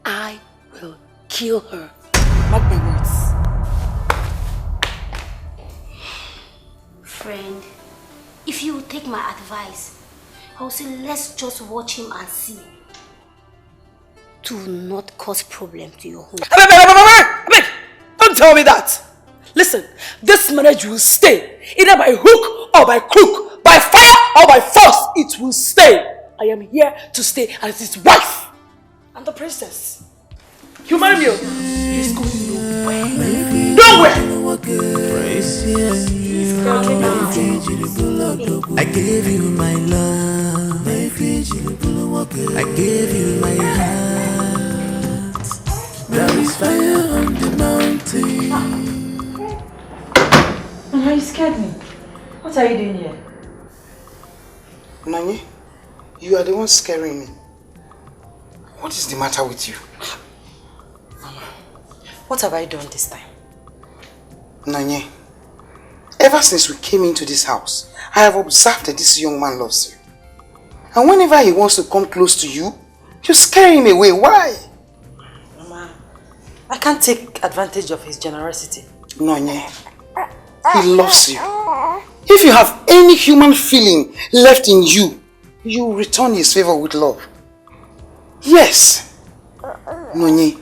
I will kill her. Mark my words. Friend, if you would take my advice, I would say let's just watch him and see. Do not cause problem to your home. Don't tell me that. Listen, this marriage will stay. Either by hook or by crook, by fire or by force, it will stay. I am here to stay as his wife. I'm the princess. You marry me. He's going nowhere. I gave you my love. I gave you my heart. There is fire on the mountain. Mama, you scared me. What are you doing here? Nani, you are the one scaring me. What is the matter with you? Mama, what have I done this time? Nanye, ever since we came into this house, I have observed that this young man loves you. And whenever he wants to come close to you, you scare him away. Why? Mama, I can't take advantage of his generosity. Nanye, he loves you. If you have any human feeling left in you, you return his favor with love. Yes. Nanye,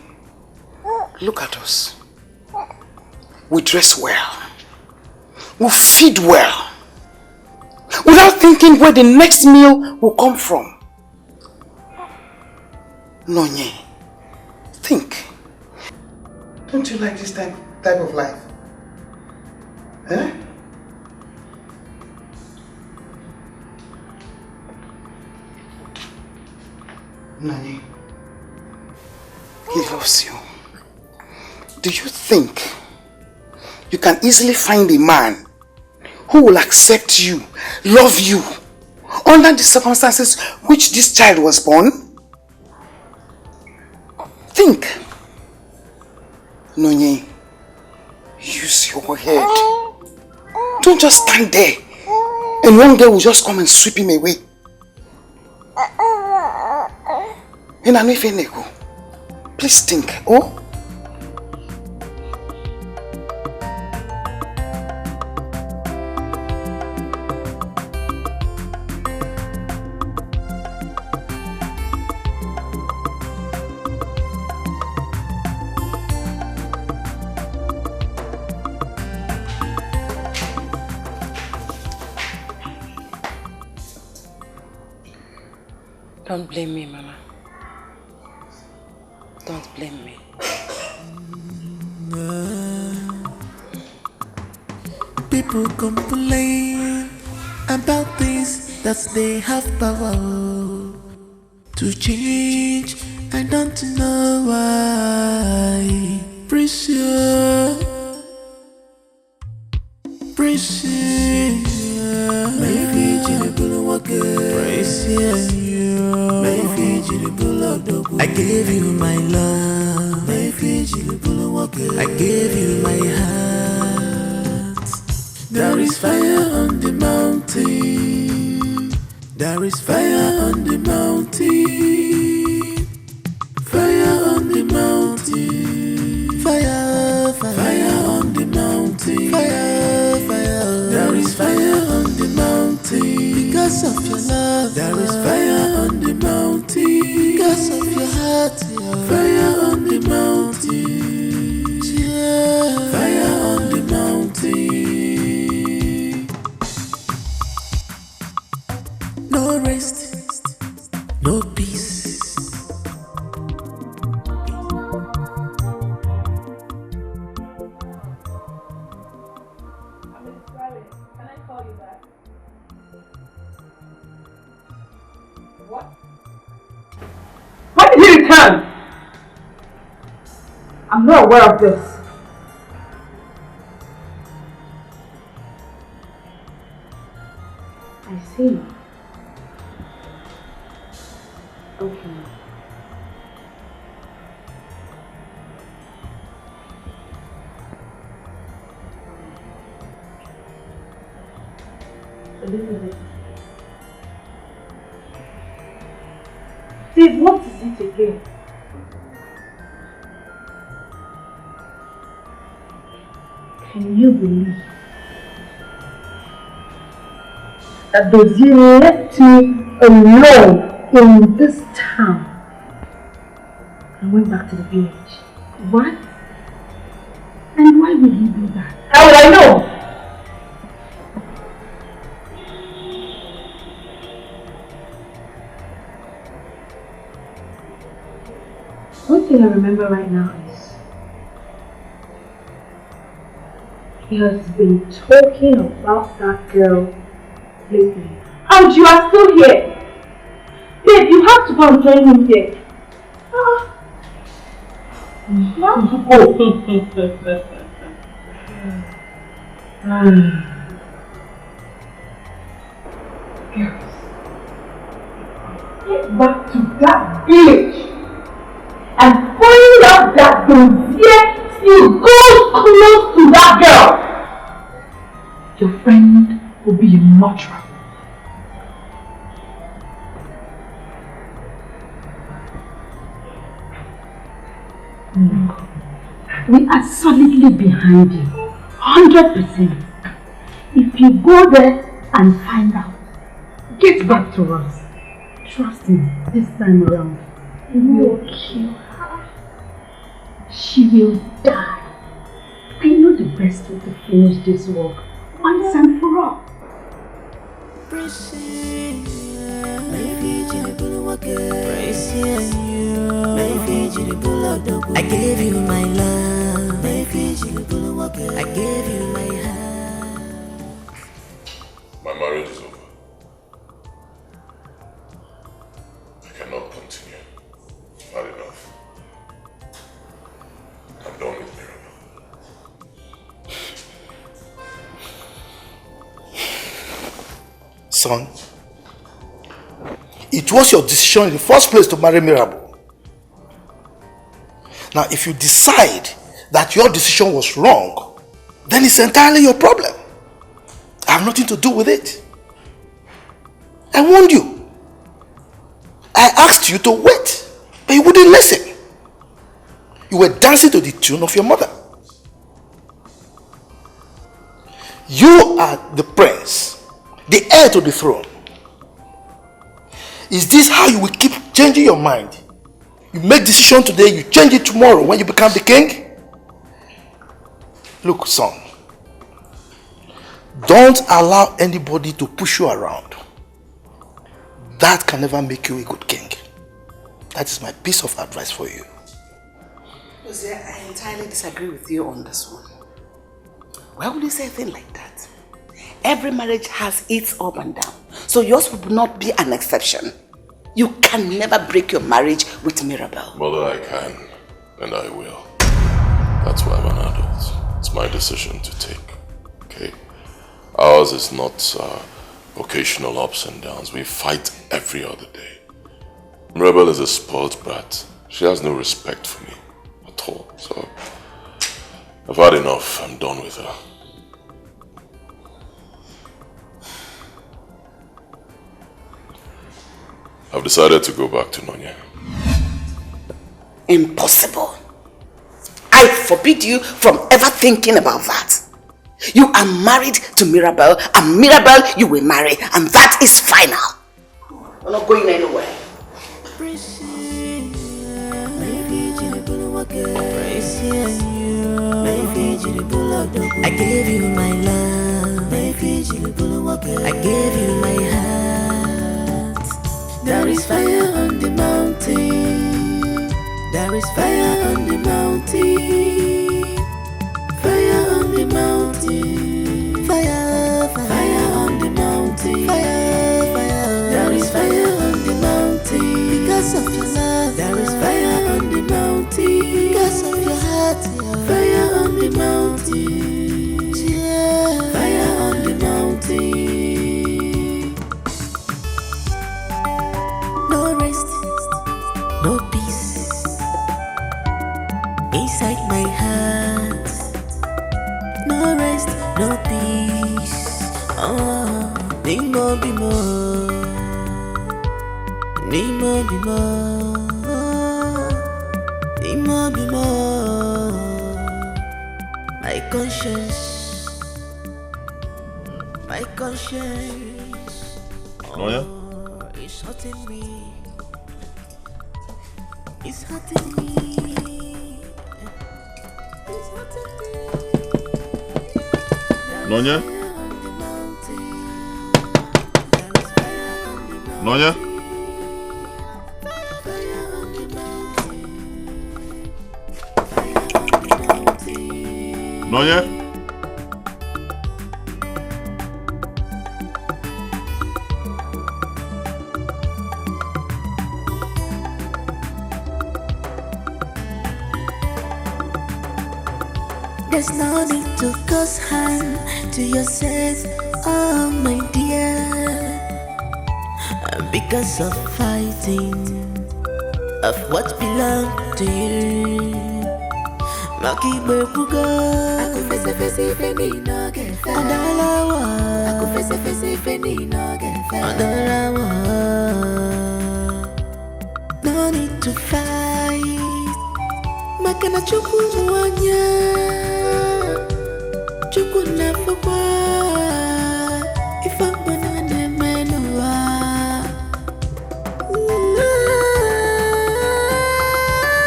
look at us. We dress well. We feed well. Without thinking where the next meal will come from. Nonye, think. Don't you like this type of life? Eh? Nonye, he loves you. Do you think you can easily find a man who will accept you, love you, under the circumstances which this child was born? Think. Nonye, use your head. Don't just stand there and one day will just come and sweep him away. Please think, oh? Don't blame me, Mama. Don't blame me. People complain about things that they have power to change. I don't know why. Precious, precious, maybe precious, I gave you my love, I gave you my heart. There is fire on the mountain, there is fire on the mountain, fire on the mountain, fire, fire, fire on the mountain, fire, fire. There is fire on the mountain because of your love. There is fire on the mountain because of your heart. Yeah. Fire on the mountain, yeah. Fire on the mountain. No rest, no peace. What? When did he return? I'm not aware of this. I see. Okay. Elizabeth. Steve, what is it again? Can you believe that Doier left me alone in this town and went back to the village? What? And why would he do that? How would I know? One thing I remember right now is he has been talking about that girl lately. And you are still here. Babe, you have to go and join him here. Girls, get back to that village and find out that Doier still goes close to that girl. Your friend will be a murderer. We are solidly behind you, 100%. If you go there and find out, get back to us. Trust me, this time around, we will kill her. She will die. I know the best way to finish this work once and for all. I gave you my love, I gave you my heart. My marriage is over. I cannot continue. Not enough. I'm done with Mirabel. Son, it was your decision in the first place to marry Mirabel. Now, if you decide that your decision was wrong, then it's entirely your problem. I have nothing to do with it. I warned you. I asked you to wait, but you wouldn't listen. You were dancing to the tune of your mother. You are the prince, the heir to the throne. Is this how you will keep changing your mind? You make decision today, you change it tomorrow when you become the king? Look, son, don't allow anybody to push you around. That can never make you a good king. That is my piece of advice for you. Doier, I entirely disagree with you on this one. Why would you say a thing like that? every marriage has its up and down. So yours will not be an exception. You can never break your marriage with Mirabel. Mother, I can, and I will. That's why I'm an adult. It's my decision to take, okay? Ours is not occasional ups and downs. We fight every other day. Mirabel is a spoiled brat. She has no respect for me at all. So, I've had enough. I'm done with her. I've decided to go back to Doier. Impossible. I forbid you from ever thinking about that. You are married to Mirabel, and Mirabel you will marry, and that is final. We're not going anywhere. I gave you my love, I gave you my heart. There is fire on the mountain. There is fire on the mountain. Fire on the mountain. Fire, fire on the mountain. Fire, fire. There is fire on the mountain. Because of your love. There is fire on the mountain. Because of your heart. Fire on the mountain. Yeah. Fire on the mountain. No rest, no peace inside my heart. No rest, no peace. Oh, need more, be more. Need more, be more. Need more, be more. My conscience. Doier? It's hurting me. It's hurting me. It's hurting me. Doier? Doier? Doier? There's no need to cause harm to yourself, oh my dear. Because of fighting of what belonged to you. Maki Bebuga, aku face if any no get fair. Aku face if any no get fair. No need to fight. Makana chukuwanya. Chukunafuwa. If I'm banana menua.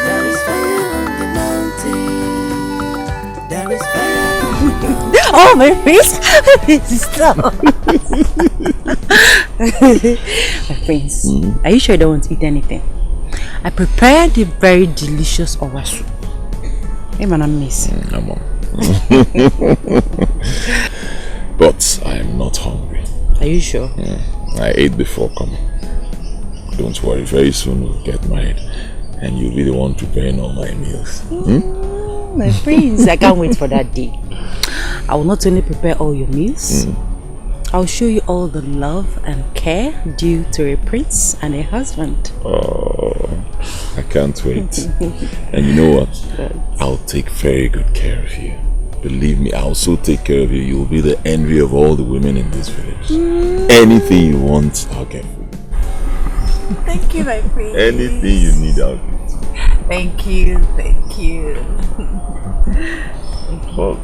There is fire on the mountain. There is fire. Oh, my face! Stop! My friends, are you sure you don't want to eat anything? I prepared a very delicious owasu. Hey man, I'm missing. I'm on. But I am not hungry. Are you sure? I ate before coming. Don't worry, very soon we'll get married and you'll be the one preparing all my meals. My friends, I can't wait for that day. I will not only prepare all your meals, I'll show you all the love and care due to a prince and a husband. Oh, I can't wait. And you know what? I'll take very good care of you. Believe me, I'll so take care of you. You'll be the envy of all the women in this village. Anything you want, I'll get for you. Thank you, my prince. Anything you need, I'll get. Thank you, thank you. Well,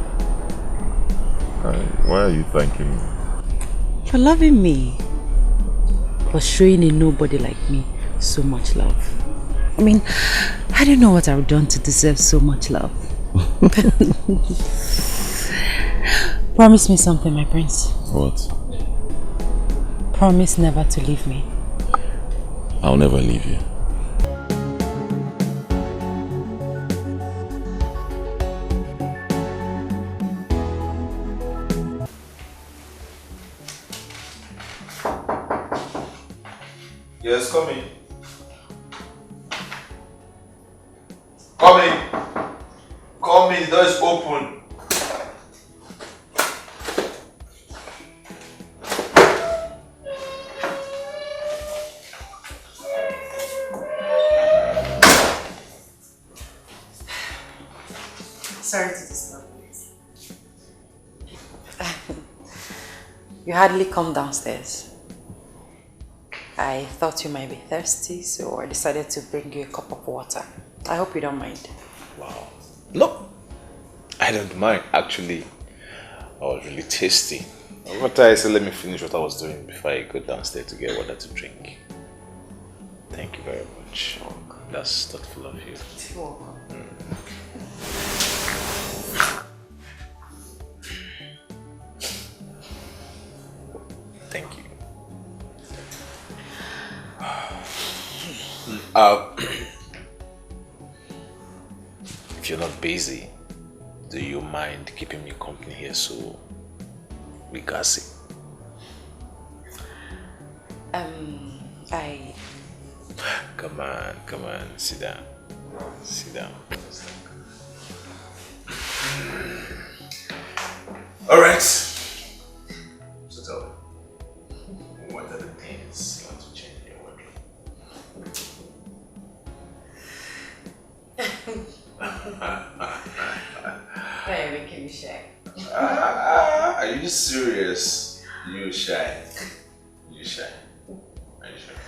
why are you thanking me? For loving me. For showing a nobody like me so much love. I mean, I don't know what I've done to deserve so much love. Promise me something, my prince. What? Promise never to leave me. I'll never leave you. Yes, come in. Come in. Come in, the door is open. Sorry to disturb you. You hardly come downstairs. I thought you might be thirsty, so I decided to bring you a cup of water. I hope you don't mind. Wow. No, I don't mind. Actually, I was really tasty. But I said, let me finish what I was doing before I go downstairs to get water to drink. Thank you very much. That's thoughtful of you. You're welcome. Thank you. If you're not busy, do you mind keeping me company here so we gossip? Come on, sit down. Sit down. Alright. So tell me, what are the things you want to change in your wardrobe? Why are you making me shy? Are you serious? You shy. You shy. Are you sure?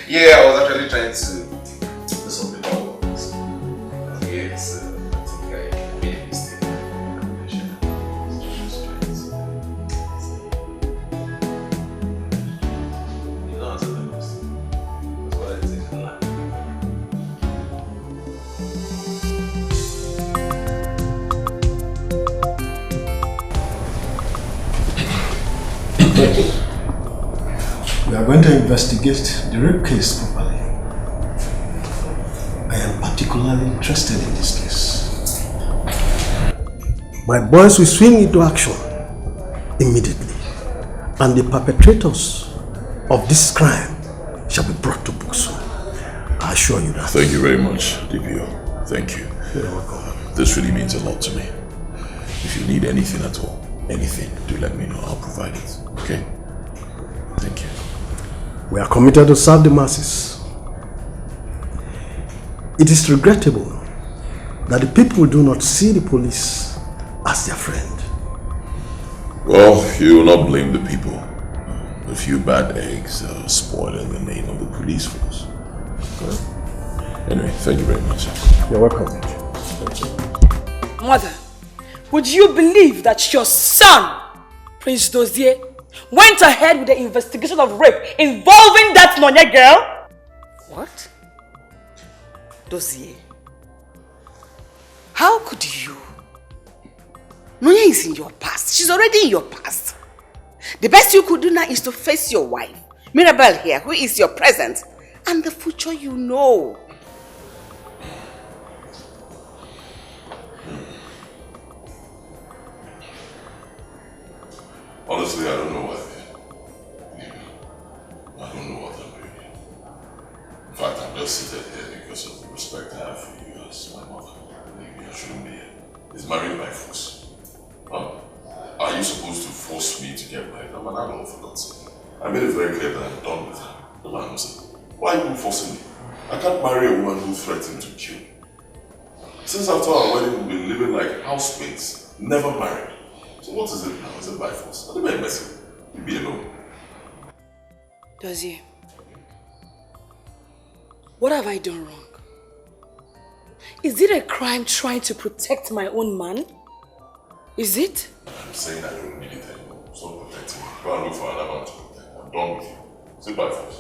Yeah, I was actually trying to do something about this. Yes, I think I made a mistake. You don't answer the question. That's what I think in life. We are going to investigate the rape case properly. I am particularly interested in this case. My boys will swing into action immediately, and the perpetrators of this crime shall be brought to book soon. I assure you that. Thank you very much, DPO. Thank you. You're welcome. This really means a lot to me. If you need anything at all, anything, do let me know. I'll provide it. Okay? Thank you. We are committed to serve the masses. It is regrettable that the people do not see the police as their friend. Well, you will not blame the people. A few bad eggs are spoiling the name of the police force. Anyway, thank you very much. You're welcome. Mother, would you believe that your son, Prince Doier, went ahead with the investigation of rape involving that Nonya girl? What? Doier? How could you? Nonya is in your past. She's already in your past. The best you could do now is to face your wife, Mirabel here, who is your present, and the future you know. Honestly, I don't know what I'm doing. In fact, I'm just seated here because of the respect I have for you as my mother. Maybe I shouldn't be here. It's married by force. Huh? Are you supposed to force me to get married? I'm an adult, for God's sake. I made it very clear that I'm done with her. The man said, why are you forcing me? I can't marry a woman who threatened to kill. Since after our wedding, we've been living like housemates, never married. So what is it now? Is it by force? I don't mind messing. You be alone. Doier, what have I done wrong? Is it a crime trying to protect my own man? Is it? I'm saying I don't need it anymore. Stop protecting me. Go and look for another man to protect. I'm done with you. Is it by force?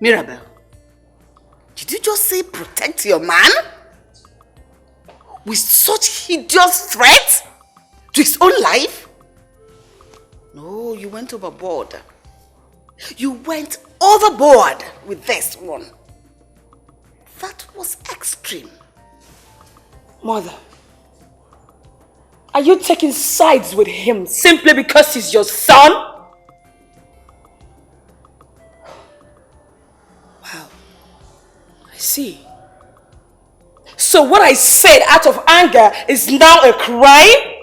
Mirabel, did you just say protect your man? With such hideous threats? To his own life? No, you went overboard. You went overboard with this one. That was extreme. Mother, Are you taking sides with him simply because he's your son? Wow. I see. So what I said out of anger is now a crime?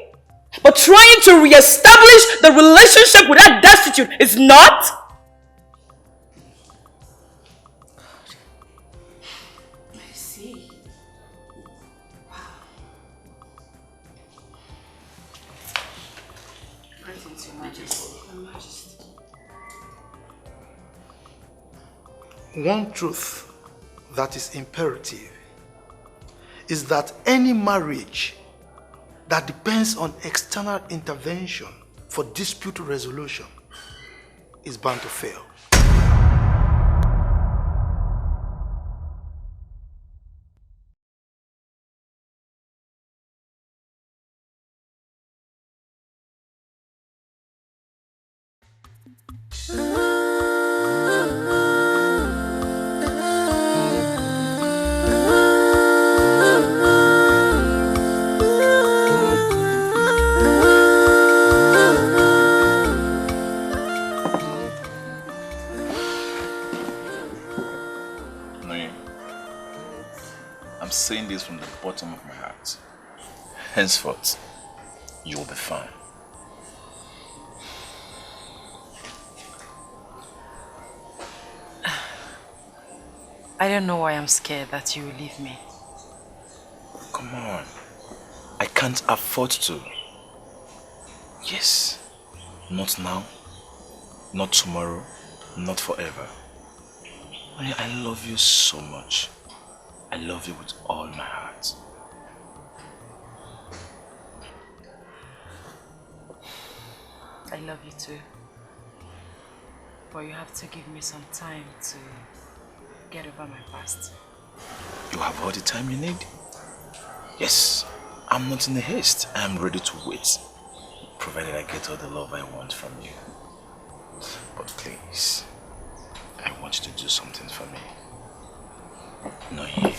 But trying to re-establish the relationship with that destitute is not? I see. Wow. Greetings, Your Majesty. Your Majesty. One truth that is imperative is that any marriage that depends on external intervention for dispute resolution is bound to fail. I'm saying this from the bottom of my heart. Henceforth, you will be fine. I don't know why I'm scared that you will leave me. Come on. I can't afford to. Yes. Not now. Not tomorrow. Not forever. Honey, I love you so much. I love you with all my heart. I love you too. But you have to give me some time to get over my past. You have all the time you need. Yes, I'm not in a haste. I am ready to wait, provided I get all the love I want from you. But please, I want you to do something for me. Doier.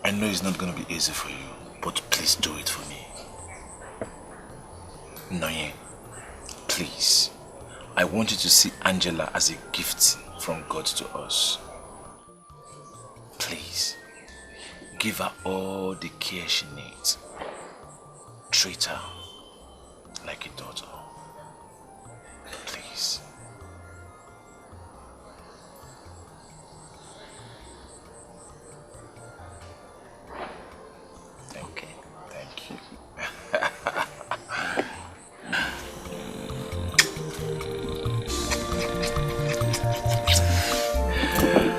I know it's not going to be easy for you, but please do it for me. Doier, please. I want you to see Angela as a gift from God to us. Please, give her all the care she needs. Treat her like a daughter. Please. Okay. Thank you.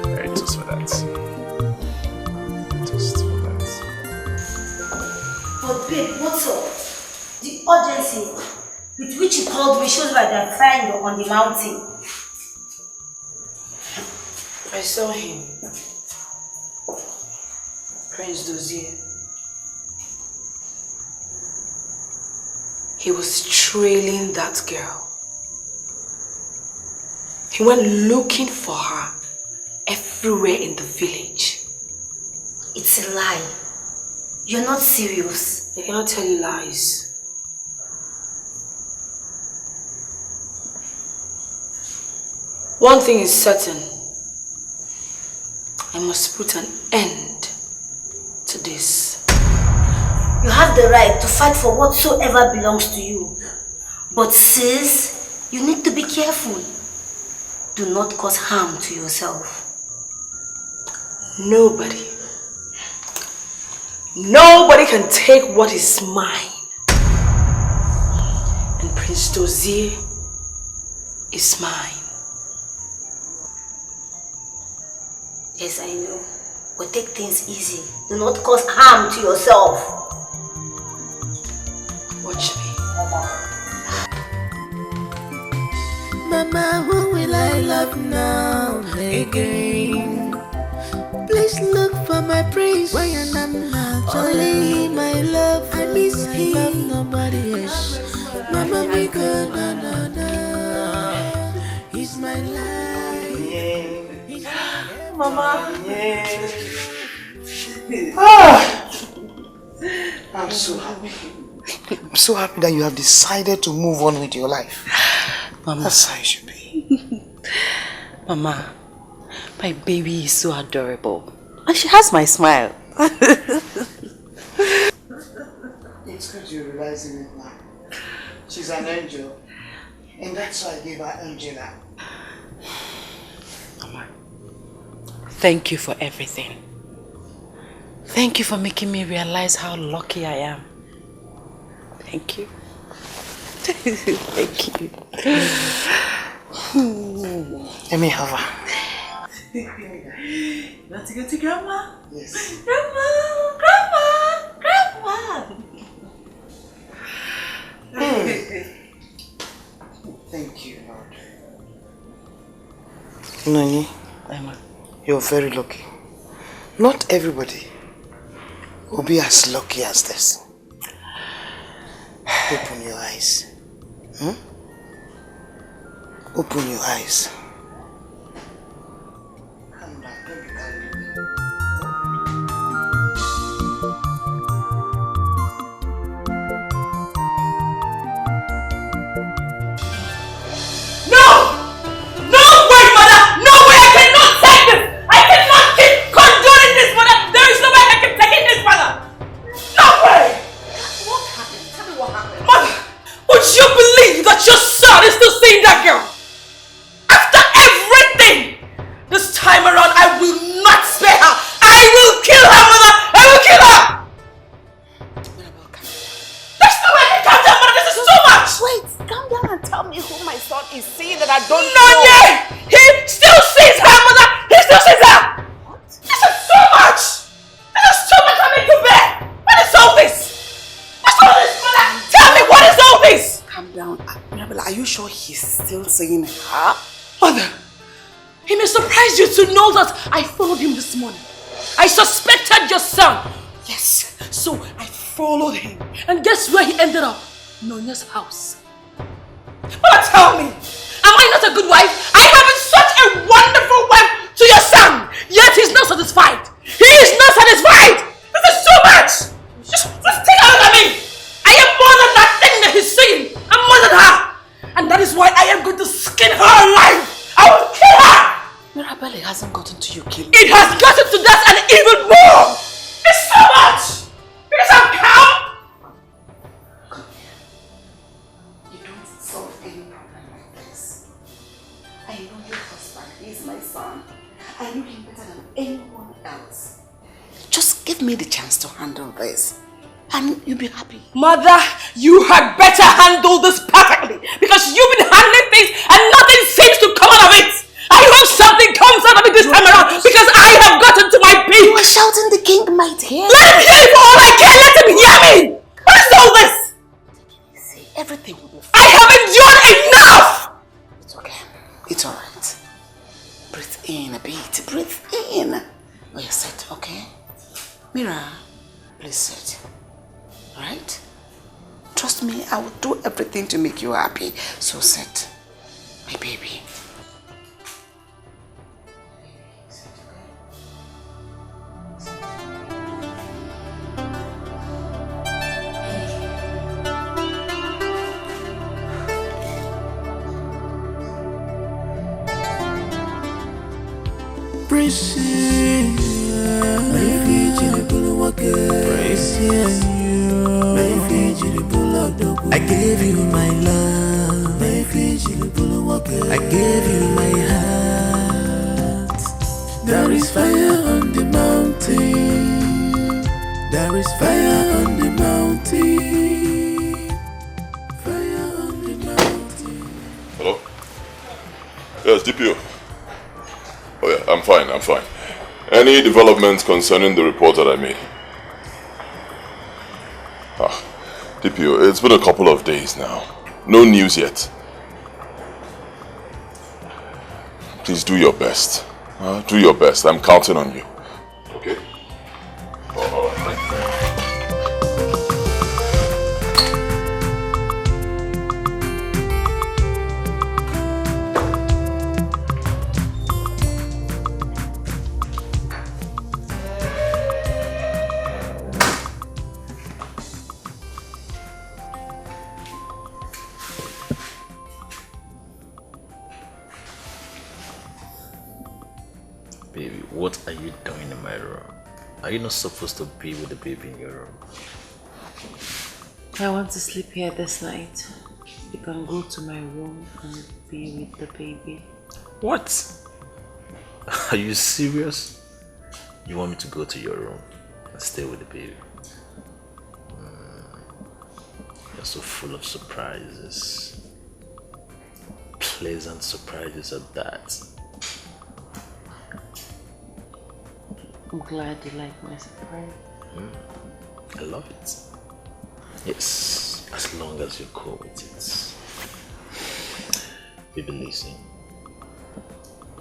Very toast for that. Toast for that. But babe, what's up? The urgency with which you called me shows like they're flying on the mountain. I saw him. Prince Doier. He was trailing that girl. He went looking for her everywhere in the village. It's a lie. You're not serious. I cannot tell you lies. One thing is certain. I must put an end to this. You have the right to fight for whatsoever belongs to you. But sis, you need to be careful. Do not cause harm to yourself. Nobody can take what is mine. And Prince Doier is mine. Yes, I know. But take things easy. Do not cause harm to yourself. Watch me. Mama, who will I love now again? Please look for my prince when I'm not. Only my love, I miss him. Love nobody else. Mama, be good, na na na. He's my life. He's my Mama. I'm so happy. I'm so happy that you have decided to move on with your life. Mama. That's how it should be. Mama, my baby is so adorable. And she has my smile. It's good you're realizing it now. She's an angel. And that's why I gave her Angela. Mama, thank you for everything. Thank you for making me realize how lucky I am. Thank you. Thank you. Let me have her. You want to go to Grandma? Yes. Grandma! Thank you, Lord. Nani, Emma, you're very lucky. Not everybody will be as lucky as this. Open your eyes. Open your eyes. Saying her? Mother, he may surprise you to know that I followed him this morning. I suspected your son. Yes, so I followed him. And guess where he ended up? Nonya's house. Mother, tell me, am I not a good wife? I have been such a wonderful wife to your son, yet he's not satisfied. He is not satisfied. This is too much. Just take a look at me. I am more than that thing that he's saying. I'm more than her. And that is why I am going to skin her alive! I will kill her! Mirabel, it hasn't gotten to you killing. It has gotten to that and even more! It's so much! Because I'm calm! You don't solve any problem like this. I know your husband, he is my son. I know him better than anyone else. Just give me the chance to handle this. And you'll be happy. Mother, you had better handle this perfectly because you've been handling things and nothing seems to come out of it. I hope something comes out of it this time around because I have gotten to my peak. You were shouting the king might hear. Let him hear it for all I can. Let him hear me. What is all this? See, everything will be fine. I have endured enough. It's okay. It's alright. Breathe in a bit. Breathe in. Oh, you sit, okay? Mira, please sit. Alright? Trust me, I will do everything to make you happy. So sit, my baby. I gave you my love. I gave you my heart. There is fire on the mountain. There is fire on the mountain. Fire on the mountain. Hello? Yes, DPO. Oh yeah, I'm fine. Any developments concerning the report that I made? DPO, it's been a couple of days now. No news yet. Please do your best. Do your best. I'm counting on you. Okay? All right. Baby, what are you doing in my room? Are you not supposed to be with the baby in your room? I want to sleep here this night. You can go to my room and be with the baby. What? Are you serious? You want me to go to your room and stay with the baby? You're so full of surprises. Pleasant surprises at that. I'm glad you like my surprise. I love it. Yes, as long as you're cool with it. Baby, listen.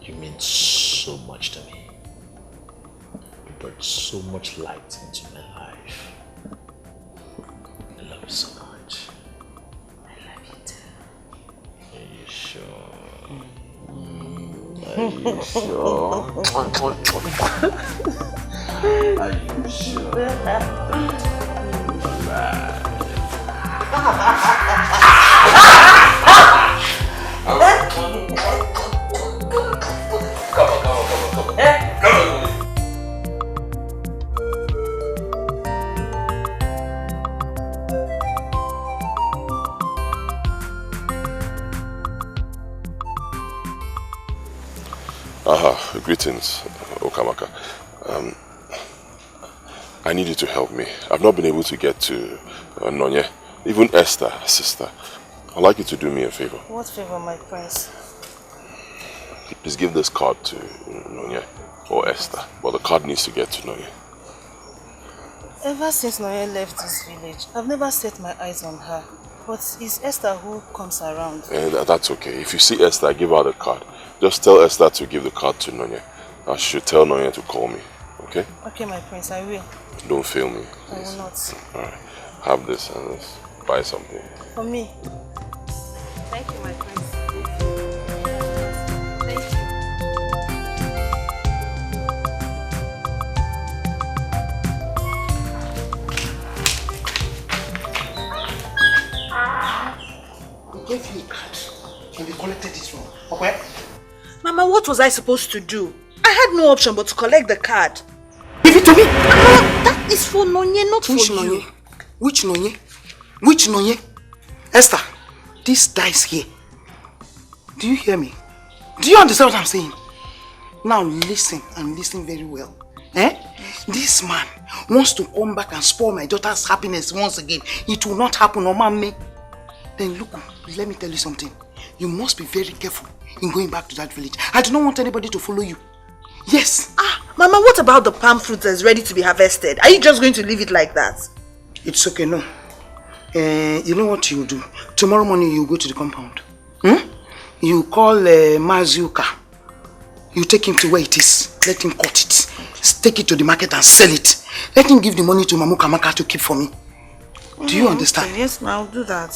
You mean so much to me. You brought so much light into my life. I love you so much. I love you too. Are you sure? Are you sure? Are you sure? Greetings, Okamaka. I need you to help me. I've not been able to get to Nonye, even Esther, her sister. I'd like you to do me a favor. What favor, my prince? Please give this card to Nonye or Esther, but the card needs to get to Nonye. Ever since Nonye left this village, I've never set my eyes on her. But it's Esther who comes around. That's okay. If you see Esther, give her the card. Just tell Esther to give the card to Nonye. I should tell Nonye to call me, okay? Okay, my prince, I will. Don't fail me, I please. will not. Alright, have this and let's buy something. For me. Thank you, my prince. We gave you a card and we collected this one, okay? Mama, what was I supposed to do? I had no option but to collect the card. Give it to me! Mama, that is for Nonye, not Which for you. Nonye? Which Nonye? Which Nonye? Esther, this dice here. Do you hear me? Do you understand what I'm saying? Now listen and listen very well. This man wants to come back and spoil my daughter's happiness once again. It will not happen, no mommy. Then look, let me tell you something. You must be very careful in going back to that village. I do not want anybody to follow you. Yes. Mama, what about the palm fruit that's ready to be harvested? Are you just going to leave it like that? It's okay, no. You know what you do? Tomorrow morning you go to the compound. You call Mazuka. You take him to where it is. Let him cut it. Take it to the market and sell it. Let him give the money to Mamu Kamaka to keep for me. Do you understand? Okay, yes, I'll do that.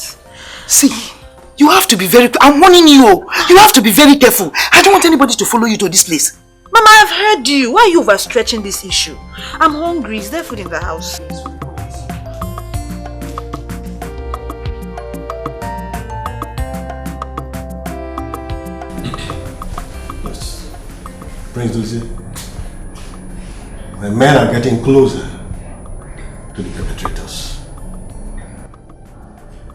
See, you have to be very... I'm warning you. You have to be very careful. I don't want anybody to follow you to this place. Mama, I've heard you. Why are you overstretching this issue? I'm hungry. Is there food in the house? Yes. Prince Doier, my men are getting closer to the perpetrators.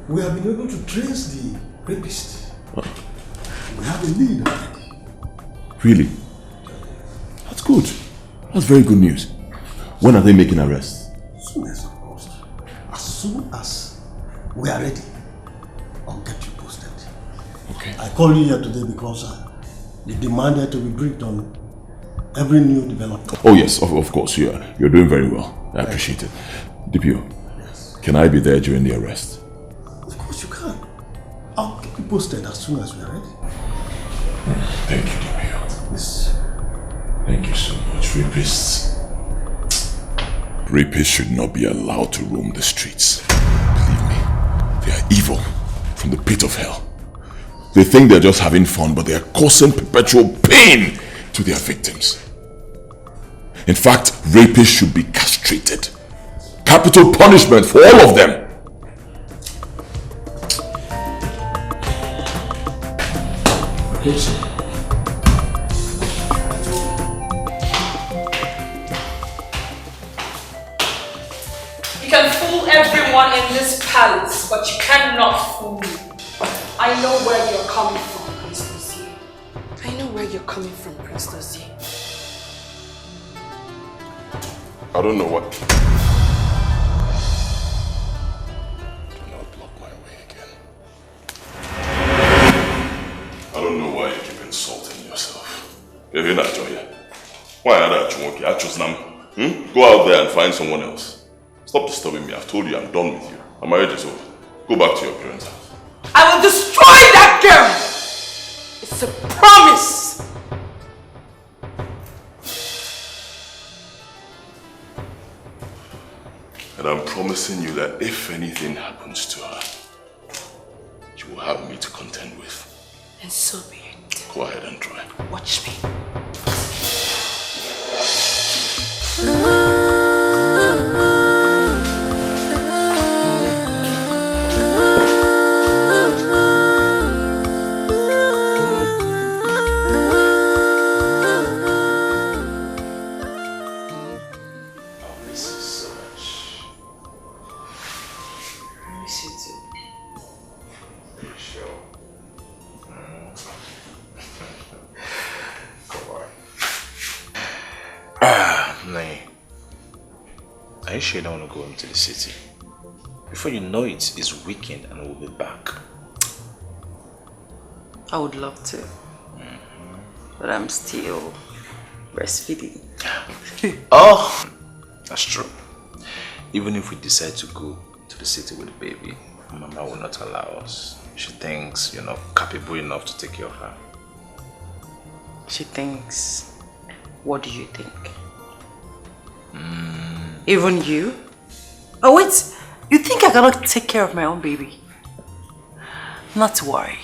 We have been able to trace the rapist. We have a lead already. Really? That's good. That's very good news. When are they making arrests? As soon as supposed. As soon as we are ready, I'll get you posted. Okay. I called you here today because you demanded to be briefed on every new development. Oh yes, of course. You're doing very well. I appreciate it. DPO, yes. Can I be there during the arrest? Of course you can. I'll keep you posted as soon as we are ready. Thank you, DPO. Yes. Thank you so much. Rapists should not be allowed to roam the streets. Believe me, they are evil from the pit of hell. They think they're just having fun, but they are causing perpetual pain to their victims. In fact, rapists should be castrated. Capital punishment for all of them. Okay, sir. everyone in this palace, but you cannot fool me. I know where you're coming from, Prince Doier. I know where you're coming from, Prince Doier. I don't know what. Do not block my way again. I don't know why you keep insulting yourself. You're not Doier. Why are you I chose them. Go out there and find someone else. Stop disturbing me. I've told you I'm done with you. My marriage is over. Go back to your parents' house. I will destroy that girl! It's a promise! And I'm promising you that if anything happens to her, you will have me to contend with. And so be it. Go ahead and try. Watch me. Are you sure you don't want to go into the city? Before you know it, it's weekend and we'll be back. I would love to. But I'm still breastfeeding. Oh, that's true. Even if we decide to go to the city with the baby, Mama will not allow us. She thinks you're not capable enough to take care of her. She thinks, what do you think? Even you? Oh wait, you think I cannot take care of my own baby? Not to worry.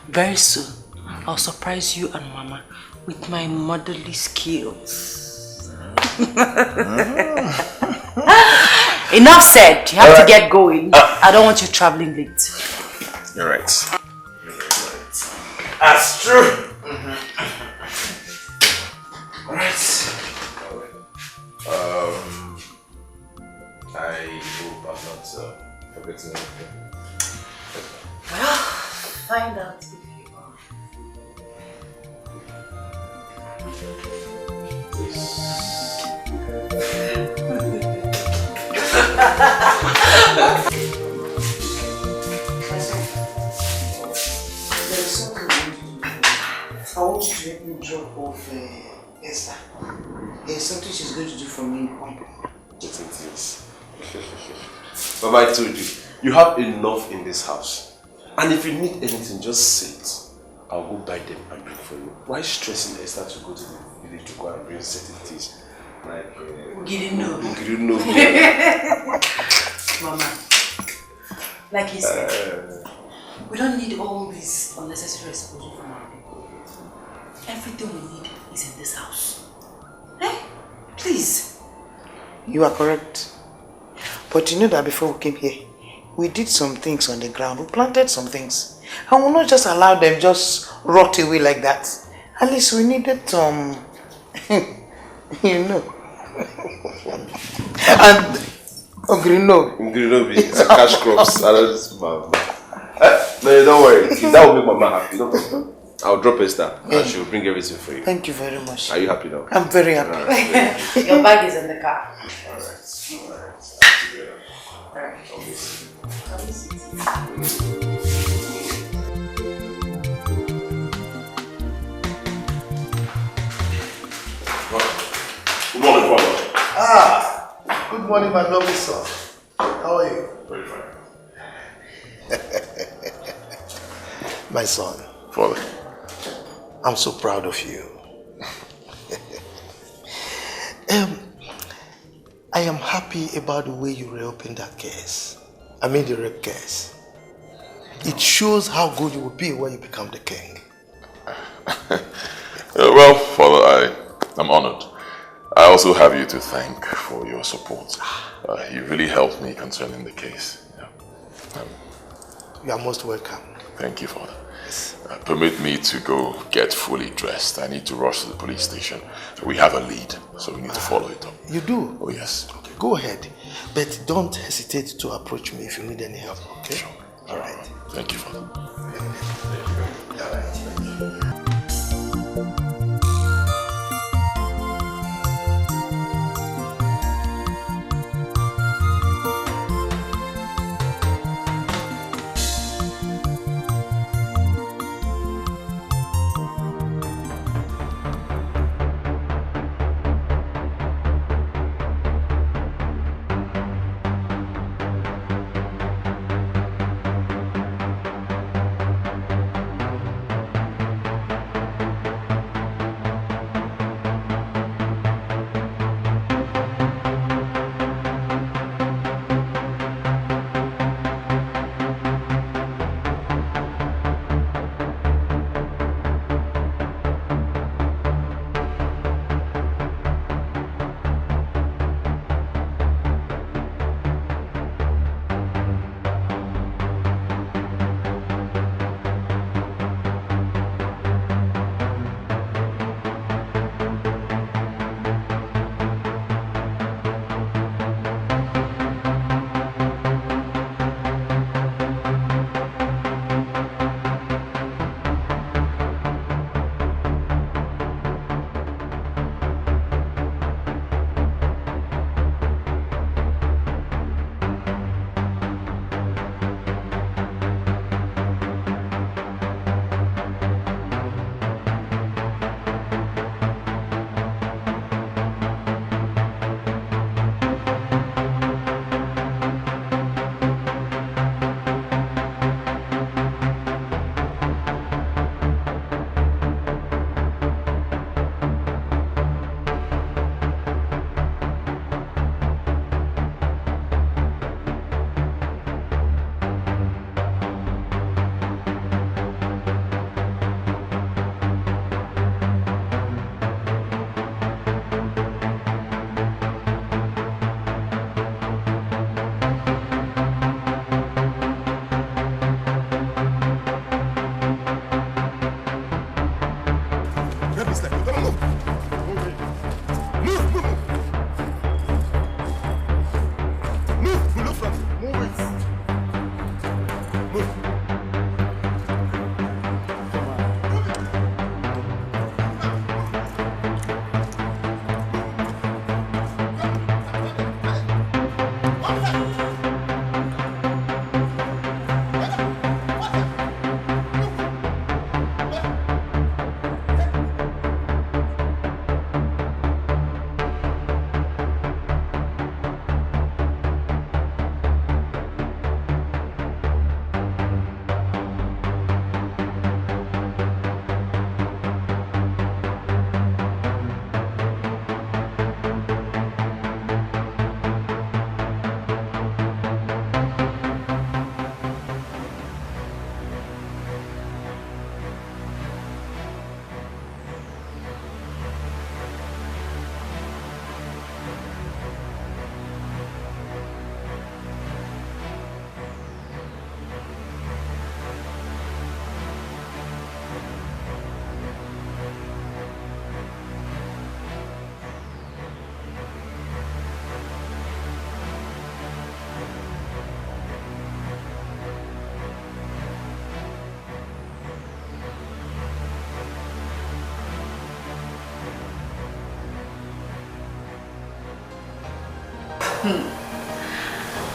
Very soon, I'll surprise you and Mama with my motherly skills. Enough said, you have to get going. I don't want you traveling late. You're right. That's true. Alright. I hope I'm not forgetting anything. Well, find out if you are. There's something I want you to help me drop off Esther. There's something she's going to do for me. Yes, it is. Mama, I told you, you have enough in this house. And if you need anything, just say it. I'll go buy them and bring for you. Why stressing Esther to go to the village to go and bring certain things? Like, Ugirino. Mama, like he said, we don't need all these unnecessary exposure from our people. Everything we need is in this house. Hey, please. You are correct. But you know that before we came here, we did some things on the ground. We planted some things. And we'll not just allow them just rot away like that. At least we needed some, you know. And Ogrino. It's a cash crops. No, don't worry. That will make Mama happy. I'll drop Esther and she will bring everything for you. Thank you very much. Are you happy now? I'm very happy. Right. Your bag is in the car. Alright. Alright. Good morning, Father. Good morning, my lovely son. How are you? Very fine. My son. Father. I'm so proud of you. I am happy about the way you reopened that case. I mean the rape case. It shows how good you will be when you become the king. Well, Father, I'm honored. I also have you to thank for your support. You really helped me concerning the case. You are most welcome. Thank you, Father. Permit me to go get fully dressed. I need to rush to the police station. We have a lead, so we need to follow it up. You do? Oh, yes. Okay, go ahead. But don't hesitate to approach me if you need any help, okay? Sure. All right. Thank you, Father. All right.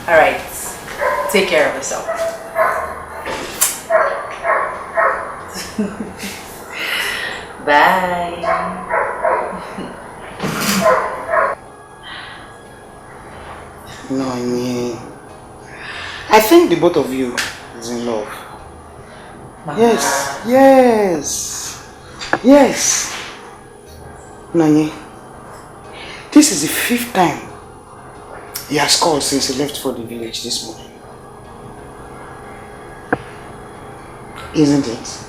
All right. Take care of yourself. Bye. No, I think the both of you is in love. Yes, yes, yes. Nani, this is the 5th time he has called since he left for the village this morning. Isn't it?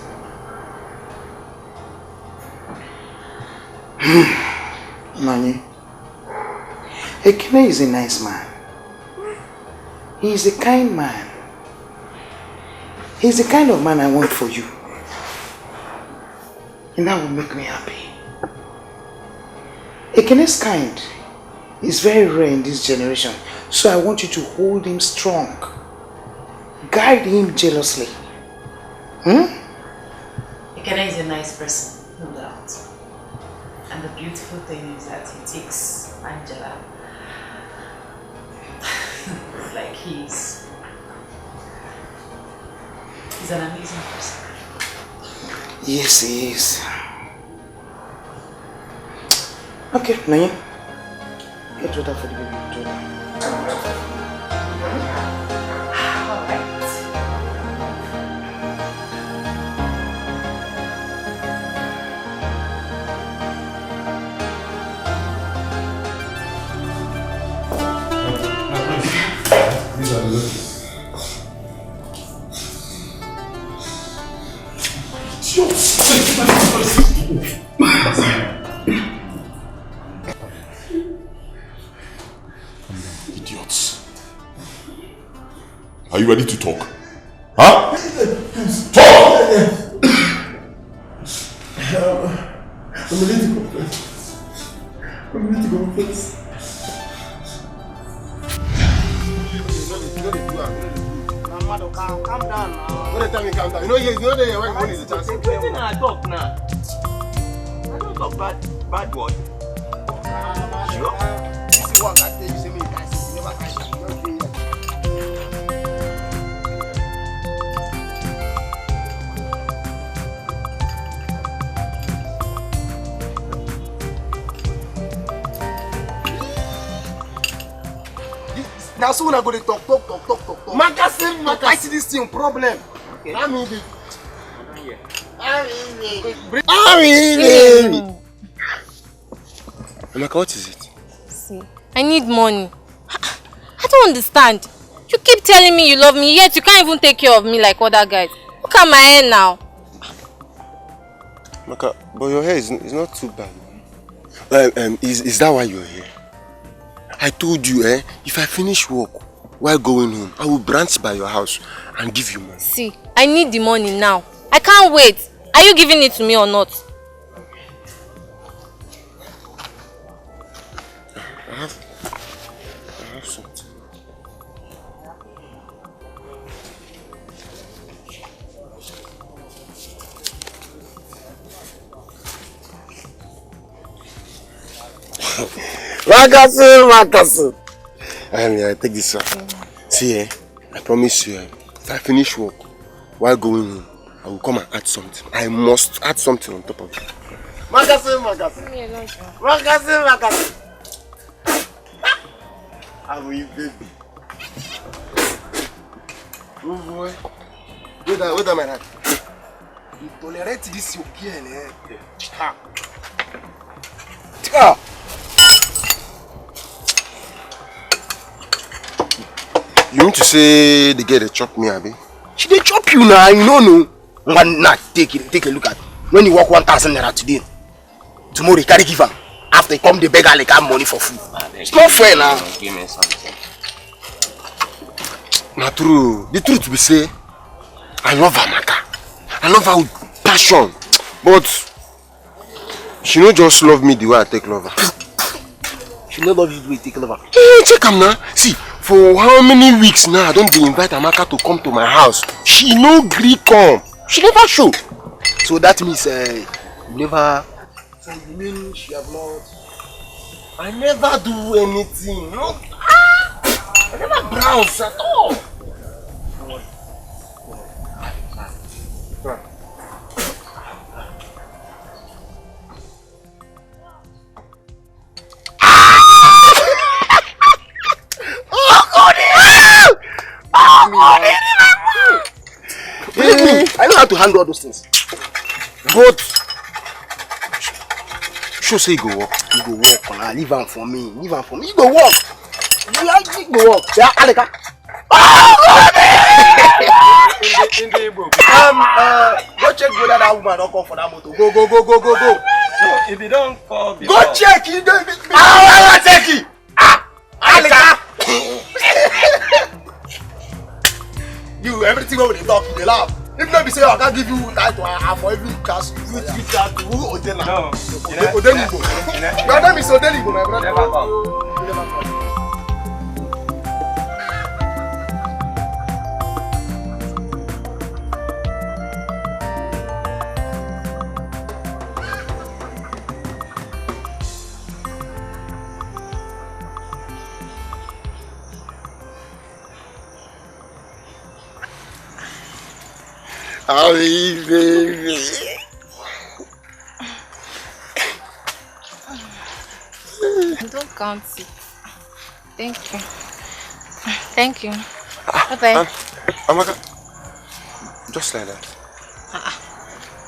Nani, Ekene is a nice man. He is a kind man. He's the kind of man I want for you. And that will make me happy. Ekene's kind is very rare in this generation. So I want you to hold him strong. Guide him jealously. Ekene is a nice person, no doubt. And the beautiful thing is that he takes Angela like he's an amazing person. Yes, he is. Okay, Nayin. Get water for the baby. These are the Idiots. Are you ready to talk? Huh? Talk! I'm ready to confess. I'm ready to confess. Calm down now. What the time you calm down? You know there when money is a chance. Everything I talk now. I don't talk bad word. Sure. This is what I tell you, say me you can't see. You never can't see. You don't do it. Now soon I go to talk. Magazine, I see this thing problem. Okay. I mean it. Amaka, what is it? See, I need money. I don't understand. You keep telling me you love me, yet you can't even take care of me like other guys. Look at my hair now. Amaka, but your hair is not too bad. Is that why you're here? I told you, if I finish work while going home, I will branch by your house and give you money. See, I need the money now. I can't wait. Are you giving it to me or not? I have something. Makasu. I take this one. See, I promise you, if I finish work while going home, I will come and add something. I must add something on top of it. Makasu. I will, baby. Oh boy. Wait a minute. You tolerate this your girl, You mean to say the girl they chop me, Abi? She they chop you now, you know no. Now take a look at it. When you work 1,000 naira today, tomorrow you carry give her. After you come the beggar like have money for food. It's not fair now. Give me something. Not true. The truth be say, I love her, Maka. I love her with passion. But she don't just love me the way I take love her. She don't love you the way you take love her. Hey, check her now. See, for how many weeks now I don't invite Amaka to come to my house. She no gree come. She never show. So that means never. So you mean she have not? I never do anything. No. I never browse at all. I know how to handle all those things. But sure say you go work. You go work now. Leave am for me. You go work. You go work. Yeah, Aleka. Go check whether that woman don't come for that motor. Go. No, if you don't call me. Go check. You don't. I check it. Aleka. You, everything when they talk, they laugh. If not be say I can't give you that for every class, you that to who Odela. No. Odeligo. Your name is Odeligo, my brother. Never come. Never come. Hi, baby. Don't count it. Thank you. Thank you. Bye-bye. Amaka, just like that.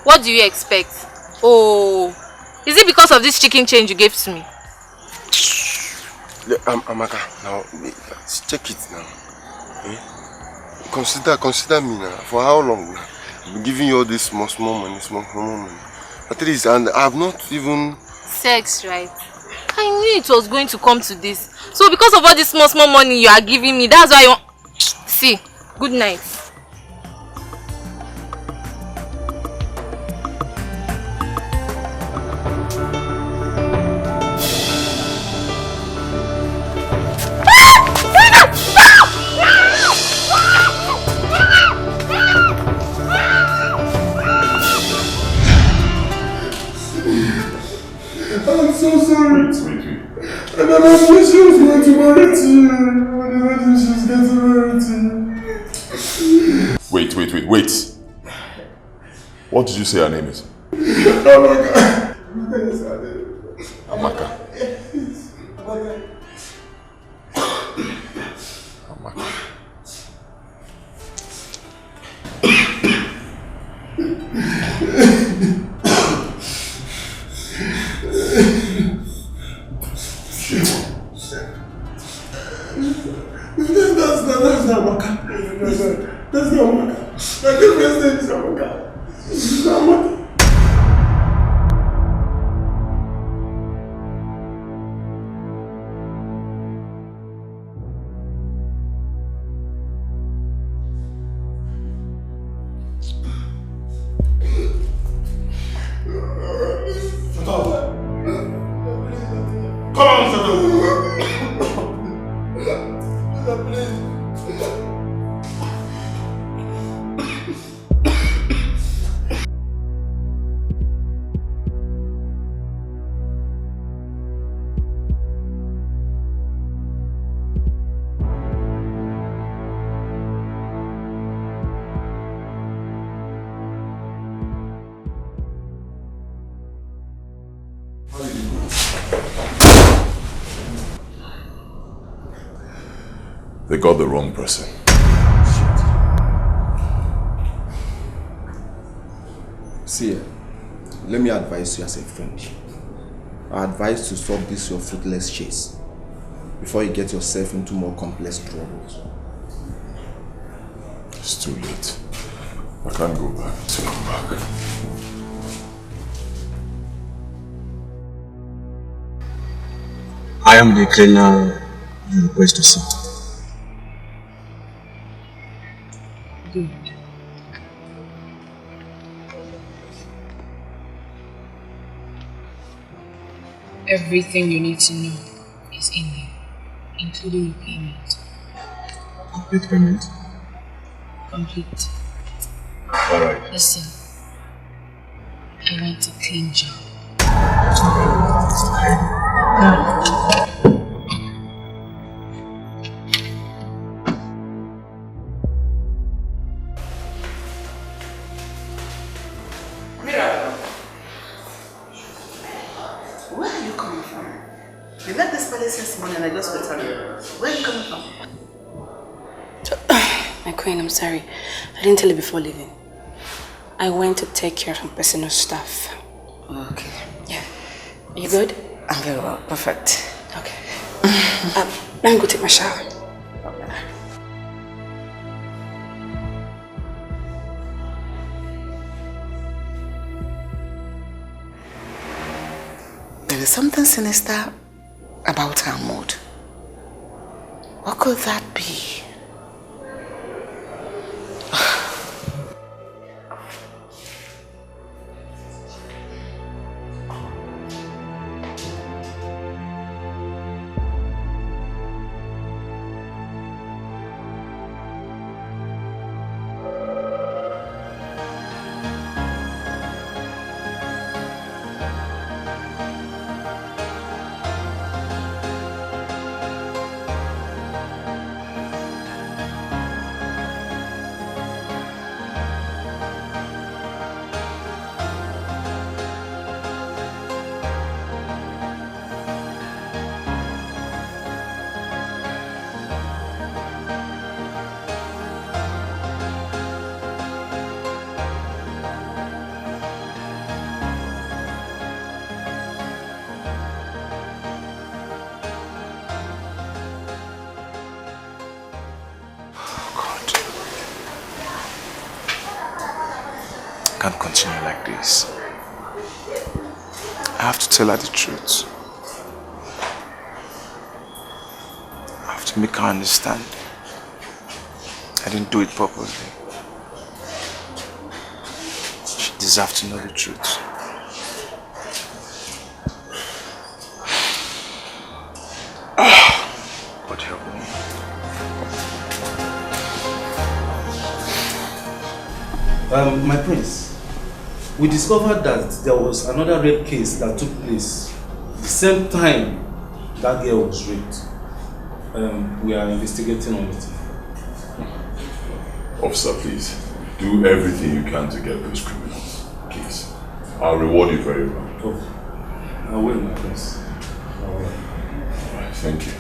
What do you expect? Oh, is it because of this chicken change you gave to me? Amaka, now, check it now. Eh? Consider me now. For how long now? I've been giving you all this small money. At least, and I have not even... Sex, right? I knew it was going to come to this. So because of all this small money you are giving me, that's why you want... See, good night. I'm so sorry. Wait. I never knew she was going to marry you. I never knew she was going to marry you. Wait. What did you say her name is? Amaka. Amaka. That's not Amaka. That's not Amaka. My girlfriend's name is Amaka. This is Amaka. They got the wrong person. See, let me advise you as a friend. I advise to stop this your fruitless chase before you get yourself into more complex troubles. It's too late. I can't go back. To come back. I am the cleaner you request to see. Good. Everything you need to know is in there, including your payment. Complete payment? Complete. Alright. Listen, I want a clean job. Mirabel, where are you coming from? You left this place this morning and I just returned. Where are you coming from? My queen, I'm sorry. I didn't tell you before leaving. I went to take care of some personal stuff. Okay. Yeah. You good? I'm very well. Perfect. Okay. Let me go take my shower. There is something sinister about her mood. What could that be? can't continue like this. I have to tell her the truth. I have to make her understand. I didn't do it properly. She deserves to know the truth. God help me. My prince, we discovered that there was another rape case that took place the same time that girl was raped. We are investigating on it. Officer, please, do everything you can to get those criminals. Please. I'll reward you very well. Oh, I will, my prince. I will. Alright, thank you.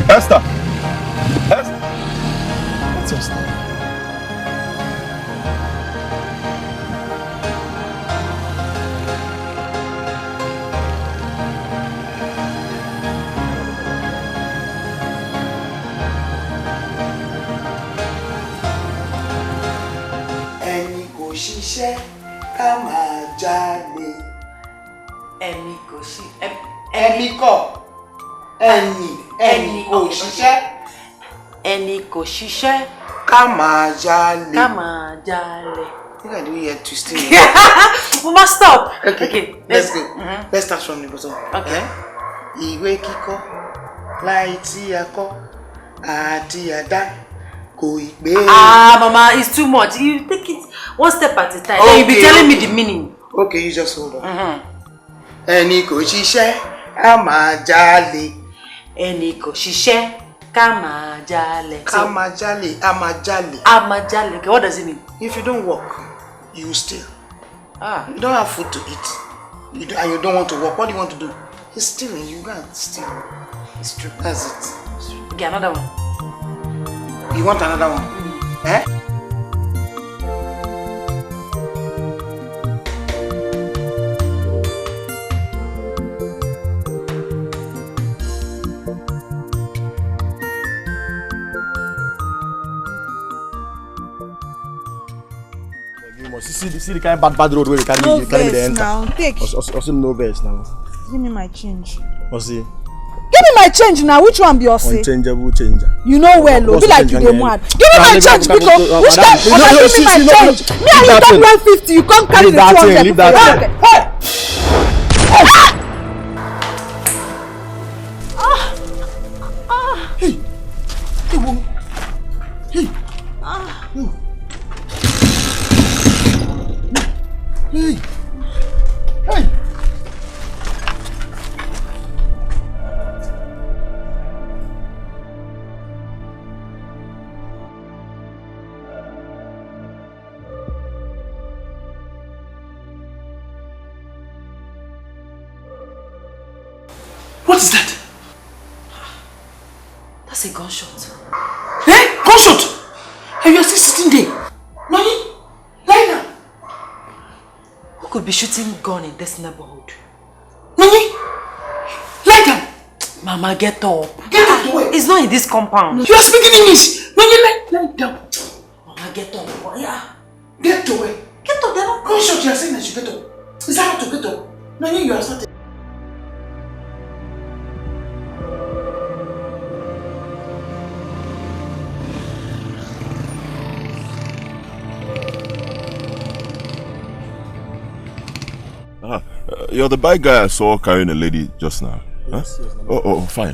Esther! Esther! What's your story? Ẹni kò ṣiṣẹ́ ká máa jalè. Ẹni kò ṣiṣẹ́. Ẹni kò ṣiṣẹ́. Ẹni kò ṣiṣẹ́ ká máa jalè. Ká máa jalè. I think I do hear twisting. We must stop. Okay. Let's go. Let's start from the bottom. Okay. Ìwé kíkọ́ láì tí a kọ́ àti àdá. Mama, it's too much. You take it one step at a time. Okay, then you be telling me the meaning. Okay, you just hold on. Ẹni kò ṣiṣẹ́ ká máa jalè. Ẹni kò ṣiṣẹ́ ká máa jalè. Ká máa jalè, a máa jalè. A máa jalè. Okay, what does it mean? If you don't work, you steal. You don't have food to eat. And you don't want to work. What do you want to do? You're stealing. You can't steal. It's true. That's it. Okay, another one. You want another one? Eh? See the kind of bad road where you carry me the enter. Now, take. Also no verse now. Give me my change. Osi. Give me my change now. Which one be Osi? Unchangeable changer. You know well, be like you dey mad. Give me my change, because which time? Give me my change. Me and you talk 150. You come carry the 200. Leave that thing. Hey! Hey! Hey! Hey! Hey! What is that? That's a gunshot. Eh? Gunshot? And you're still sitting there? Nani? Lie down. Who could be shooting gun in this neighborhood? Nani? Lie down. Mama, get up. Get up the way. It's not in this compound. You are speaking English. Nani, lie down. Mama, get up. Yeah. Get away. Get up, they're not. Gunshot, you are saying that you get up. Is that how to get up? Nani, you are starting. You're the bike guy I saw carrying a lady just now. Yes, huh? yes, Oh, fine.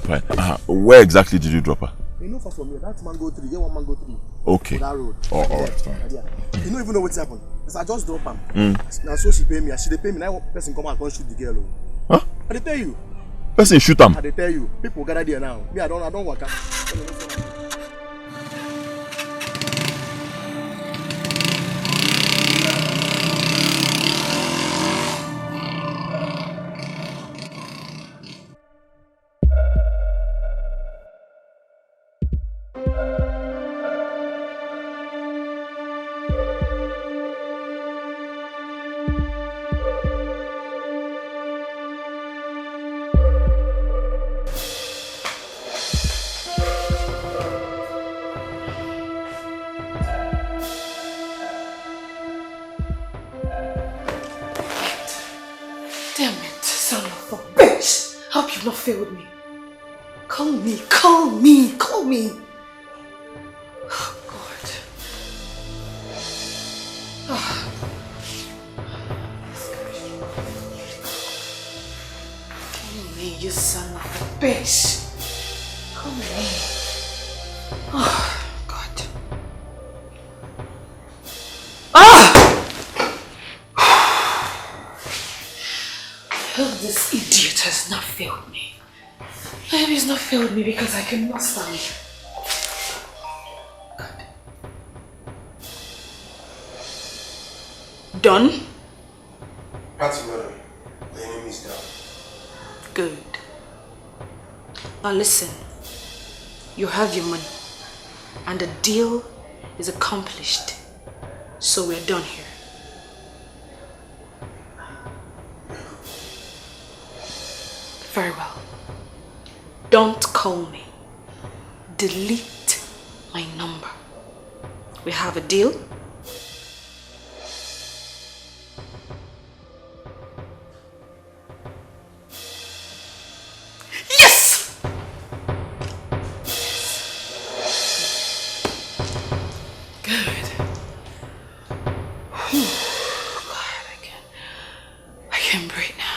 Where exactly did you drop her? You know from here, that mango tree, get one mango tree. Okay. That road. Alright, fine. You don't even know what's happened. I just drop her. Now so she pay me. She dey pay me. Now one person come out and shoot the girl. Huh? I dey tell you. Person shoot him. I dey tell you. People gather there now. Me, I don't work out. Damn it, son of a bitch! Hope you've not failed me. Call me, call me, call me! Oh, God. Oh. Call me, you son of a bitch! Call me. Oh, God. Ah! I hope this idiot has not failed me. I hope he's not failed me because I cannot stand. God. Done? That's madam. The enemy is down. Good. Now listen. You have your money. And the deal is accomplished. So we're done here. Very well. Don't call me. Delete my number. We have a deal? Yes! Good. Whew. God, I can breathe now.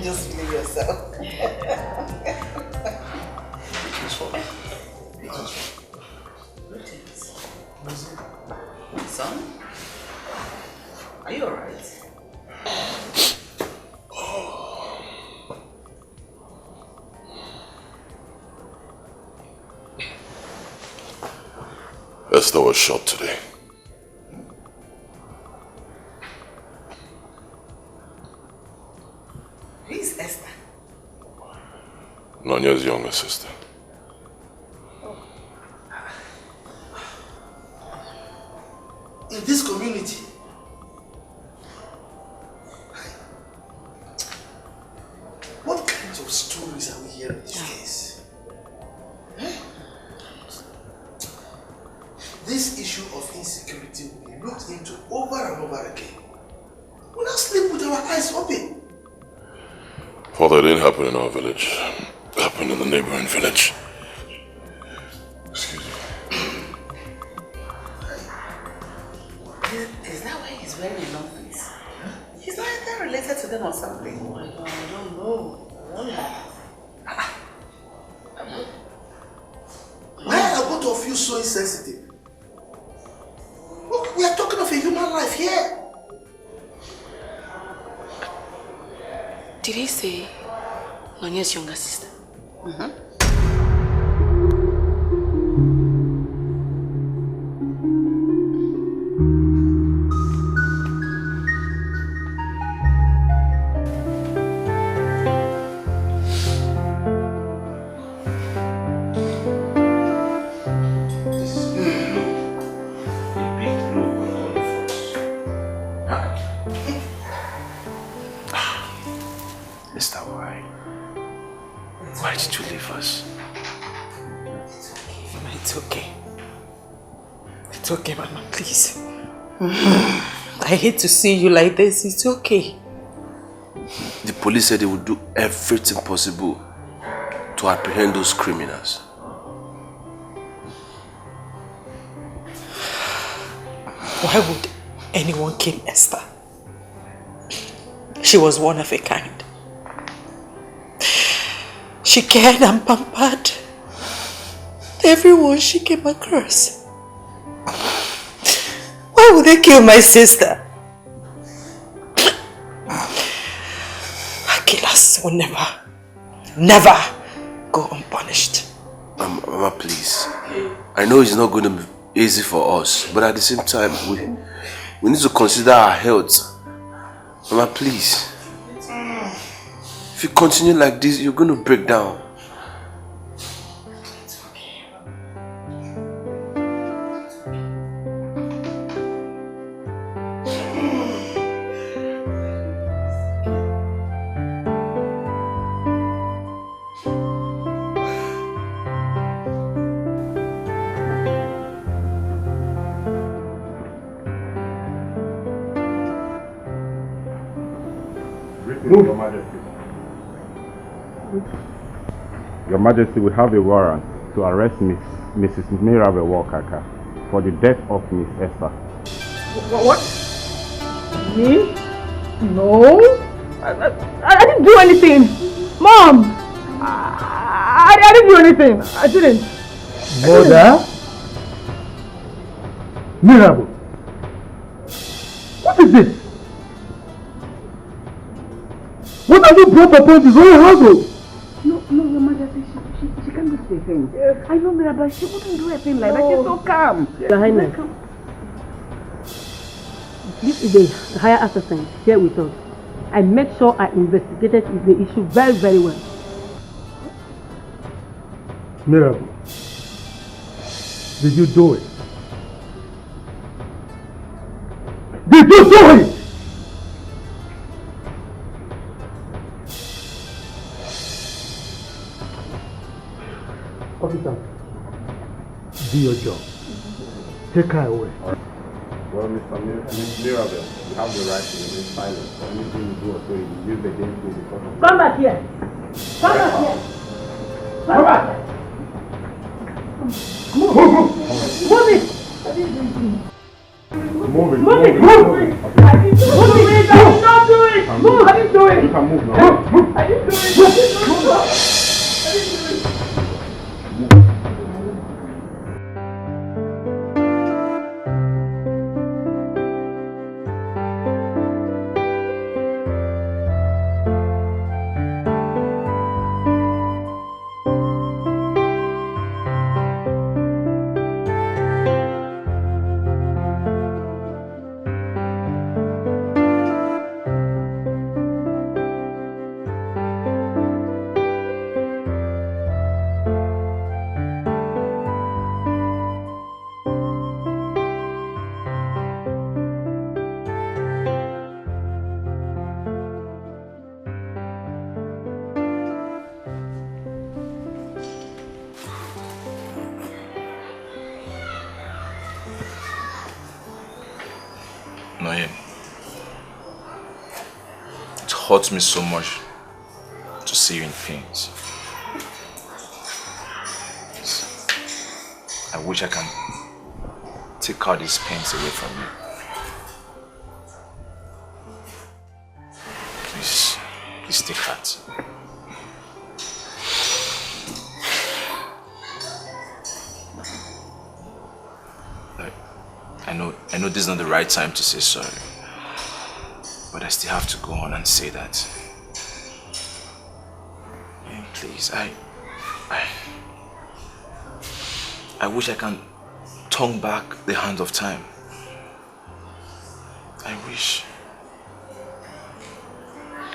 Just believe yourself. Son? Are you alright? Esther was shot today. Who is Esther? Nonya's younger sister. In this community, what kinds of stories are we hearing these days? This issue of insecurity will be looked into over and over again. We'll not sleep with our eyes open. Father, it didn't happen in our village. It happened in the neighboring village. Excuse me. Is that why he's wearing a long face? He's not either related to them or something. Oh, I don't know. Why are both of you so insensitive? Look, we are talking of a human life here. Did he say Nonya's younger sister? Mm-hmm. Esther, why? Why did you leave us? It's okay. It's okay, Mama, please. I hate to see you like this. It's okay. The police said they would do everything possible to apprehend those criminals. Why would anyone kill Esther? She was one of a kind. She cared and pampered everyone she came across. Why would they kill my sister? Killers will never go unpunished. Mama, please. I know it's not going to be easy for us, but at the same time, we need to consider our health. Mama, please. If you continue like this, you're going to break down. Your Majesty. Your Majesty, we have a warrant to arrest Mrs. Mirabel Walker for the death of Miss Esther. What? Me? No. I didn't do anything. Mom! I didn't do anything. I didn't. Mother? Mirabel? What is this? What have you brought upon this whole household? No, Your Majesty, she can't do such a thing. I know Mirabel, she wouldn't do a thing like that. She's so calm. Your Highness, this is the higher assistant here with us. I made sure I investigated the issue very, very well. Mirabel, did you do it? Did you do it? Officer, do your job. Take her away. Well, Mr. Mirabel, you have the right to remain silent. Anything you do or say, you use against you because of... Come back here! Come back here! Come back! Move! Move it! Move it! Move it! Move it! I didn't do it! I did not do it! Move! I didn't do it! You can move now. I didn't do it! I didn't do it! It hurts me so much to see you in pain. I wish I can take all these pains away from you. Please take heart. I know this is not the right time to say sorry, but I still have to go on and say that. And please, I wish I can turn back the hand of time. I wish.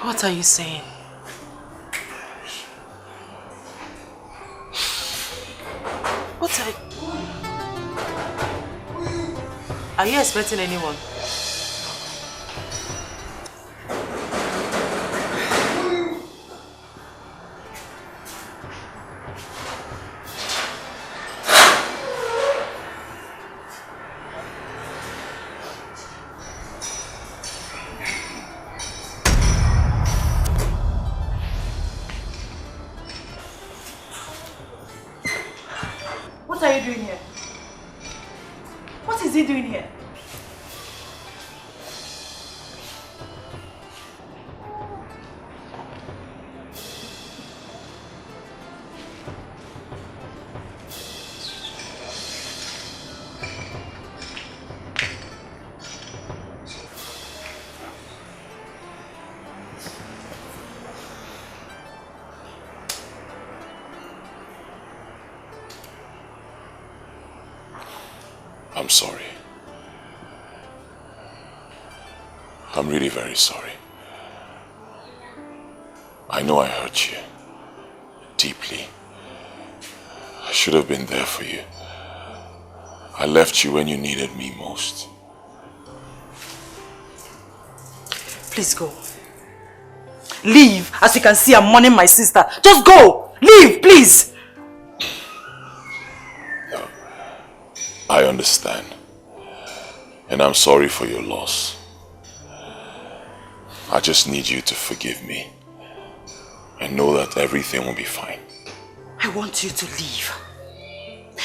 What are you saying? Are you expecting anyone? What are you doing here? What is he doing here? I'm sorry. I'm really very sorry. I know I hurt you deeply. I should have been there for you. I left you when you needed me most. Please go. Leave. As you can see, I'm mourning my sister. Just go. Leave, please. No. I understand. And I'm sorry for your loss. I just need you to forgive me. I know that everything will be fine. I want you to leave.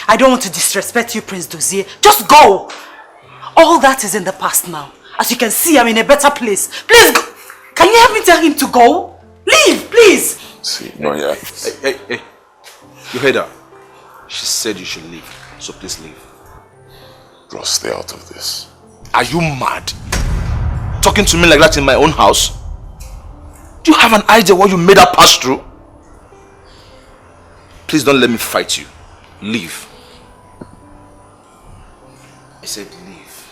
I don't want to disrespect you, Prince Doier. Just go! All that is in the past now. As you can see, I'm in a better place. Please go! Can you help me tell him to go? Leave, please! See, no, yeah. Hey. You heard her. She said you should leave. So please leave. Bro, stay out of this. Are you mad? Talking to me like that in my own house? Do you have an idea what you made her pass through? Please don't let me fight you. Leave. I said leave.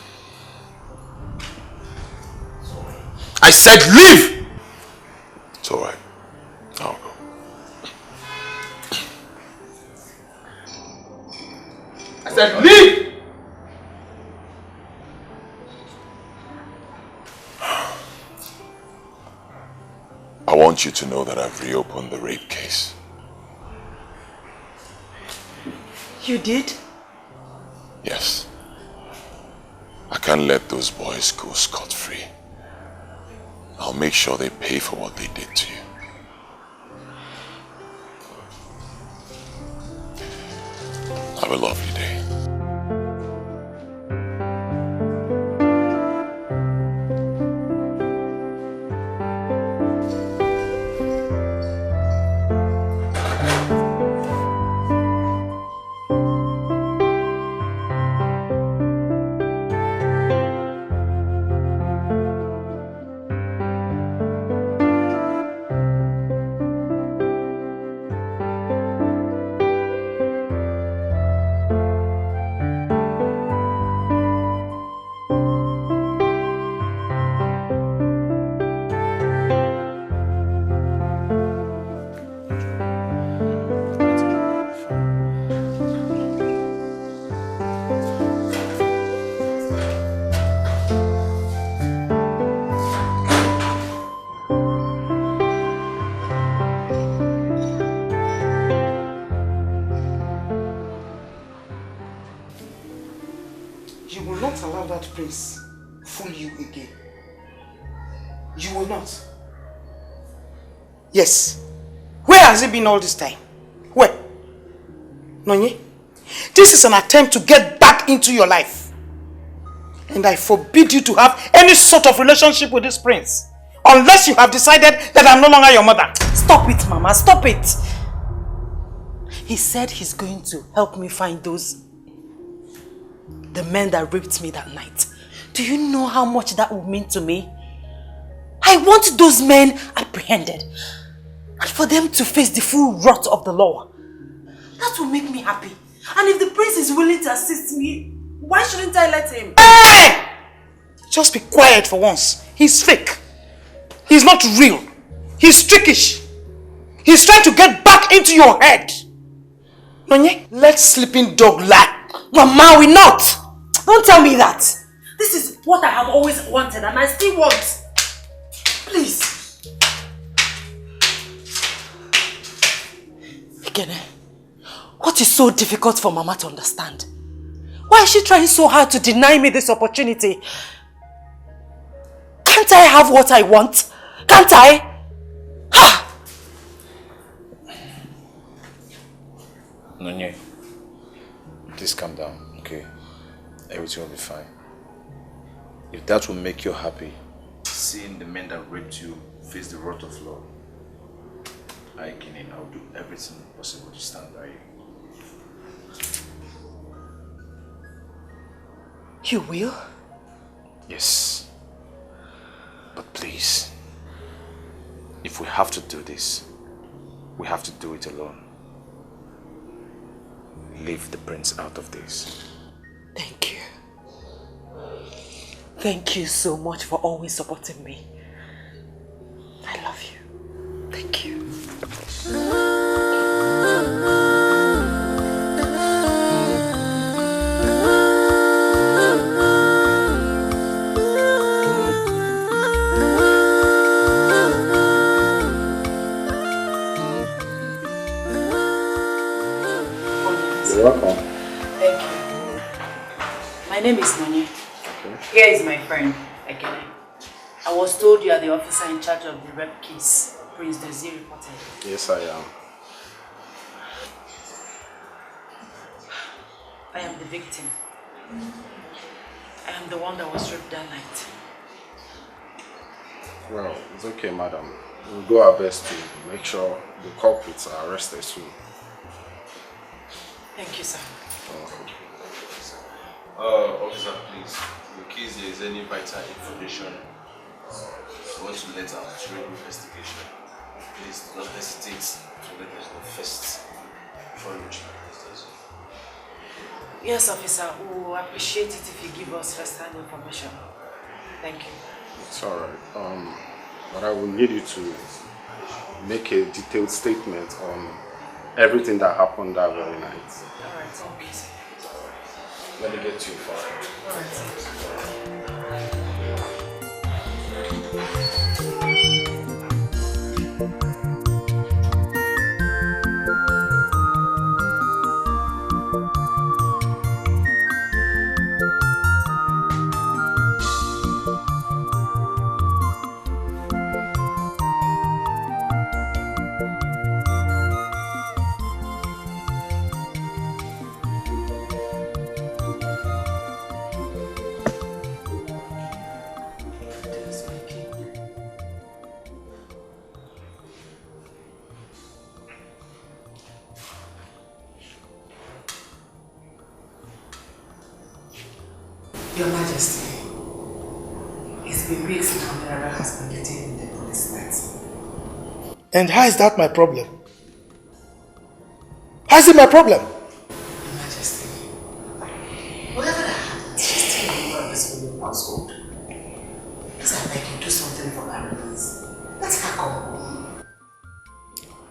I said leave! It's alright. I'll go. I said leave! I want you to know that I've reopened the rape case. You did? Yes. I can't let those boys go scot-free. I'll make sure they pay for what they did to you. Have a lovely day. Prince fool you again. You will not. Yes. Where has he been all this time? Where? Nonye? This is an attempt to get back into your life. And I forbid you to have any sort of relationship with this prince. Unless you have decided that I'm no longer your mother. Stop it, Mama. Stop it. He said he's going to help me find the men that raped me that night. Do you know how much that would mean to me? I want those men apprehended. And for them to face the full wrath of the law. That will make me happy. And if the prince is willing to assist me, why shouldn't I let him? Hey! Just be quiet for once. He's fake. He's not real. He's trickish. He's trying to get back into your head. Nonye, let sleeping dog lie. Mama, we not. Don't tell me that. This is what I have always wanted and I still want. Please. Ikene, what is so difficult for Mama to understand? Why is she trying so hard to deny me this opportunity? Can't I have what I want? Can't I? Ha! Nonye, please calm down, okay? Everything will be fine. If that will make you happy, seeing the men that raped you face the wrath of law, I'll do everything possible to stand by you. You will? Yes. But please, if we have to do this, we have to do it alone. Leave the prince out of this. Thank you. Thank you so much for always supporting me. I love you. Thank you. You're welcome. Thank you. My name is Doier. Here is my friend, Ekene. I was told you are the officer in charge of the rape case Prince Doier reported. Yes, I am. I am the victim. I am the one that was raped that night. Well, it's okay, madam. We'll do our best to make sure the culprits are arrested soon. Thank you, sir. Officer, please, in case there is any vital information you want to let out during investigation, please do not hesitate to let us know first before you reach my. Yes, officer. We will appreciate it if you give us first-hand information. Thank you. It's alright. But I will need you to make a detailed statement on everything that happened that very night. Alright, thank you. Let me get you far. Your Majesty, it's been weeks now Mirabel has been detained in the police net. And how is that my problem? How is it my problem? Your Majesty, whatever that happens, she's still a member of this royal household. Please, I beg you, do something for her, please. Let her come home.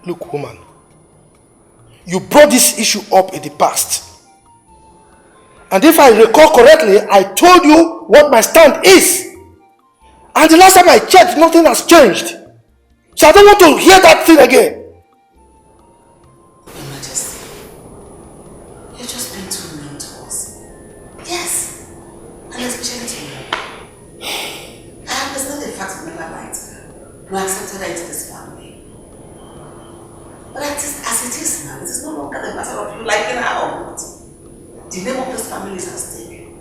Look, woman, you brought this issue up in the past. And if I recall correctly, I told you what my stand is. And the last time I checked, nothing has changed. So I don't want to hear that thing again. Your Majesty, you're just being too mean to us. Yes, and especially to me. I understand the fact of never liked her. You accepted her into this family. But as it is now, it is no longer the matter of you liking her or not. The name of this family is at stake.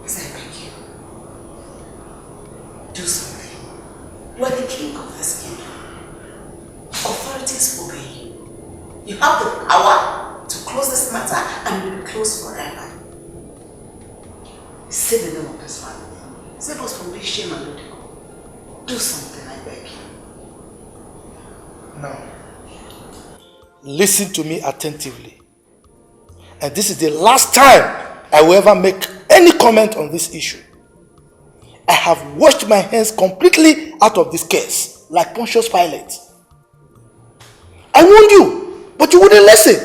Please, I beg you. Do something. You are the king of this kingdom. Authorities obey you. You have the power to close this matter and it will be closed forever. Save the name of this family. Save us from being shame and ridicule. Do something, I beg you. Now, listen to me attentively. And this is the last time I will ever make any comment on this issue. I have washed my hands completely out of this case, like Pontius Pilate. I warned you, but you wouldn't listen.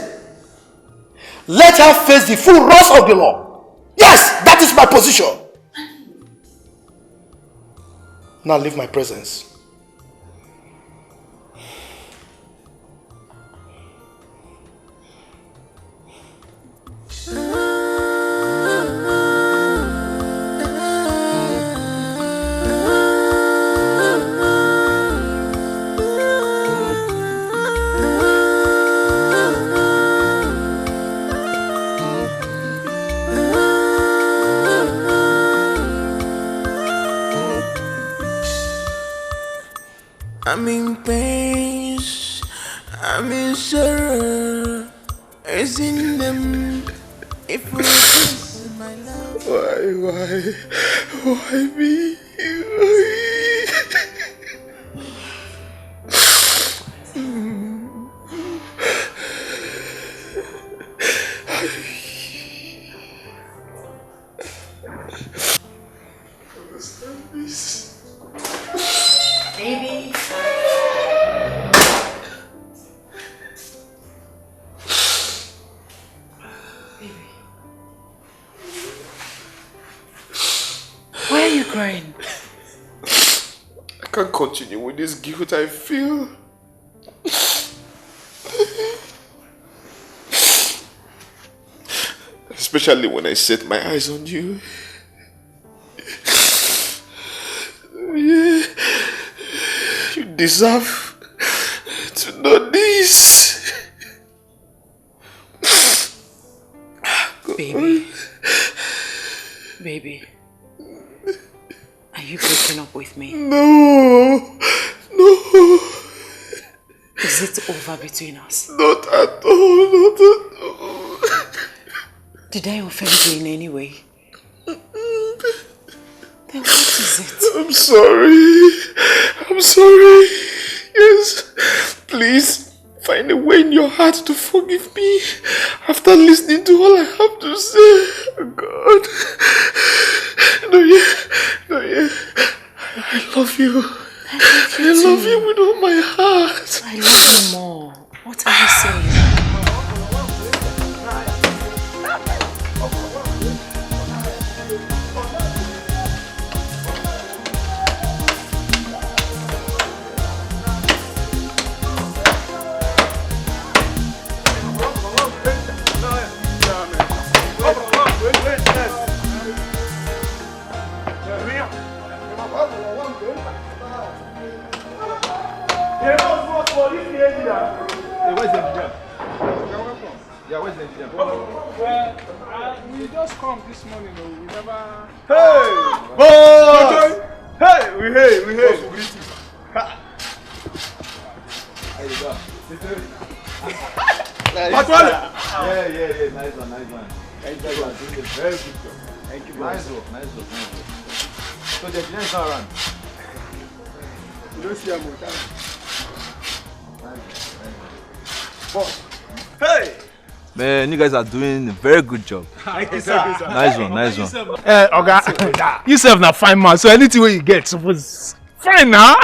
Let her face the full wrath of the law. Yes, that is my position. Now leave my presence. I'm in pain, I'm in sorrow. It's in them. If we kiss my love. Why me? Understand this, baby. Why are you crying? I can't continue with this guilt I feel. Especially when I set my eyes on you. deserve to know this. Baby. Baby. Are you breaking up with me? No. Is it over between us? Not at all. Did I offend you in any way? Then what is it? I'm sorry. Yes. Please, find a way in your heart to forgive me after listening to all I have to say. Oh God. Doier. I love you. I love you with all my heart. I love you more. What are you saying? We just come this morning, we never... Hey! Boss! Hey! We hey! How you go? Yeah, nice one. Thank you for doing a very good job. Thank you, nice work. So the engineer is not around. You don't see him. Boss. Hey! Man, you guys are doing a very good job. Thank you, sir. Nice one. Oga, you self na fine man, so anything you get, suppose fine now.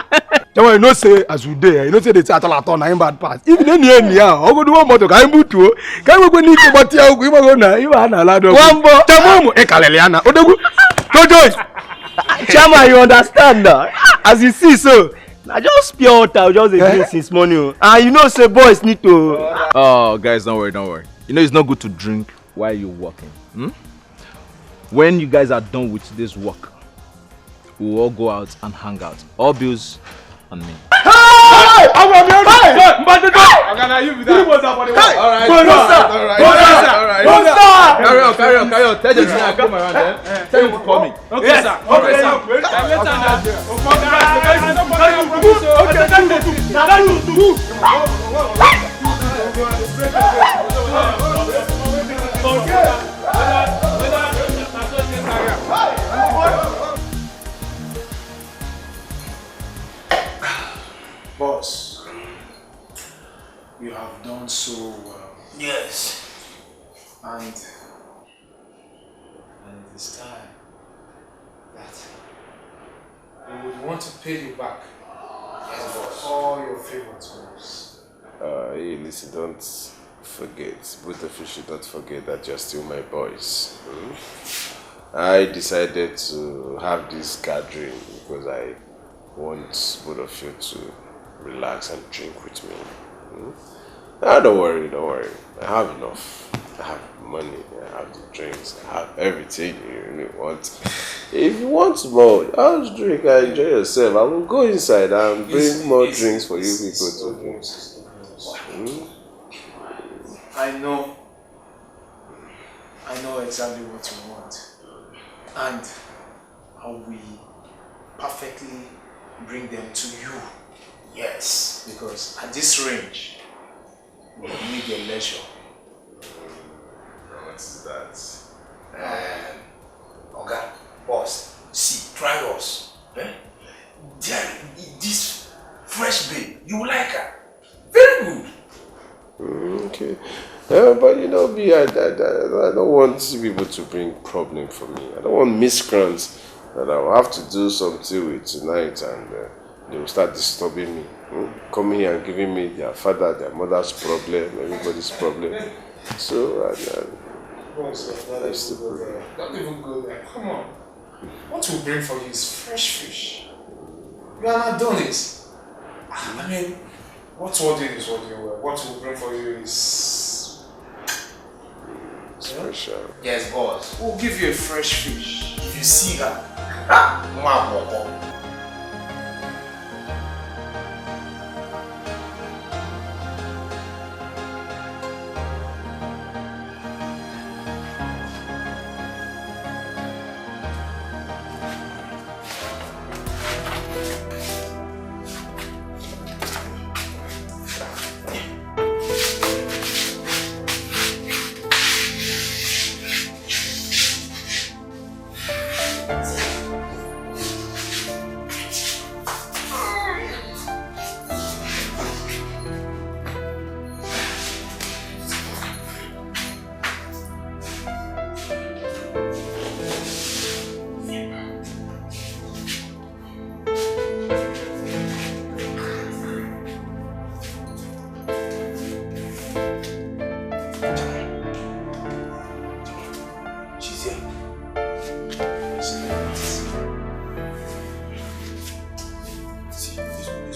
Then when you know say as we dey, you know say they say at all na him bad pass. If you near I go do one motor, can you to? Can we go need to but you go na you na lad. One bo. Tamu e kaleliana. Odegu. Doier. Chama, you understand now? As you see so, I just pure water, just a drink since morning. And you know say boys need to... Oh, guys, don't worry. You know it's not good to drink while you're working. When you guys are done with this work, we'll all go out and hang out. All bills on me. Hey! I'm on your right! You be that. Alright. Carry on. Tell them to come around there. Tell them to call me. Okay, sir. Boss, you have done so well. Yes. And it is time that we would want to pay you back for all your favor to us. Hey, listen, don't forget, both of you should not forget that you're still my boys. I decided to have this gathering because I want both of you to relax and drink with me. Don't worry. I have enough. I have money, I have the drinks, I have everything you really want. If you want more, I'll drink and enjoy yourself. I will go inside and bring more drinks for you people to drink. I know exactly what you want. And I will perfectly bring them to you. Yes, because at this range, we need a leisure. What's that? Okay, boss, see, try us. This fresh babe, you like her. Very good. Okay. But you know, me, I don't want people to bring problem for me. I don't want miscreants that I will have to do something with tonight and they will start disturbing me. Coming here and giving me their father, their mother's problem, everybody's problem. So, Don't even go there. Come on. What we'll bring for you is fresh fish. You are not doing it. I mean, what's what it is what you wear. What we'll bring for you is special. Yes, boss. We'll give you a fresh fish. If you see her, here. See, this one.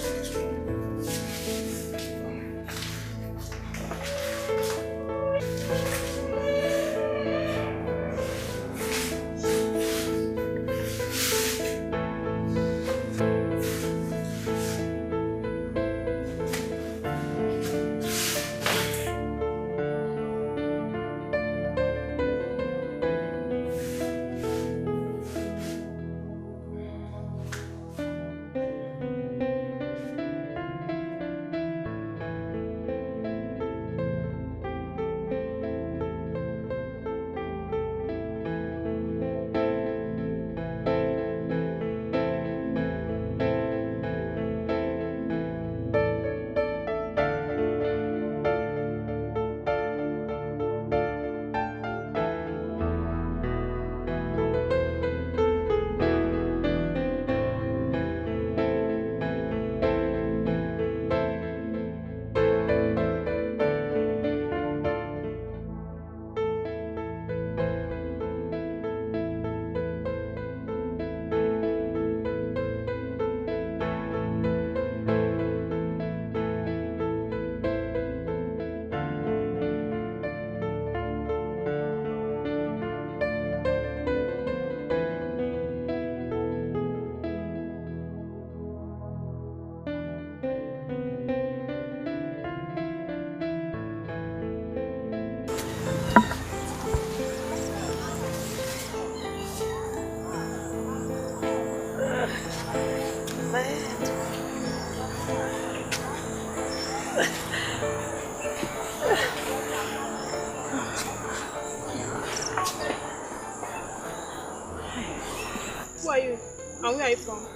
Who are you? And where are you from?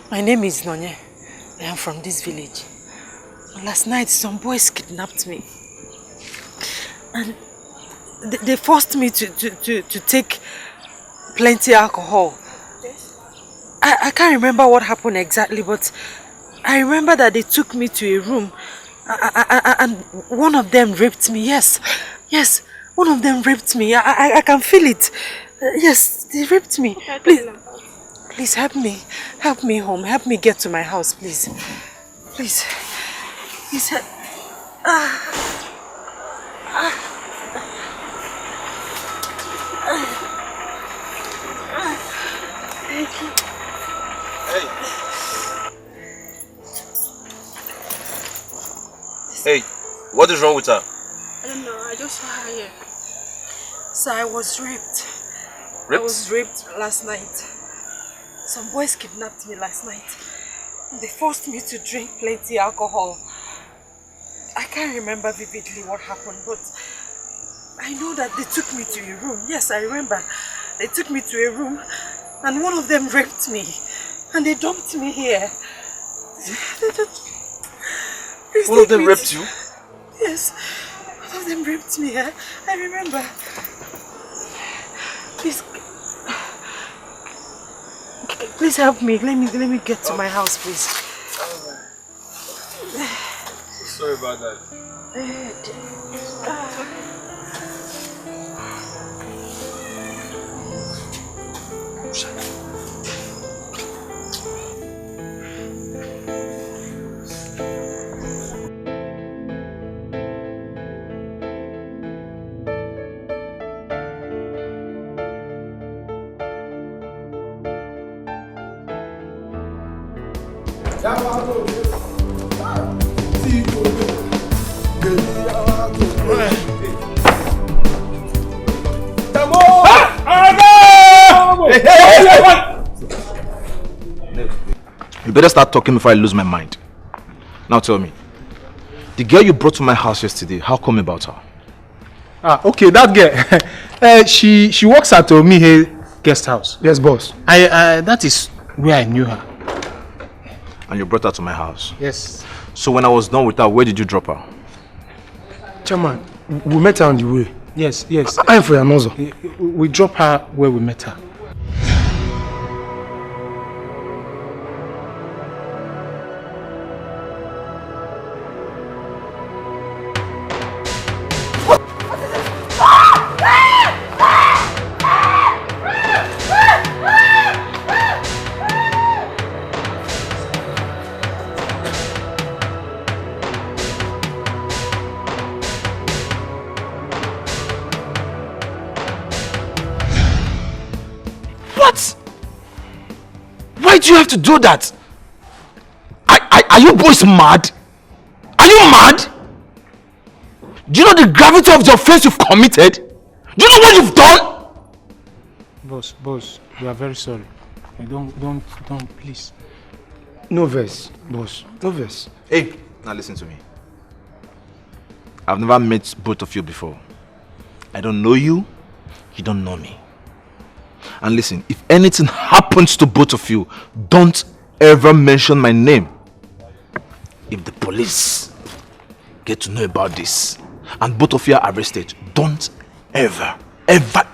My name is Doier. I am from this village. Last night, some boys kidnapped me. And they forced me to take plenty alcohol. Yes. I can't remember what happened exactly, but I remember that they took me to a room and one of them raped me. Yes, one of them raped me. I can feel it. Yes, they raped me. Okay, Please help me. Help me home. Help me get to my house, please. Please. Please help. Thank you. Hey, what is wrong with her? I don't know, I just saw her here. So I was raped. Raped? I was raped last night. Some boys kidnapped me last night. They forced me to drink plenty alcohol. I can't remember vividly what happened, but I know that they took me to a room. Yes, I remember. They took me to a room and one of them raped me. And they dumped me here. One of them raped you? Yes. One of them raped me. I remember. Please help me. Let me get to my house, please. Sorry about that. You better start talking before I lose my mind. Now tell me, the girl you brought to my house yesterday, how come about her? Okay, that girl. She works at Omihe guest house. Yes, boss. That is where I knew her. And you brought her to my house? Yes. So when I was done with her, where did you drop her? Chairman, we met her on the way. Yes. I'm for your nozzle. We dropped her where we met her. What? Why do you have to do that? Are you boys mad? Are you mad? Do you know the gravity of the offense you've committed? Do you know what you've done? Boss, we are very sorry. Don't, please. No verse, boss. No verse. Hey, now listen to me. I've never met both of you before. I don't know you. You don't know me. And listen, if anything happens to both of you, don't ever mention my name. If the police get to know about this and both of you are arrested, don't ever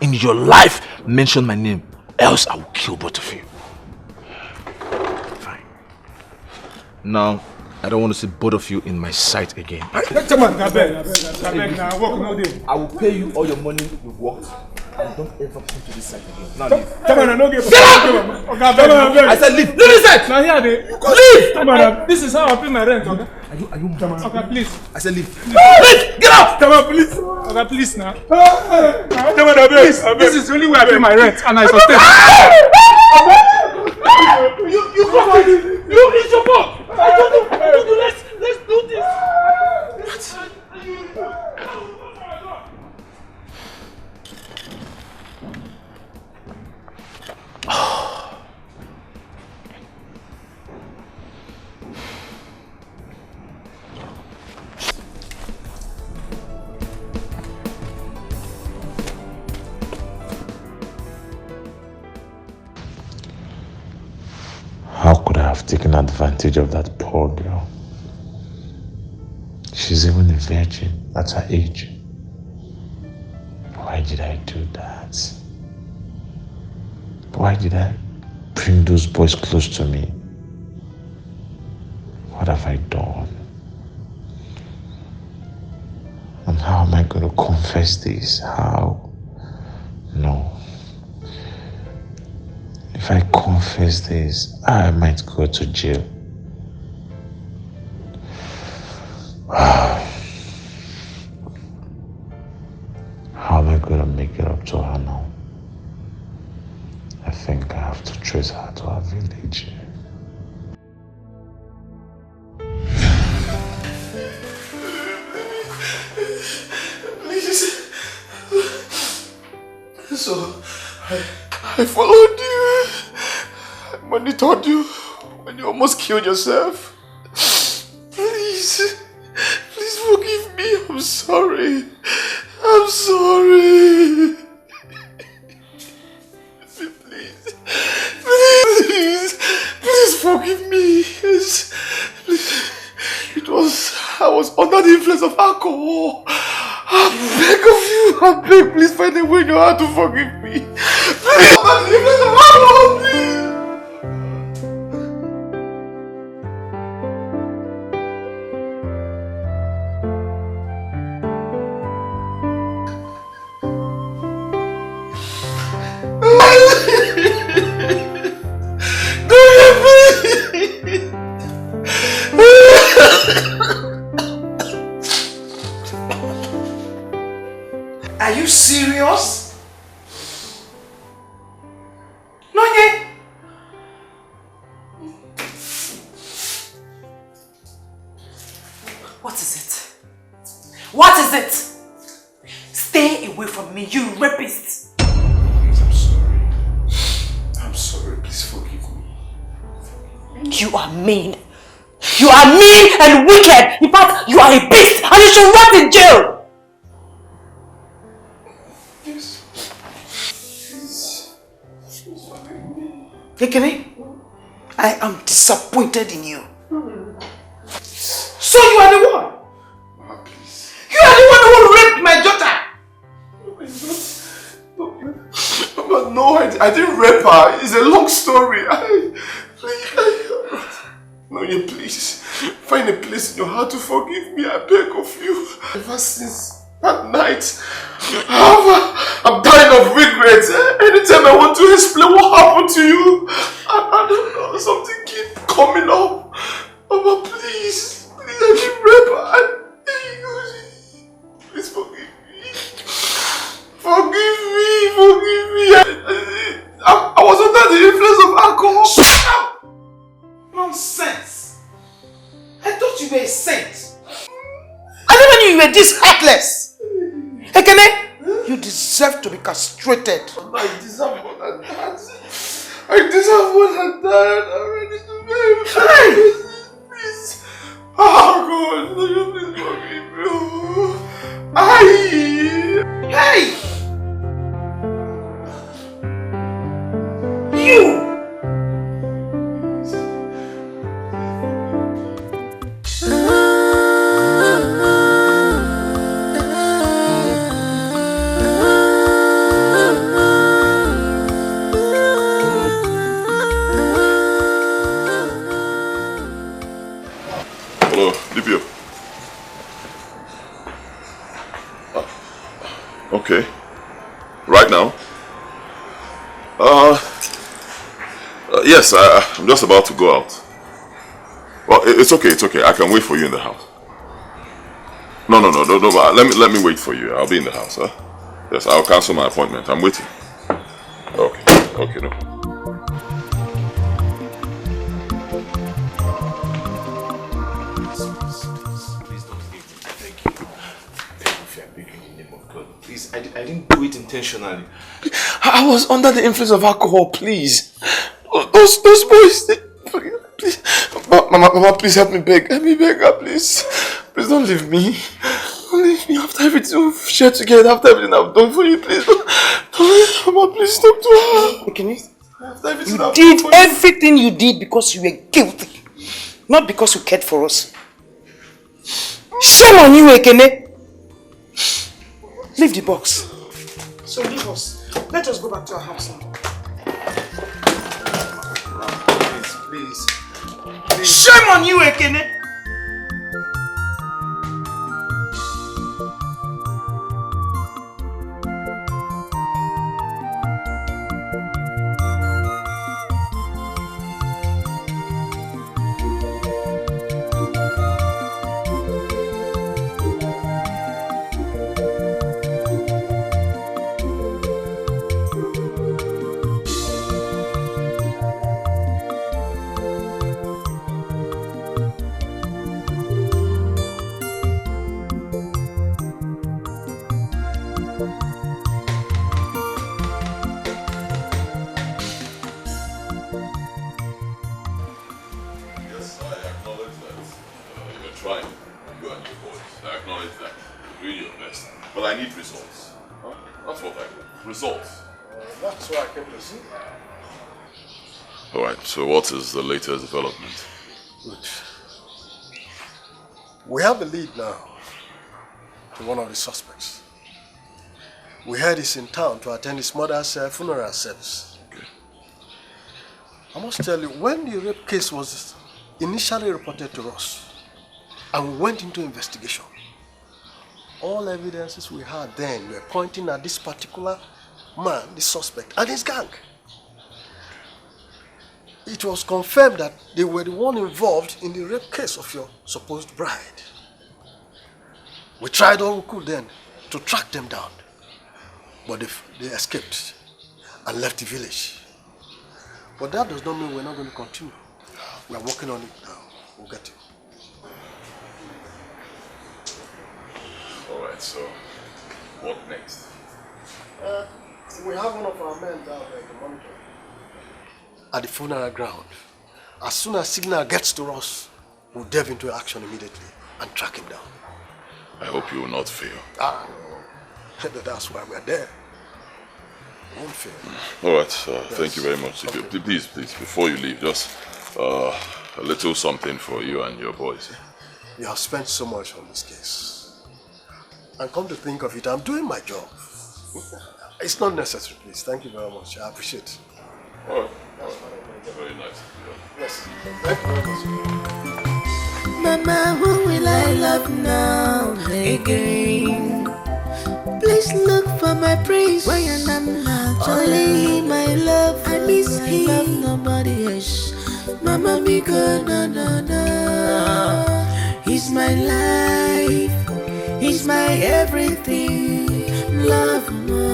in your life mention my name, else I will kill both of you. Fine. Now, I don't want to see both of you in my sight again. I will pay you all your money you've worked. And don't ever come to this side again. Now leave. I said leave. Leave this side. Now here they leave. This is how I pay my rent. Okay? Are you okay, please. I said leave. Leave. Get out. Come on, please. Okay, please now. Please. This is the only way I pay my rent, and I sustain. You come on. You eat your phone. I don't know. Let's do this. How could I have taken advantage of that poor girl? She's even a virgin at her age. Why did I do that? Why did I bring those boys close to me? What have I done? And how am I going to confess this? How? No. If I confess this, I might go to jail. How am I going to make it up to her now? I think I have to trace her to her village. Please. So, I followed you. I monitored you when you almost killed yourself. Please forgive me. I'm sorry. I'm sorry. Please forgive me. Please. I was under the influence of alcohol. I beg of you. I beg, please find a way in your heart to forgive me. Please, under the influence of alcohol, please. Are you serious? No, yeah. What is it? What is it? Stay away from me, you rapist. I'm sorry. I'm sorry. Please forgive me. You are mean. You are mean and wicked. In fact, you are a beast and you should rot in jail. Ekene, I am disappointed in you. So you are the one. You are the one who raped my daughter. Mama, no, I didn't rape her. It's a long story. No, you please find a place in your heart to forgive me. I beg of you. Ever since that night, I'm dying of regret. Anytime I want to explain what happened to you, I don't know, something keep coming up. Mama, please, I didn't rape her. Please forgive me. Forgive me. I was frustrated. I deserve more than that. I deserve more than that. I'm ready to pay. Please. Oh God, please forgive me. Hey! You! Hello, DPO. Okay. Right now? Yes, I'm just about to go out. Well, it's okay, it's okay. I can wait for you in the house. No. Let me wait for you. I'll be in the house, huh? Yes, I'll cancel my appointment. I'm waiting. Okay, no. Please, I didn't do it intentionally. I was under the influence of alcohol, please. Those boys, please. Mama, please help me beg. Help me beg her, please. Please don't leave me. Don't leave me after everything we've shared together, after everything I've done for you, please. Don't leave Mama, please talk to her. Can you did everything you did because you were guilty. Not because you cared for us. Shame on you, Ekene. Leave the box. So leave us. Let us go back to our house now. Please. Shame on you, Ekene. So what is the latest development? Good. We have a lead now to one of the suspects. We heard he's in town to attend his mother's funeral service. Okay. I must tell you, when the rape case was initially reported to us and we went into investigation, all evidences we had then were pointing at this particular man, the suspect, and his gang. It was confirmed that they were the one involved in the rape case of your supposed bride. We tried all we could then to track them down, but they escaped and left the village. But that does not mean we're not going to continue. We are working on it now. We'll get it. Alright, so what next? We have one of our men down there to monitor at the funeral ground. As soon as signal gets to us, we'll delve into action immediately and track him down. I hope you will not fail. No. That's why we're there. We won't fail. Alright, thank you very much. Please, before you leave, just a little something for you and your boys. You have spent so much on this case. And come to think of it, I'm doing my job. It's not necessary, please. Thank you very much. I appreciate it. Alright. Very nice. Yes. Thank you very much. Mama, who will I love now again? Please look for my prince when I'm not. Only my love, I miss him. Love nobody else. Mama, be good, no. He's my life. He's my everything. Love more.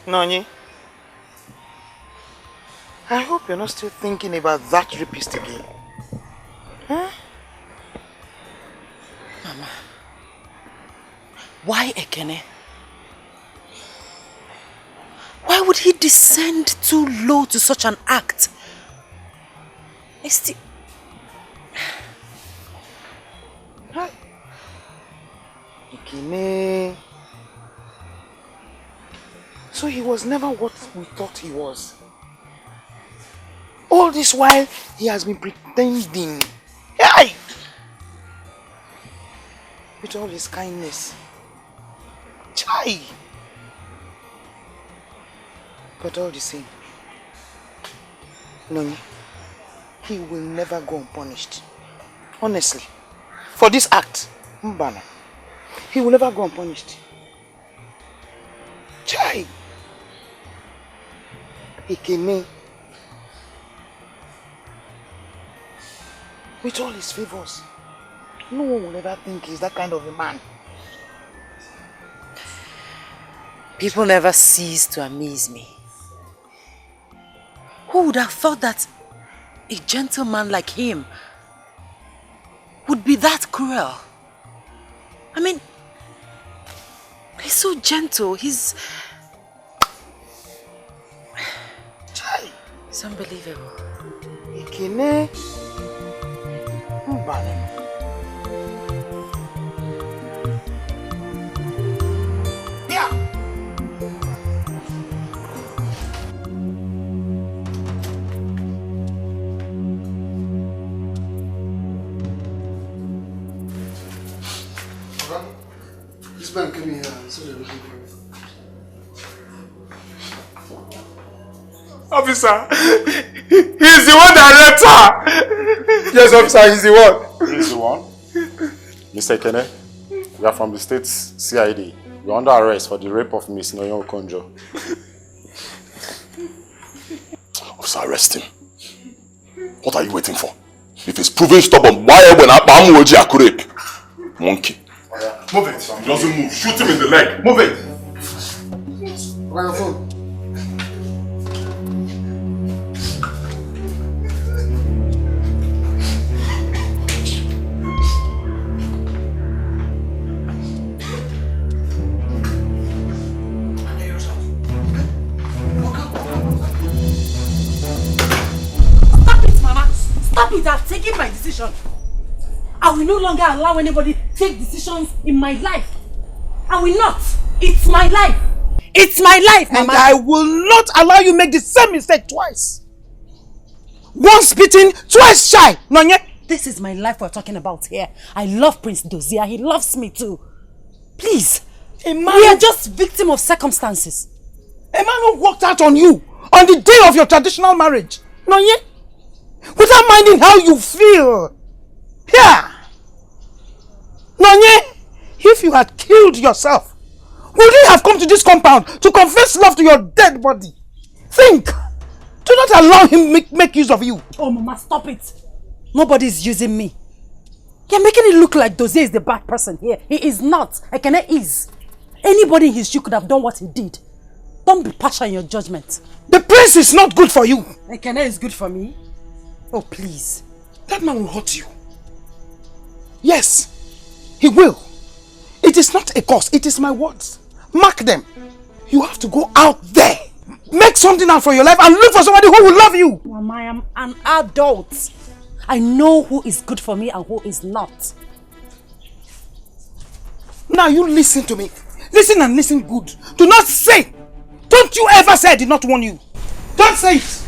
Nonye, I hope you're not still thinking about that rapist again. Huh? Mama, why Ekene? Why would he descend too low to such an act? Ekene. So he was never what we thought he was. All this while, he has been pretending. Hey! With all his kindness. Chai! But all the same, Nonye, he will never go unpunished. Honestly. For this act, Mbana, he will never go unpunished. Chai! Ekene, with all his favors, no one will ever think he's that kind of a man. People never cease to amaze me. Who would have thought that a gentleman like him would be that cruel? I mean, he's so gentle, it's unbelievable. Ekene, Mbana. This man came here and said everything for you. Officer, he's the one that raped her. Yes, officer, he's the one. He's the one? Mr. Ekene, we are from the state's CID. We are under arrest for the rape of Miss Noyon Okonjo. Officer, arrest him. What are you waiting for? If he's proven stubborn, why when I rape? Monkey. Move it. He doesn't move. Shoot him in the leg. Move it. Where your phone? Stop it, Mama. Stop it. I've taken my decision. I will no longer allow anybody take decisions in my life. I will not. It's my life. It's my life, Mama. And I will not allow you make the same mistake twice. Once beaten, twice shy. Nonye. This is my life we're talking about here. I love Prince Doier. He loves me too. Please. We are just victims of circumstances. A man who walked out on you on the day of your traditional marriage. Nonye. Without minding how you feel. Yeah. Nonye, if you had killed yourself, would you have come to this compound to confess love to your dead body? Think. Do not allow him make use of you. Oh, Mama, stop it. Nobody's using me. You're making it look like Doier is the bad person here. He is not. Ekene is. Anybody in his shoe could have done what he did. Don't be partial in your judgment. The prince is not good for you. Ekene is good for me. Oh, please. That man will hurt you. Yes, he will. It is not a curse, it is my words. Mark them. You have to go out there. Make something out for your life and look for somebody who will love you. Mama, I am an adult. I know who is good for me and who is not. Now you listen to me. Listen and listen good. Do not say. Don't you ever say I did not warn you. Don't say it.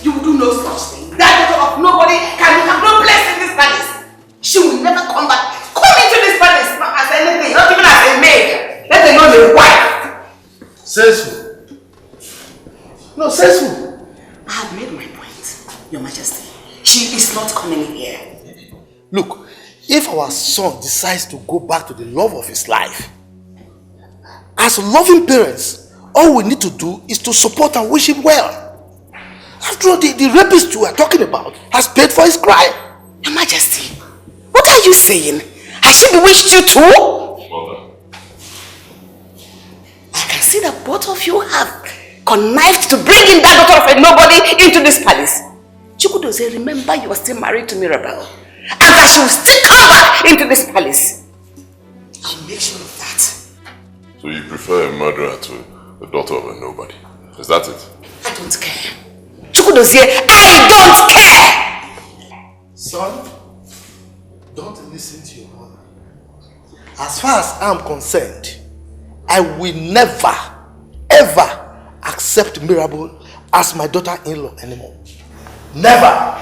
You will do no such thing. That daughter of nobody can have no place in this palace. She will never come back. Come into this palace, not as anything, not even as a maid. Let alone a wife. Says who? No, says who? Your Majesty, she is not coming here. Look, if our son decides to go back to the love of his life, as loving parents, all we need to do is to support and wish him well. After all, the rapist you are talking about has paid for his crime. Your Majesty, what are you saying? Has she bewitched you too? Mother. I can see that both of you have connived to bring in that daughter of a nobody into this palace. Chukwudozie, remember you are still married to Mirabel, and that she will still come back into this palace. I'll make sure of that. So you prefer a murderer to the daughter of a nobody? Is that it? I don't care. Chukwudozie, I don't care! Son, don't listen to your mother. As far as I'm concerned, I will never, ever accept Mirabel as my daughter-in-law anymore. Never!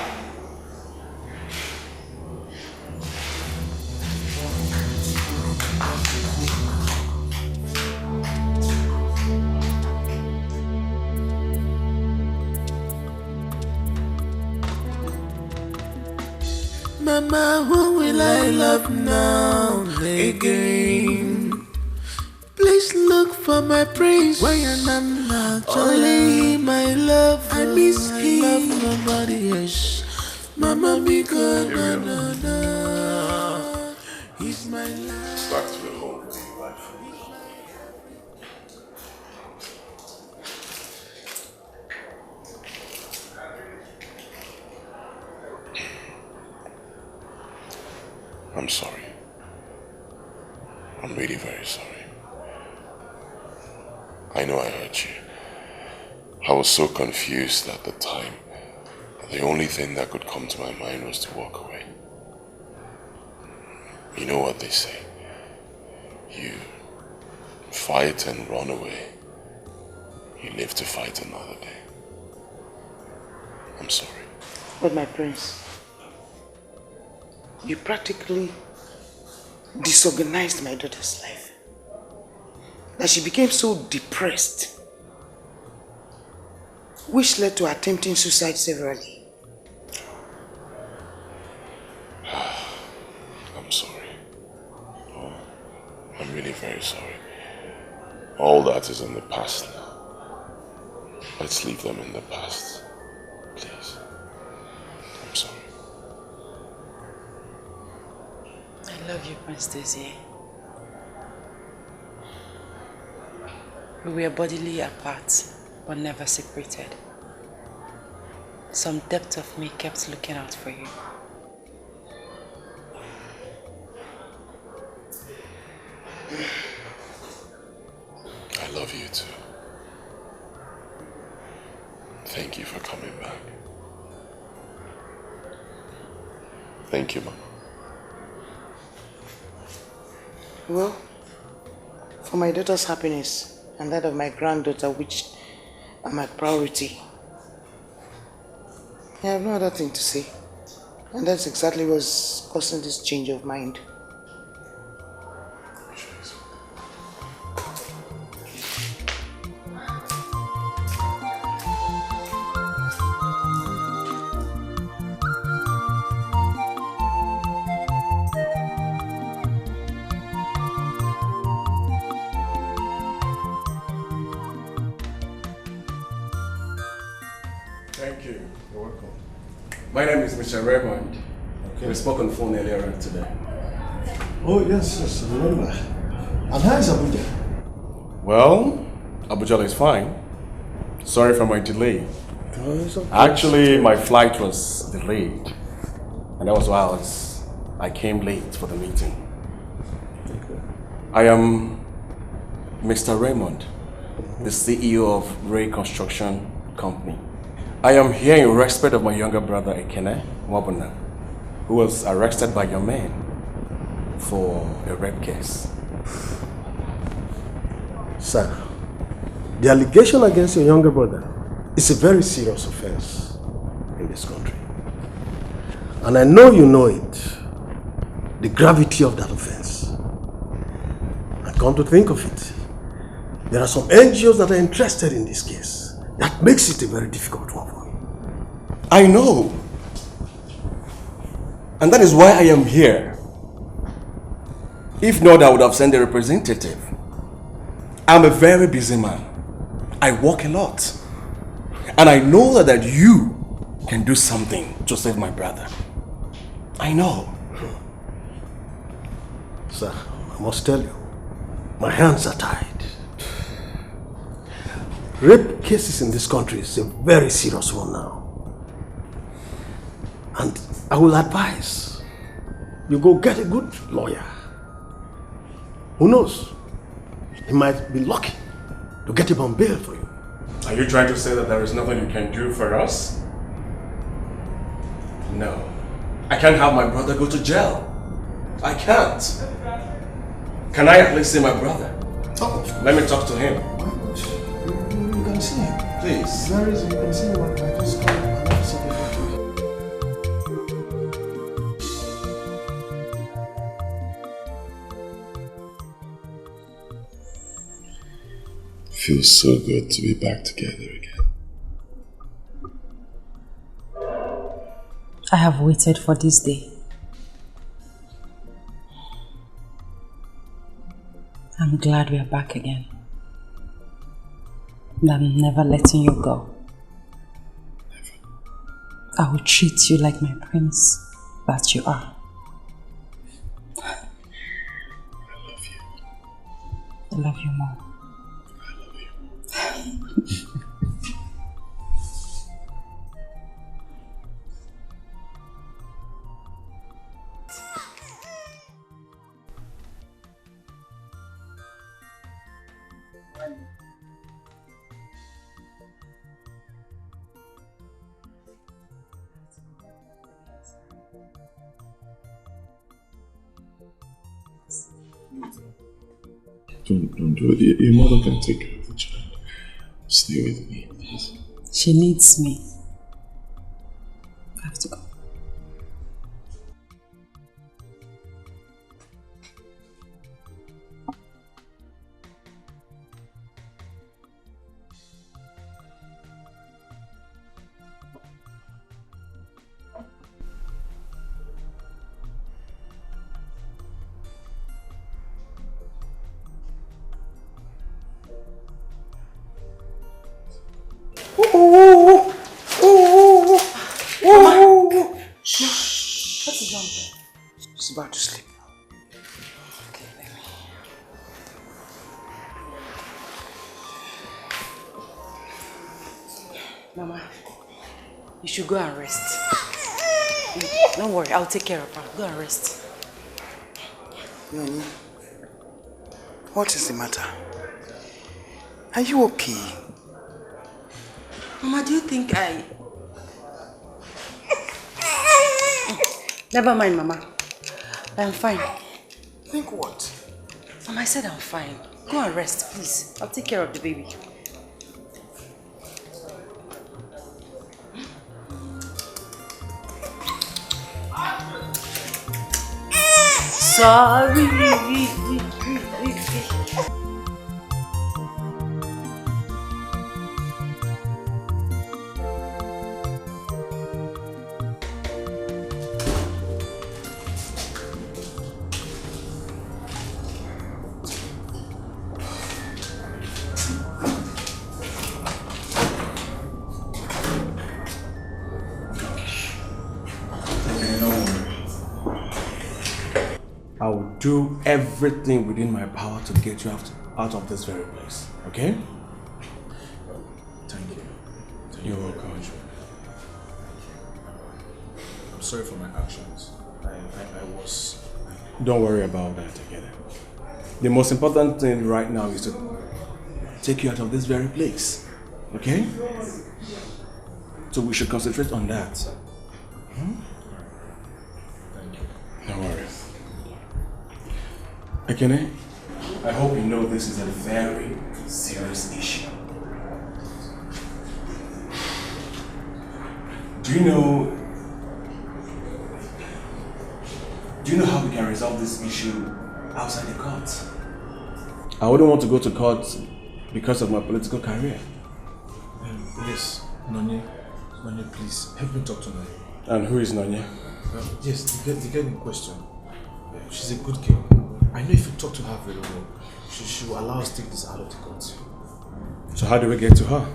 Mama, who will I love now again? Please look for my prince when I'm not only my love. I miss him. I love nobody else. Mama, be good. He's my life. Back to the whole life. I'm sorry. I'm really very sorry. I know I hurt you. I was so confused at the time. The only thing that could come to my mind was to walk away. You know what they say. You fight and run away. You live to fight another day. I'm sorry. But my prince, you practically disorganized my daughter's life. That she became so depressed, which led to attempting suicide severally. I'm sorry. Oh, I'm really very sorry. All that is in the past now. Let's leave them in the past. Please. I'm sorry. I love you, Prince Doier. We were bodily apart, but never separated. Some depth of me kept looking out for you. I love you too. Thank you for coming back. Thank you, Mama. Well, for my daughter's happiness and that of my granddaughter, which are my priority, I have no other thing to say. And that's exactly what's causing this change of mind. Thank you. You're welcome. My name is Mr. Raymond. Okay. We spoke on the phone earlier on today. Oh, yes, I remember. And how is Abuja? Well, Abuja is fine. Sorry for my delay. Oh, it's okay. Actually, my flight was delayed. And that was why I came late for the meeting. Okay. I am Mr. Raymond, the CEO of Ray Construction Company. I am here in respect of my younger brother Ekene Wabuna, who was arrested by your men for a rape case. Sir, the allegation against your younger brother is a very serious offense in this country. And I know you know it, the gravity of that offense. And come to think of it, there are some NGOs that are interested in this case. That makes it a very difficult one. I know. And that is why I am here. If not, I would have sent a representative. I'm a very busy man. I work a lot. And I know that you can do something to save my brother. I know. Sir, I must tell you, my hands are tied. Rape cases in this country is a very serious one now. And I will advise you go get a good lawyer. Who knows? He might be lucky to get him on bail for you. Are you trying to say that there is nothing you can do for us? No. I can't have my brother go to jail. I can't. Can I at least see my brother? Oh. Let me talk to him. You can see him. Please. There is, you can see him. I just call an officer. Feels so good to be back together again. I have waited for this day. I'm glad we are back again. And I'm never letting you go. I will treat you like my prince that you are. I love you. I love you more. Don't do it. Your mother can take care of the child. Stay with me, please. She needs me. I have to go. Shh. What is wrong? She's about to sleep. Okay, let me. Mama, you should go and rest. Don't worry, I'll take care of her. Go and rest. Nani, what is the matter? Are you okay? Mama, do you think I... Never mind, Mama. I'm fine. Think what? Mama, I said I'm fine. Go and rest, please. I'll take care of the baby. Sorry. I will do everything within my power to get you out of this very place. Okay? Thank you. You're welcome. I'm sorry for my actions. I was... Don't worry about that together. The most important thing right now is to take you out of this very place. Okay? So we should concentrate on that. Thank you. No worries. Ekene, I hope you know this is a very serious issue. Do you know how we can resolve this issue outside the court? I wouldn't want to go to court because of my political career. Yes, Nani, Nanya, please, help me talk to Nanya. And who is Nanya? Yes, the girl in question. She's a good girl. I know if you talk to her very well, she will allow us to take this out of the court. So how do we get to her?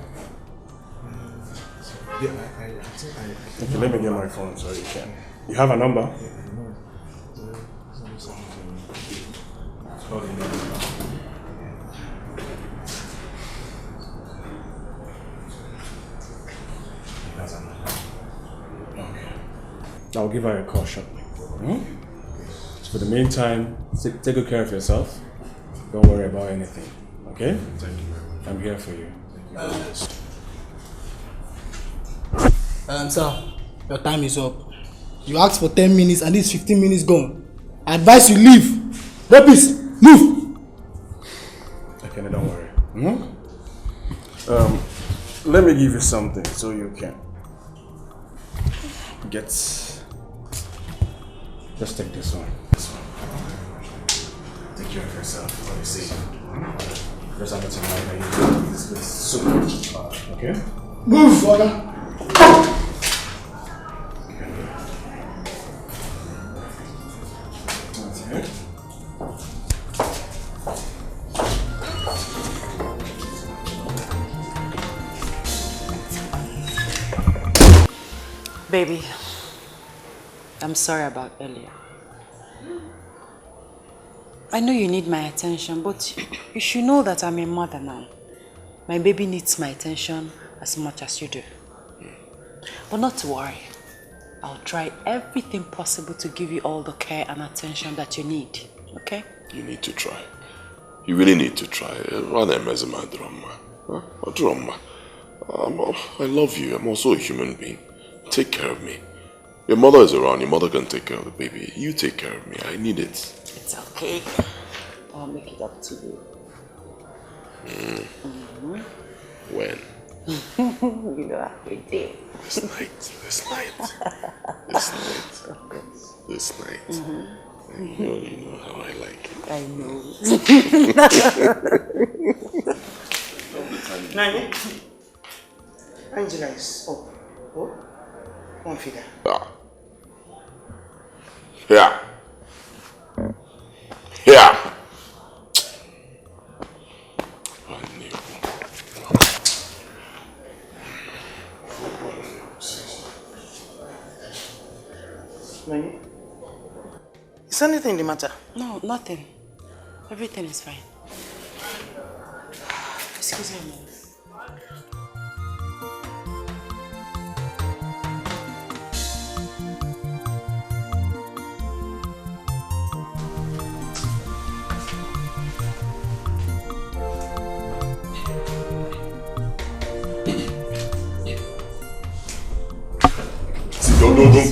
Yeah, I think I Okay, let me get my phone so you can. You have a number? Yeah, I know. Okay. I'll give her a call shortly. So for the meantime, take good care of yourself. Don't worry about anything. Okay? Thank you. I'm here for you. Sir, your time is up. You asked for 10 minutes and this 15 minutes gone. I advise you leave. Rapists, move! Okay, no, don't worry. Let me give you something so you can get. Just take this one. Take care of yourself. Let me see. Just have it in mind that you this is super. Okay? Move, brother! Baby, I'm sorry about earlier. I know you need my attention, but you should know that I'm a mother now. My baby needs my attention as much as you do. But not to worry. I'll try everything possible to give you all the care and attention that you need, okay? You need to try. You really need to try. I love you. I'm also a human being. Take care of me. Your mother is around. Your mother can take care of the baby. You take care of me. I need it. It's okay. I'll make it up to you. When? You know how we did. This night. This night. You know how I like it. I know. Nani? Angela is up. Oh? One figure. Yeah. Yeah. Nani? Is anything the matter? No, nothing. Everything is fine. Excuse me a minute.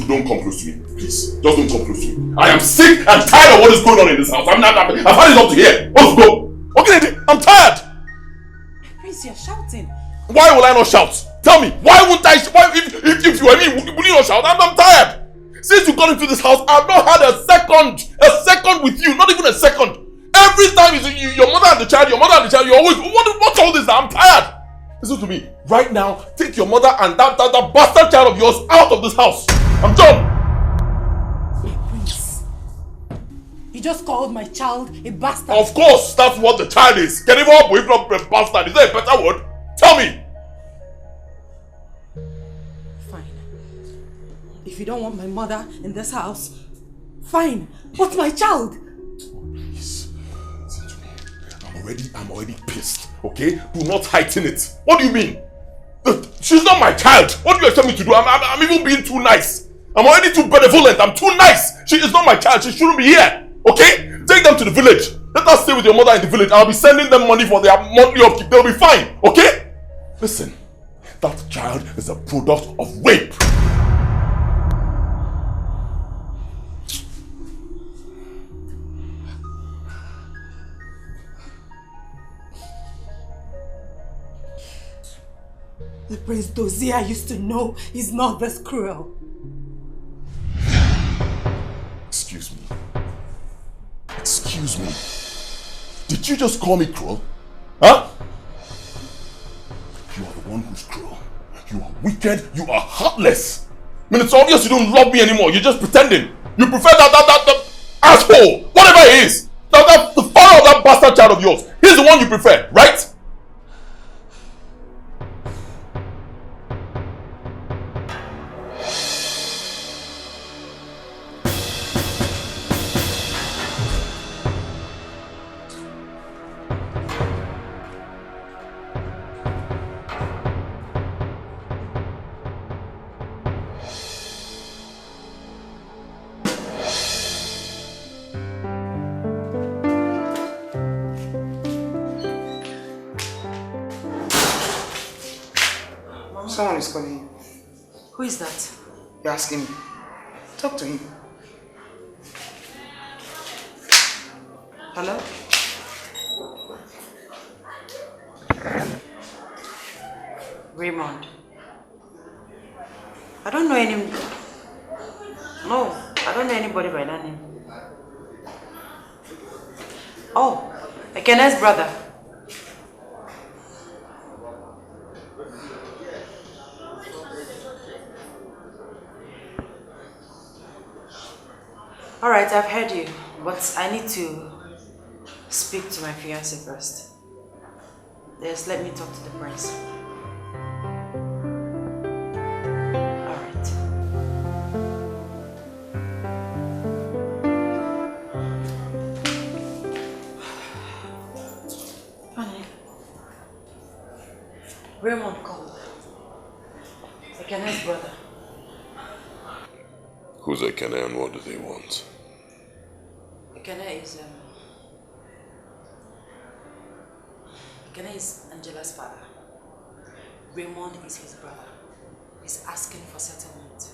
Don't come close to me, please. Just don't come close to me. I am sick and tired of what is going on in this house. I've had it up to here. Let's go. Okay, I'm tired. Prince, you're shouting. Why will I not shout? Tell me, why won't I? Why, if you were me, would you not shout? I'm tired. Since you got into this house, I've not had a second with you. Not even a second. Every time your mother and the child, you always, what's all this? I'm tired. Listen to me. Right now, take your mother and that bastard child of yours out of this house. I'm done. Prince, you just called my child a bastard. Of course, that's what the child is. Can even up if not a bastard? Is there a better word? Tell me. Fine. If you don't want my mother in this house, fine. But my child. Please, listen to me. I'm already pissed. Okay? Do not heighten it. What do you mean? She's not my child. What do you expect me to do? I'm even being too nice. I'm already too benevolent. I'm too nice. She is not my child. She shouldn't be here. Okay? Take them to the village. Let us stay with your mother in the village. I'll be sending them money for their monthly upkeep. They'll be fine. Okay? Listen. That child is a product of rape. The Prince Doier used to know he's not this cruel. Excuse me. Excuse me. Did you just call me cruel? Huh? You are the one who's cruel. You are wicked. You are heartless. I mean, it's obvious you don't love me anymore. You're just pretending. You prefer that asshole, whatever he is. The father of that bastard child of yours. He's the one you prefer, right? Someone is calling you. Who is that? You're asking me. Talk to him. Hello? Raymond. I don't know any... No, I don't know anybody by that name. Oh, Ekene's brother. Alright, I've heard you, but I need to speak to my fiancé first. Yes, let me talk to the prince. Alright. Honey, Raymond called. Ekene's brother. Who's Ekene and what do they want? Ekene is Angela's father. Raymond is his brother. He's asking for settlement.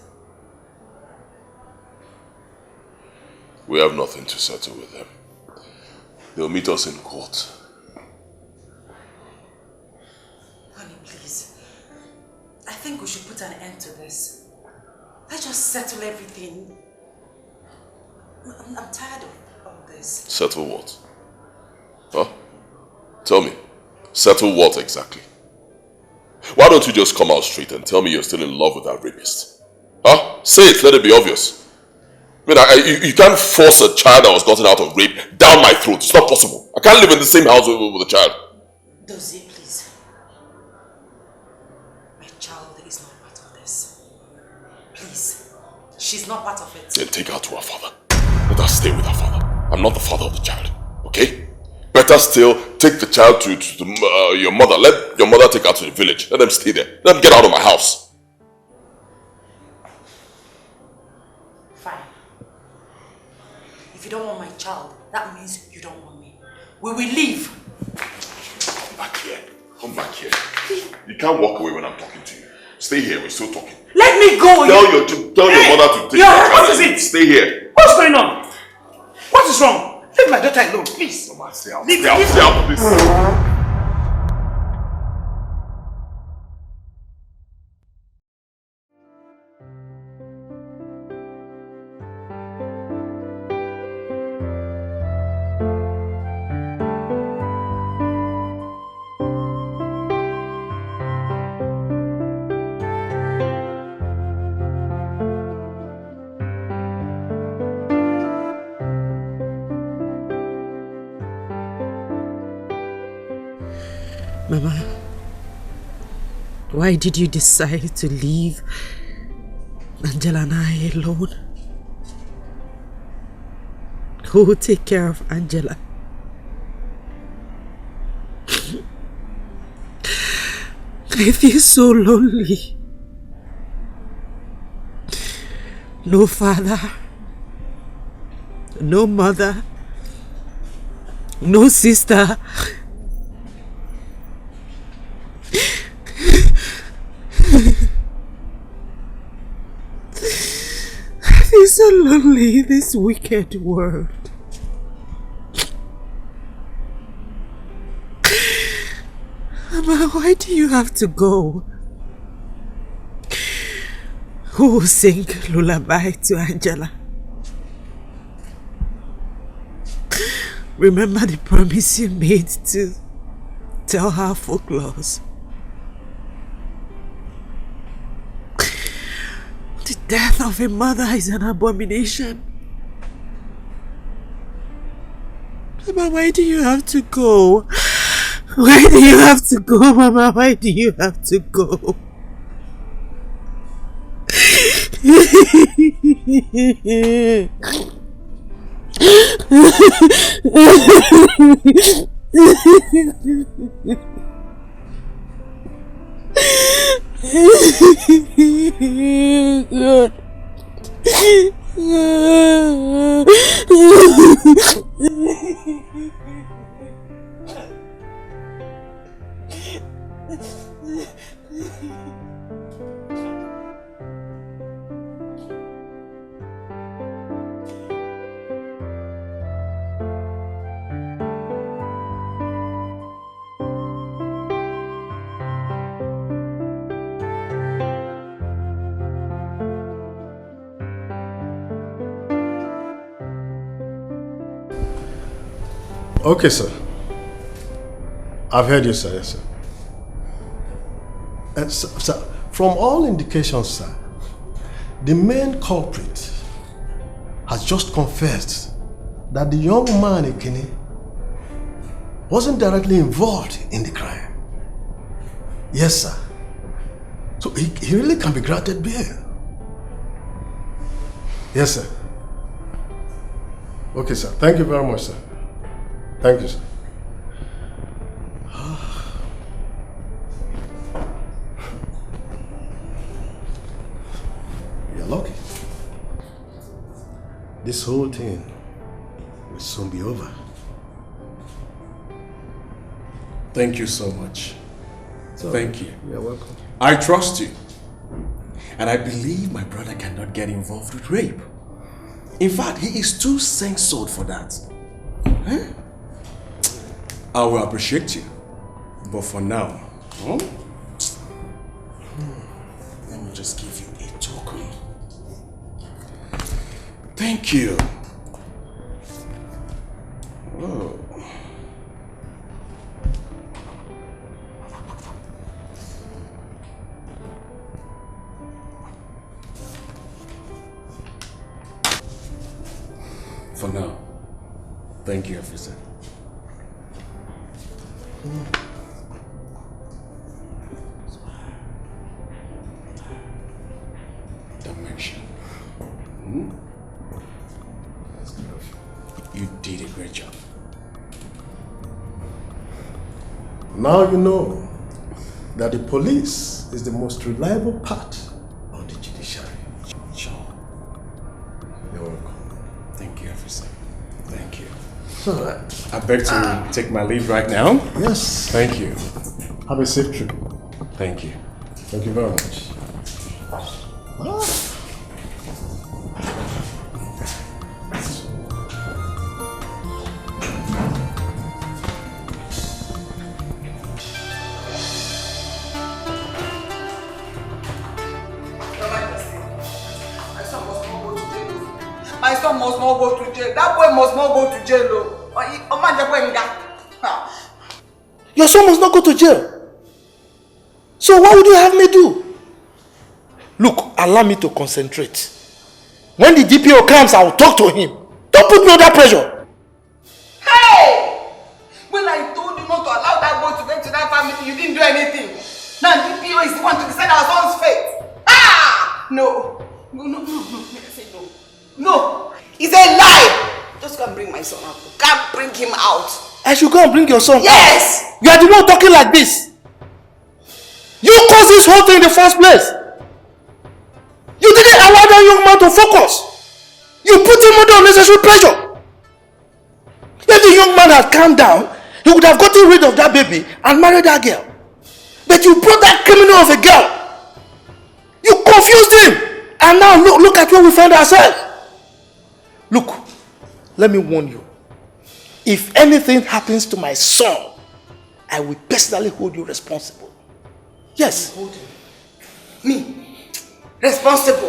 We have nothing to settle with them. They'll meet us in court. Honey, please. I think we should put an end to this. Let's just settle everything. I'm tired of this. Settle what? Huh? Tell me. Settle what exactly? Why don't you just come out straight and tell me you're still in love with that rapist? Huh? Say it, let it be obvious. I mean, you can't force a child that was gotten out of rape down my throat. It's not possible. I can't live in the same house with a child. Doier, please. My child is not part of this. Please. She's not part of it. Then take her to her father. Let her stay with her father. I'm not the father of the child. Okay? Better still, take the child to your mother. Let your mother take her to the village. Let them stay there. Let them get out of my house. Fine. If you don't want my child, that means you don't want me. We will leave. Come back here. Come back here. You can't walk away when I'm talking to you. Stay here. We're still talking. Let me go! Tell your mother to take your child. What is it? Stay here. What's going on? What is wrong? Leave my daughter alone, please. Come on, stay out. Stay out. Stay out, please. Mama, why did you decide to leave Angela and I alone? Who will take care of Angela? I feel so lonely. No father, no mother, no sister. I feel so lonely in this wicked world. Mama, why do you have to go? Who will sing lullaby to Angela? Remember the promise you made to tell her folklores. death of a mother is an abomination. Mama, why do you have to go? Why do you have to go, Mama? Why do you have to go? God. Okay, sir. I've heard you, sir. Yes, sir. And sir, from all indications, sir, the main culprit has just confessed that the young man, Ekene, wasn't directly involved in the crime. Yes, sir. So he really can be granted bail. Yes, sir. Okay, sir. Thank you very much, sir. Thank you, sir. You're lucky. This whole thing will soon be over. Thank you so much. Thank you. You're welcome. I trust you. And I believe my brother cannot get involved with rape. In fact, he is too censored for that. Huh? I will appreciate you. But for now, let me just give you a token. Thank you. Oh. For now, thank you, officer. Dimension. You did a great job. Now you know that the police is the most reliable part of the judiciary. Sure. You're welcome. Thank you, officer. Thank you. So, I beg to take my leave right now. Yes. Thank you. Have a safe trip. Thank you. Thank you very much. My son must not go to jail. That boy must not go to jail. Your son must not go to jail. So what would you have me do? Look, allow me to concentrate. When the DPO comes, I will talk to him. Don't put me under pressure. Hey! When I told you not to allow that boy to get to that family, you didn't do anything. Now DPO is the one to decide our son's fate. Ah! No. No. I say no. No! It's a lie! Just go and bring my son out. Can't bring him out. I should go and bring your son Yes! out? You are the one talking like this. You caused this whole thing in the first place. You didn't allow that young man to focus. You put him under unnecessary pressure. If the young man had calmed down, he would have gotten rid of that baby and married that girl. But you brought that criminal of a girl. You confused him. And now look at where we find ourselves. Look, let me warn you. If anything happens to my son, I will personally hold you responsible. Yes. Hold him. Me? Responsible?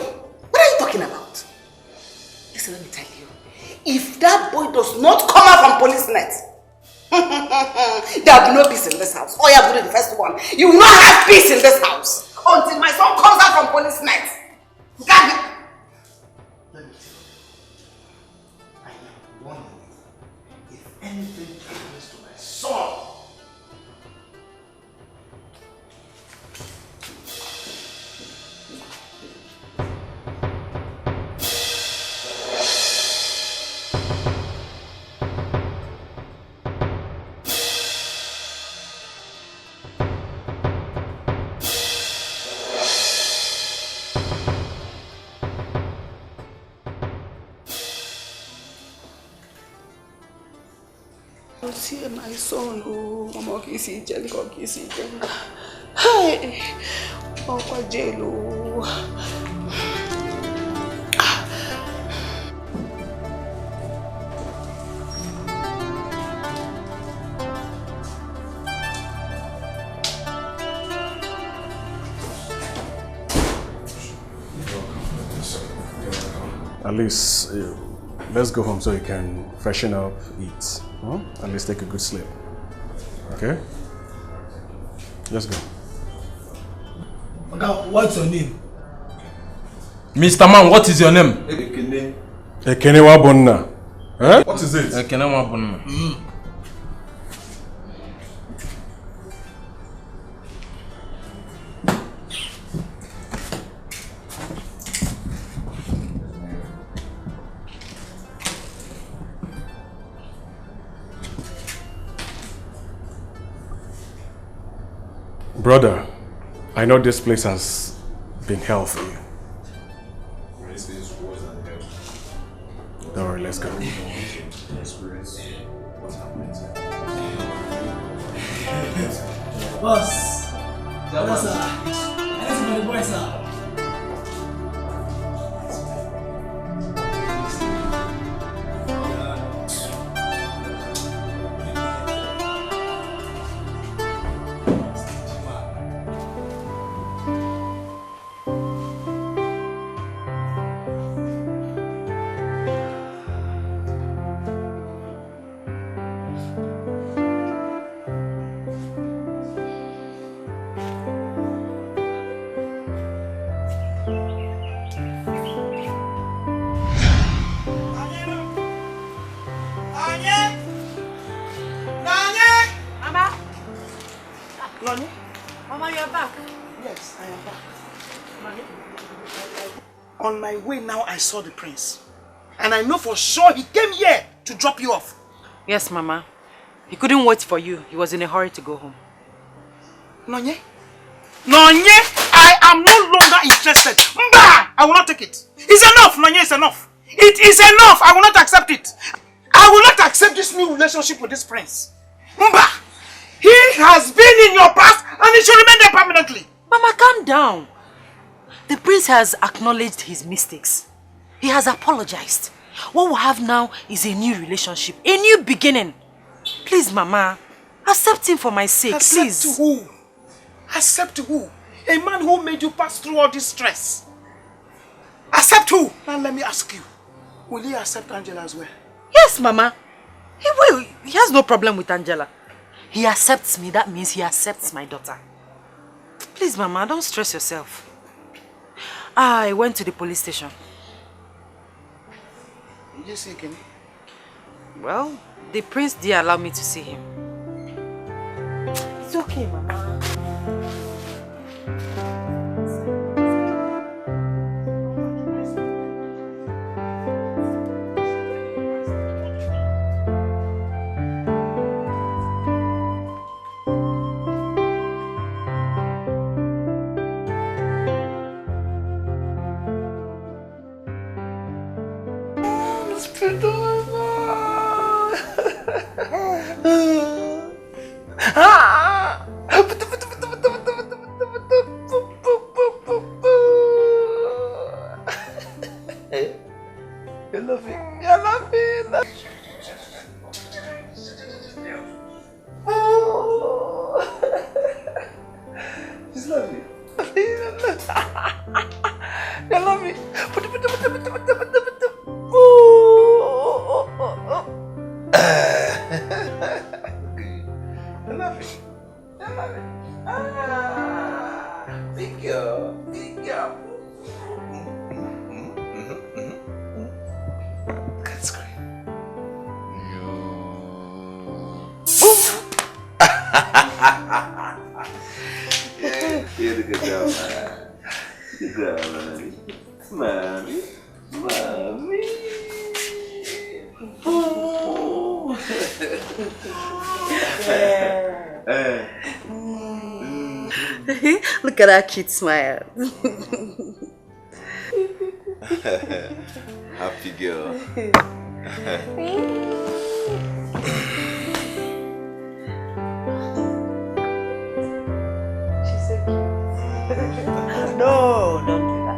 What are you talking about? Listen, let me tell you. If that boy does not come out from police net, there will be no peace in this house. Oh, you have to do the first one. You will not have peace in this house until my son comes out from police net. See my son, oh, Mama Kisi, Jelly, Kisi, Hey, Papa Jello. At least, let's go home so you can freshen up, eat, at least take a good sleep. Okay? Let's go. Okay, what's your name? Mr. Man, what is your name? Ekene Wabonna. Huh? What is it? Ekene Wabonna. Brother, I know this place has been hell for you. Don't worry, let's go. Boss. Hello, sir. That's my boy, sir. On my way now, I saw the prince. And I know for sure he came here to drop you off. Yes, Mama. He couldn't wait for you. He was in a hurry to go home. Nonye? Nonye, I am no longer interested. Mba! I will not take it. It's enough, Nonye, it's enough. It is enough. I will not accept it. I will not accept this new relationship with this prince. Mba! He has been in your past and he should remain there permanently. Mama, calm down. The prince has acknowledged his mistakes. He has apologized. What we have now is a new relationship, a new beginning. Please, Mama, accept him for my sake, please. Accept who? Accept who? A man who made you pass through all this stress. Accept who? Now let me ask you, will he accept Angela as well? Yes, Mama. He will. He has no problem with Angela. He accepts me, that means he accepts my daughter. Please, Mama, don't stress yourself. I went to the police station. Did you see Kenny? Well, the prince did allow me to see him. It's okay, Mama. Look at that cute smile. Happy girl. No, don't do that.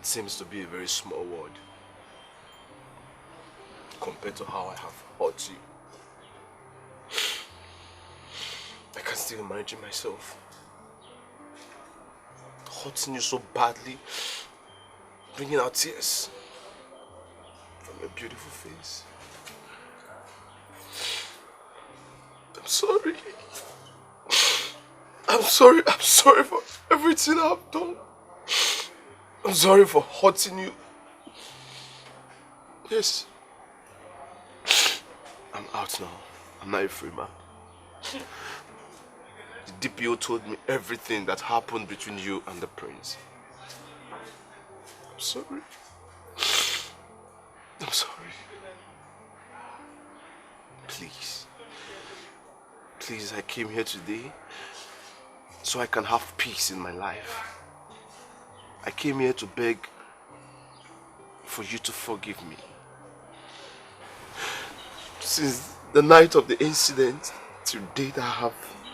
It seems to be a very small word compared to how I have hurt you. I can still imagine myself hurting you so badly, bringing out tears from your beautiful face. I'm sorry. I'm sorry for everything I've done. I'm sorry for hurting you. Yes. I'm out now. I'm not a free man. The DPO told me everything that happened between you and the prince. I'm sorry. I'm sorry. Please. Please, I came here today so I can have peace in my life. I came here to beg for you to forgive me. Since the night of the incident till date, I have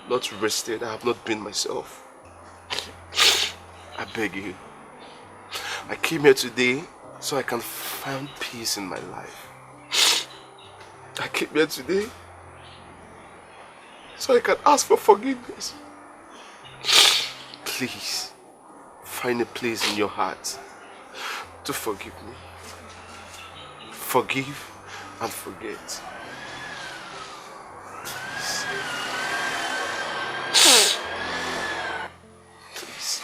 not rested, I have not been myself. I beg you. I came here today so I can find peace in my life. I came here today so I can ask for forgiveness. Please. Find a place in your heart to forgive me. Forgive and forget. Please. Please.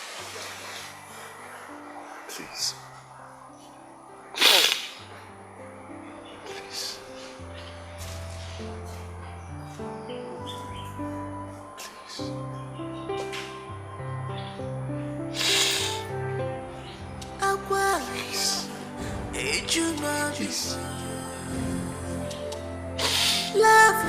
Please. Love,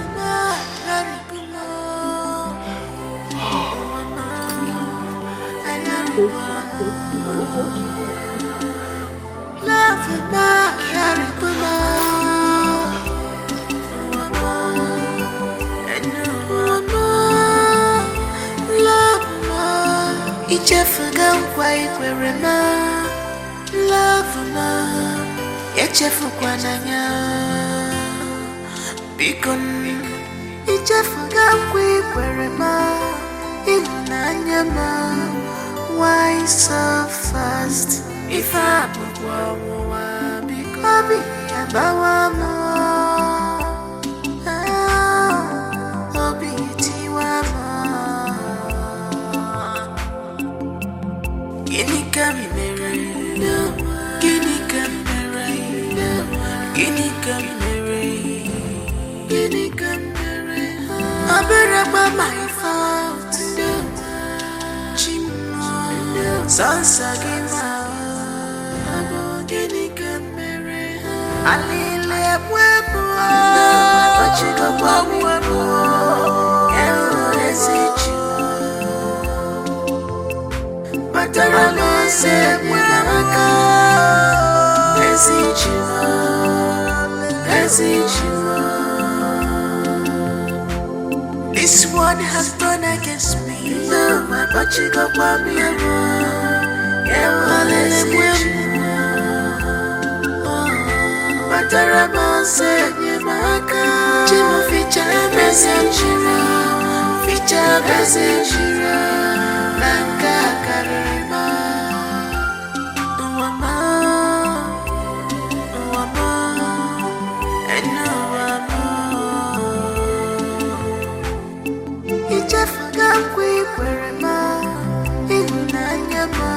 Ichefuga nkwa ikwere ma love ma echefukwa n'anya biko ichefuga nkwa ikwere ma ịhụnanya ma why so fast ife abụkwa ọnwụnwa biko obi abawa ma obi tiwa ma gịnị ka m mere gịnị ka m mere gịnị ka m mere gịnị ka m mere obere gba my fault chimo sansa gị ma gịnị ka m mere alile ebuebu ọchịgọgba mwebu ezi chi Matara se mwanaka Ezichima This one has done against me No, my bachiga kwami Ezichima Matara se mwanaka Chimo ficha Ezichima Ficha Ezichima Nanga karima Wama Eno wama Ichefuga kwikwere ma Ịhụnanya ma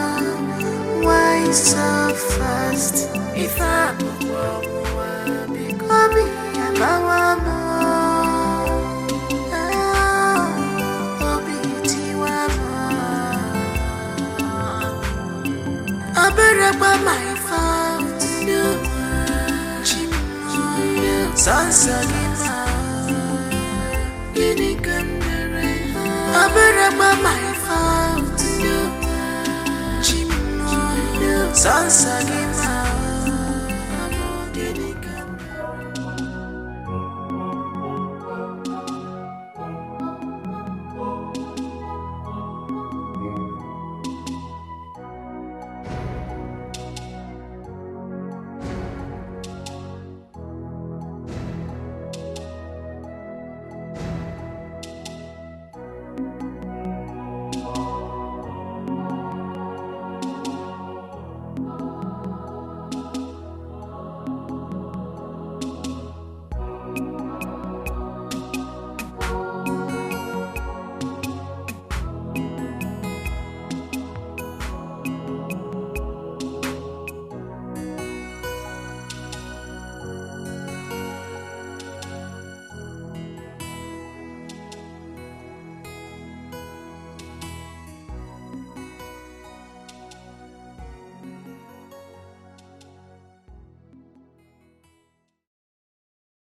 Why so fast Ife abụkwa ọmụwa Biko obi abawa ma By my fault, Sansa Gima, Gini Kandere, by my fault, Sansa Gima.